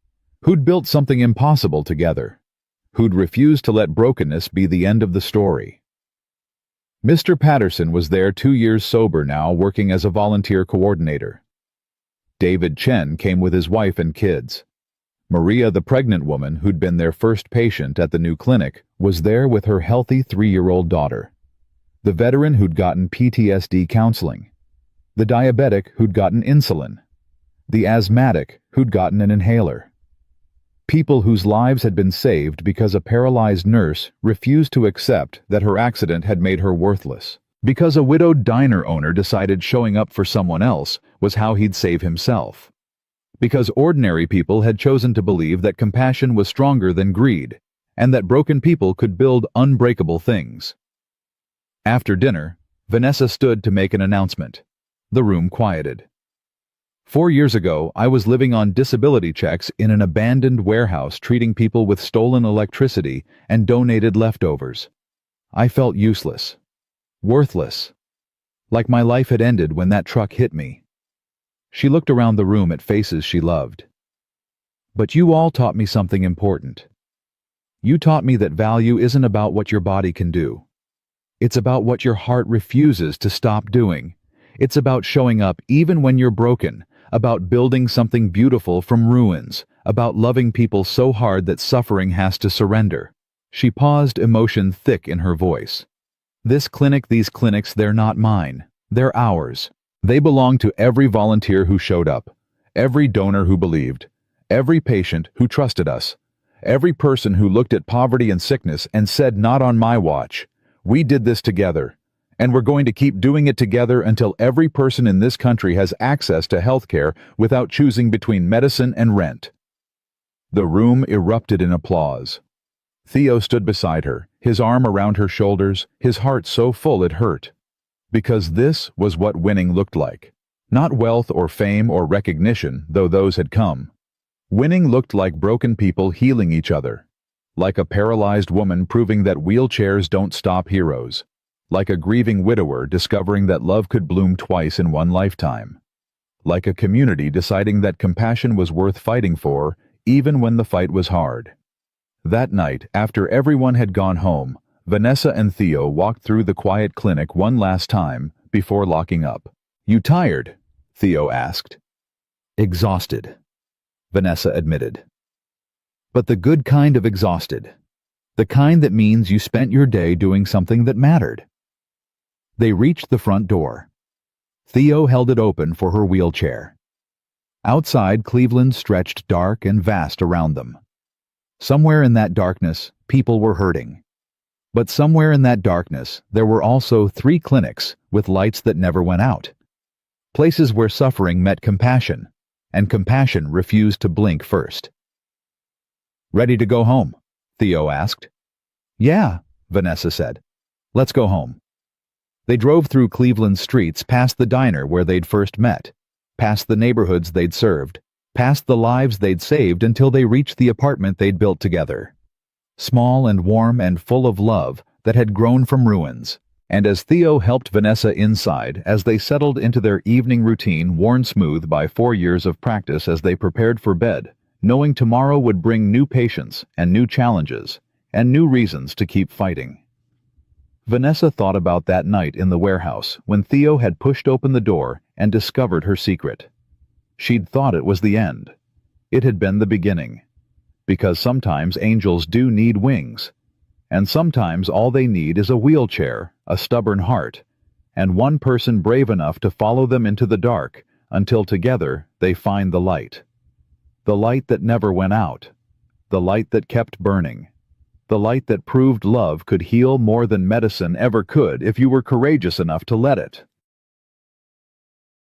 who'd built something impossible together, who'd refused to let brokenness be the end of the story. Mr. Patterson was there 2 years sober now, working as a volunteer coordinator. David Chen came with his wife and kids. Maria, the pregnant woman who'd been their first patient at the new clinic, was there with her healthy 3-year-old daughter. The veteran who'd gotten PTSD counseling. The diabetic who'd gotten insulin. The asthmatic who'd gotten an inhaler. People whose lives had been saved because a paralyzed nurse refused to accept that her accident had made her worthless. Because a widowed diner owner decided showing up for someone else was how he'd save himself. Because ordinary people had chosen to believe that compassion was stronger than greed, and that broken people could build unbreakable things. After dinner, Vanessa stood to make an announcement. The room quieted. 4 years ago, I was living on disability checks in an abandoned warehouse treating people with stolen electricity and donated leftovers. I felt useless. Worthless. Like my life had ended when that truck hit me. She looked around the room at faces she loved. "But you all taught me something important. You taught me that value isn't about what your body can do. It's about what your heart refuses to stop doing. It's about showing up even when you're broken, about building something beautiful from ruins, about loving people so hard that suffering has to surrender." She paused, emotion thick in her voice. "This clinic, these clinics, they're not mine. They're ours. They belong to every volunteer who showed up, every donor who believed, every patient who trusted us, every person who looked at poverty and sickness and said, 'Not on my watch.' We did this together, and we're going to keep doing it together until every person in this country has access to health care without choosing between medicine and rent." The room erupted in applause. Theo stood beside her, his arm around her shoulders, his heart so full it hurt. Because this was what winning looked like. Not wealth or fame or recognition, though those had come. Winning looked like broken people healing each other. Like a paralyzed woman proving that wheelchairs don't stop heroes. Like a grieving widower discovering that love could bloom twice in one lifetime. Like a community deciding that compassion was worth fighting for, even when the fight was hard. That night, after everyone had gone home, Vanessa and Theo walked through the quiet clinic one last time before locking up. "You tired?" Theo asked. "Exhausted," Vanessa admitted. But the good kind of exhausted. The kind that means you spent your day doing something that mattered. They reached the front door. Theo held it open for her wheelchair. Outside, Cleveland stretched dark and vast around them. Somewhere in that darkness, people were hurting. But somewhere in that darkness, there were also 3 clinics with lights that never went out. Places where suffering met compassion, and compassion refused to blink first. "Ready to go home?" Theo asked. "Yeah," Vanessa said. "Let's go home." They drove through Cleveland's streets, past the diner where they'd first met, past the neighborhoods they'd served, past the lives they'd saved until they reached the apartment they'd built together. Small and warm and full of love that had grown from ruins. And as Theo helped Vanessa inside, as they settled into their evening routine worn smooth by 4 years of practice as they prepared for bed, knowing tomorrow would bring new patients and new challenges and new reasons to keep fighting. Vanessa thought about that night in the warehouse when Theo had pushed open the door and discovered her secret. She'd thought it was the end. It had been the beginning. Because sometimes angels do need wings. And sometimes all they need is a wheelchair, a stubborn heart, and one person brave enough to follow them into the dark until together they find the light. The light that never went out. The light that kept burning. The light that proved love could heal more than medicine ever could if you were courageous enough to let it.